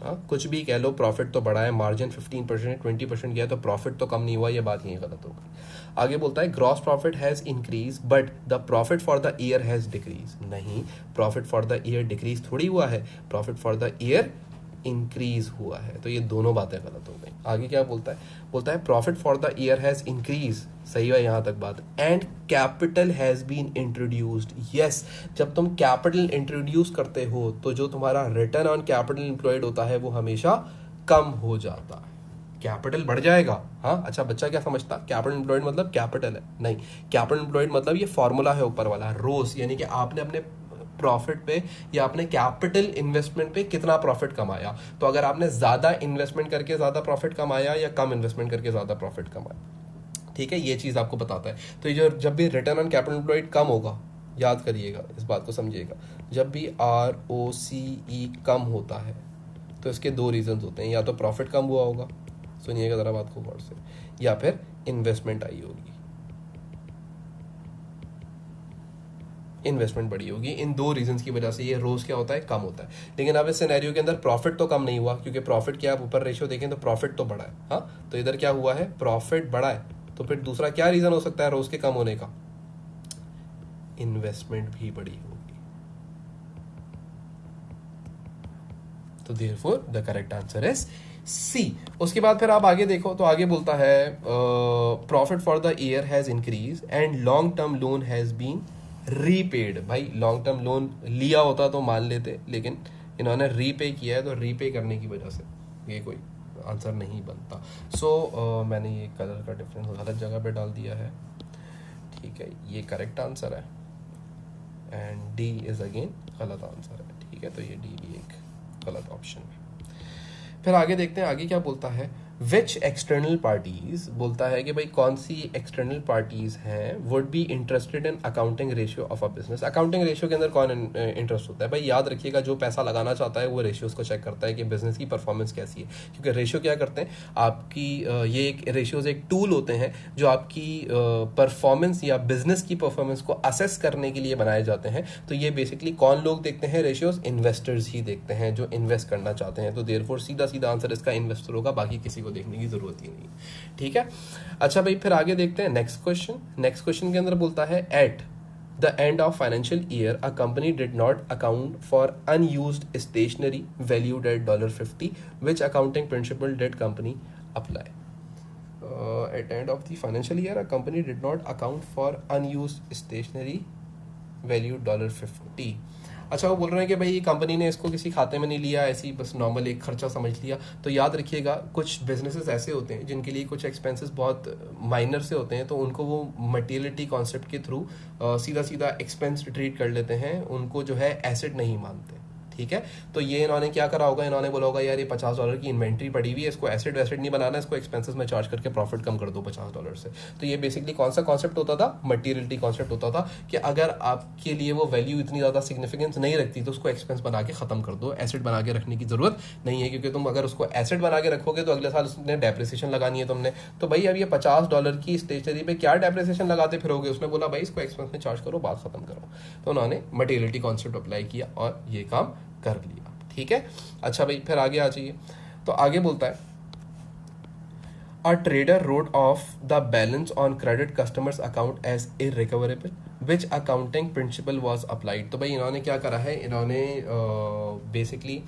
हाँ, कुछ भी कह लो, प्रॉफिट तो बढ़ा है। मार्जिन 15%, 20% गया तो प्रॉफिट तो कम नहीं हुआ, ये बात यही गलत होगी। आगे बोलता है gross profit has increase but the profit for the year has decrease. नहीं, profit for the year decrease थोड़ी हुआ है, profit for the year increase हुआ है। तो ये दोनों बातें गलत हो गई। आगे क्या बोलता है, बोलता है profit for the year has increase, सही है यहां तक बात, and capital has been introduced. Yes, जब तुम कैपिटल इंट्रोड्यूस करते हो तो जो तुम्हारा रिटर्न ऑन कैपिटल एम्प्लॉयड होता है वो हमेशा कम हो जाता है, कैपिटल बढ़ जाएगा। हाँ, अच्छा, बच्चा क्या समझता कैपिटल एम्प्लॉयड मतलब कैपिटल है, नहीं, कैपिटल एम्प्लॉयड मतलब ये फॉर्मूला है ऊपर वाला, रोज, यानी कि आपने अपने प्रॉफिट पे या आपने कैपिटल इन्वेस्टमेंट पे कितना प्रॉफिट कमाया। तो अगर आपने ज्यादा इन्वेस्टमेंट करके ज्यादा प्रॉफिट कमाया या कम इन्वेस्टमेंट करके ज्यादा प्रॉफिट कमाया, ठीक है, ये चीज आपको बताता है। तो ये जो जब भी रिटर्न ऑन कैपिटल एम्प्लॉयड कम होगा, याद करिएगा, इस बात को समझिएगा, जब भी ROCE कम होता है तो इसके दो रीजन होते हैं, या तो प्रॉफिट कम हुआ होगा, सुनिएगा जरा बात को गौर से, या फिर इन्वेस्टमेंट आई होगी। इन्वेस्टमेंट बड़ी होगी। इन दो रीजंस की वजह से ये रोज क्या होता है, कम होता है। लेकिन अब इस सिनेरियो के अंदर प्रॉफिट तो कम नहीं हुआ, क्योंकि प्रॉफिट क्या, आप ऊपर रेशियो देखें तो प्रॉफिट तो बढ़ा है। हाँ, तो इधर क्या हुआ है, प्रॉफिट बढ़ा है। तो फिर दूसरा क्या रीजन हो सकता है रोज के कम होने का, इन्वेस्टमेंट भी बड़ी होगी। तो therefore the correct answer is C. उसके बाद फिर आप आगे देखो तो आगे बोलता है profit for the year has increase and long term loan has been repaid. भाई लॉन्ग टर्म लोन लिया होता तो मान लेते, लेकिन इन्होंने रीपे किया है, तो रीपे करने की वजह से ये कोई आंसर नहीं बनता। मैंने ये कलर का डिफरेंस गलत जगह पे डाल दिया है। ठीक है, ये करेक्ट आंसर है एंड डी इज अगेन गलत आंसर है। ठीक है, तो ये डी भी एक गलत ऑप्शन है। फिर आगे देखते हैं आगे क्या बोलता है, विच एक्सटर्नल पार्टीज, बोलता है कि भाई कौन सी एक्सटर्नल पार्टीज हैं would be interested in accounting ratio of a business. Accounting ratio के अंदर कौन इंटरेस्ट होता है, भाई याद रखिएगा जो पैसा लगाना चाहता है वो रेशियोज को चेक करता है कि बिजनेस की परफॉर्मेंस कैसी है। क्योंकि रेशियो क्या करते हैं आपकी, ये एक रेशियोज एक टूल होते हैं जो आपकी परफॉर्मेंस या बिजनेस की परफॉर्मेंस को असेस करने के लिए बनाए जाते हैं। तो ये बेसिकली कौन लोग देखते हैं रेशियोज, इन्वेस्टर्स ही देखते हैं जो इन्वेस्ट करना चाहते हैं। तो देयरफॉर सीधा सीधा आंसर इसका इन्वेस्टर होगा, बाकी किसी को देखने की जरूरत ही नहीं। ठीक है, अच्छा भाई फिर आगे देखते हैं नेक्स्ट क्वेश्चन। नेक्स्ट क्वेश्चन के अंदर बोलता है at the end of financial year a company did not account for unused stationery valued at $50, which accounting principle did company apply. At end of the financial year a company did not account for unused stationery valued $50। अच्छा, वो बोल रहे हैं कि भाई company ने इसको किसी खाते में नहीं लिया, ऐसी बस नॉर्मल एक खर्चा समझ लिया। तो याद रखिएगा कुछ बिजनेसेस ऐसे होते हैं जिनके लिए कुछ एक्सपेंसेस बहुत माइनर से होते हैं, तो उनको वो मटेरियलिटी कॉन्सेप्ट के थ्रू सीधा सीधा एक्सपेंस ट्रीट कर लेते हैं, उनको जो है एसेट नहीं मानते। ठीक है, तो ये इन्होंने क्या करा होगा, इन्होंने बोला होगा यार ये $50 की इन्वेंट्री पड़ी हुई है, इसको एसेट वैसेट नहीं बनाना, इसको एक्सपेंसेस में चार्ज करके प्रॉफिट कम कर दो $50 से। तो ये बेसिकली कौन सा कॉन्सेप्ट होता था, मटीरियलिटी कॉन्सेप्ट होता था कि अगर आपके लिए वो वैल्यू इतनी ज़्यादा सिग्निफिकेंस नहीं रखती तो उसको एक्सपेंस बना के खत्म कर दो, एसेट बना के रखने की जरूरत नहीं है। क्योंकि तुम अगर उसको एसेट बना के रखोगे तो अगले साल उसने डेप्रिसिएशन लगानी है तुमने, तो भाई अब ये $50 की स्टेशनरी पे क्या डेप्रिसिएशन लगाते फिरोगे। उसने बोला भाई इसको एक्सपेंस में चार्ज करो, बात खत्म करो। तो उन्होंने मटीरियलिटी कॉन्सेप्ट अप्लाई किया और ये काम कर लिया। ठीक है, अच्छा भाई फिर आगे आ जाइए। तो आगे बोलता है a trader wrote off the balance on credit customers account as irrecoverable, which accounting principle was applied. तो भाई इन्होंने क्या करा है, इन्होंने बेसिकली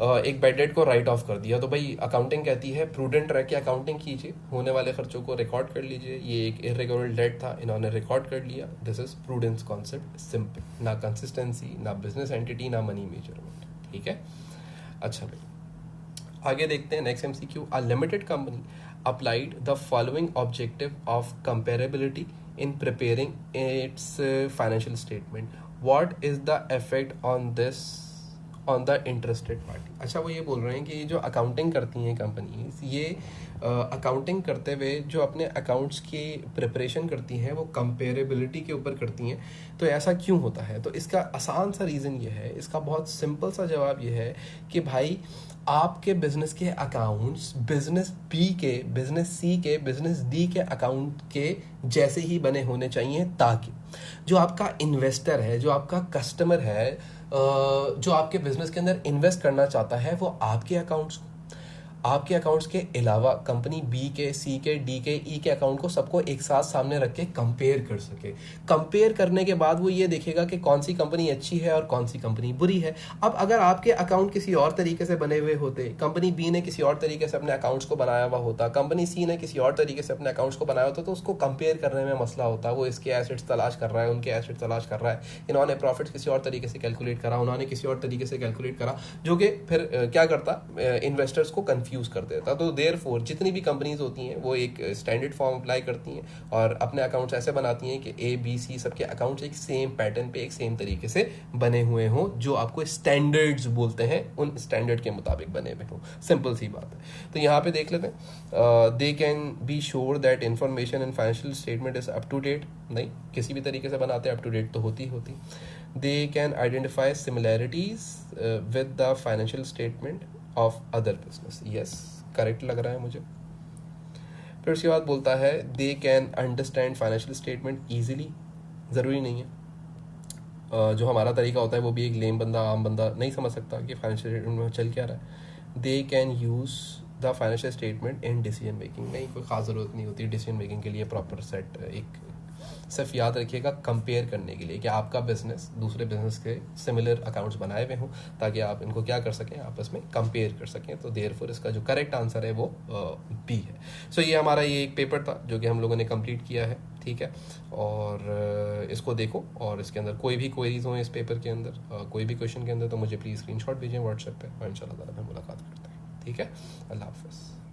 एक बैड डेट को राइट ऑफ कर दिया। तो भाई अकाउंटिंग कहती है प्रूडेंट रह के अकाउंटिंग कीजिए, होने वाले खर्चों को रिकॉर्ड कर लीजिए। ये एक इरेगुलर डेट था, इन्होंने रिकॉर्ड कर लिया। This is prudence concept, simple, ना कंसिस्टेंसी, ना बिजनेस एंटिटी, ना मनी मेजरमेंट। ठीक है, अच्छा भाई आगे देखते हैं next MCQ. A limited company applied the following objective of comparability in preparing it's financial statement, what is the effect on this on the interested party. अच्छा, वो ये बोल रहे हैं कि जो अकाउंटिंग करती हैं कंपनीज, ये अकाउंटिंग करते हुए जो अपने अकाउंट्स की प्रिपरेशन करती हैं वो कंपेरेबिलिटी के ऊपर करती हैं। तो ऐसा क्यों होता है, तो इसका आसान सा रीज़न ये है, इसका बहुत सिंपल सा जवाब ये है कि भाई आपके बिजनेस के अकाउंट्स बिजनेस बी के, बिजनेस सी के, बिजनेस डी के अकाउंट के जैसे ही बने होने चाहिए, ताकि जो आपका इन्वेस्टर है, जो आपका कस्टमर है, जो आपके बिजनेस के अंदर इन्वेस्ट करना चाहता है, वो आपके अकाउंट्स के अलावा कंपनी बी के, सी के, डी के, ई के अकाउंट को सबको एक साथ सामने रख के कंपेयर कर सके। कंपेयर करने के बाद वो ये देखेगा कि कौन सी कंपनी अच्छी है और कौन सी कंपनी बुरी है। अब अगर आपके अकाउंट किसी और तरीके से बने हुए होते, कंपनी बी ने किसी और तरीके से अपने अकाउंट्स को बनाया हुआ होता, कंपनी सी ने किसी और तरीके से अपने अकाउंट्स को बनाया होता, तो उसको कंपेयर करने में मसला होता। वो इसके एसेट्स तलाश कर रहा है, उनके एसेट्स तलाश कर रहा है, इन्होंने प्रॉफिट्स किसी और तरीके से कैलकुलेट करा, उन्होंने किसी और तरीके से कैलकुलेट करा, जो कि फिर क्या करता, इन्वेस्टर्स को कंफ्यूज कर देता। तो देयरफॉर जितनी भी कंपनीज होती हैं वो एक स्टैंडर्ड फॉर्म अप्लाई करती हैं और अपने अकाउंट्स ऐसे बनाती हैं कि ए बी सी सबके अकाउंट्स एक सेम पैटर्न पे, एक सेम तरीके से बने हुए हों, जो आपको स्टैंडर्ड्स बोलते हैं, उन स्टैंडर्ड के मुताबिक बने हुए हों। सिंपल सी बात है। तो यहाँ पे देख लेते हैं, they can be sure that information in financial statement is up to date. नहीं, किसी भी तरीके से बनाते हैं अप टू डेट तो होती होती। They can identify similarities with the financial statement of other business. Yes, correct लग रहा है मुझे। फिर उसके बाद बोलता है they can understand financial statement easily. ज़रूरी नहीं है, जो हमारा तरीका होता है वो भी एक लेम बंदा, आम बंदा नहीं समझ सकता कि फाइनेंशियल स्टेटमेंट में चल क्या रहा है। They can use the financial statement in decision making. नहीं, कोई ख़ास ज़रूरत नहीं होती डिसीजन मेकिंग के लिए प्रॉपर सेट। एक सिर्फ याद रखिएगा कंपेयर करने के लिए कि आपका बिजनेस दूसरे बिजनेस के सिमिलर अकाउंट्स बनाए हुए हों, ताकि आप इनको क्या कर सकें, आपस में कंपेयर कर सकें। तो देयरफॉर इसका जो करेक्ट आंसर है वो बी है। सो ये हमारा ये एक पेपर था जो कि हम लोगों ने कंप्लीट किया है, ठीक है। और इसको देखो, और इसके अंदर कोई भी क्वेरीज हो इस पेपर के अंदर, कोई भी क्वेश्चन के अंदर, तो मुझे प्लीज़ स्क्रीनशॉट भेजें व्हाट्सएप पे, और इंशाल्लाह ताला फिर मुलाकात करते हैं, ठीक है। अल्लाह हाफ़िज़।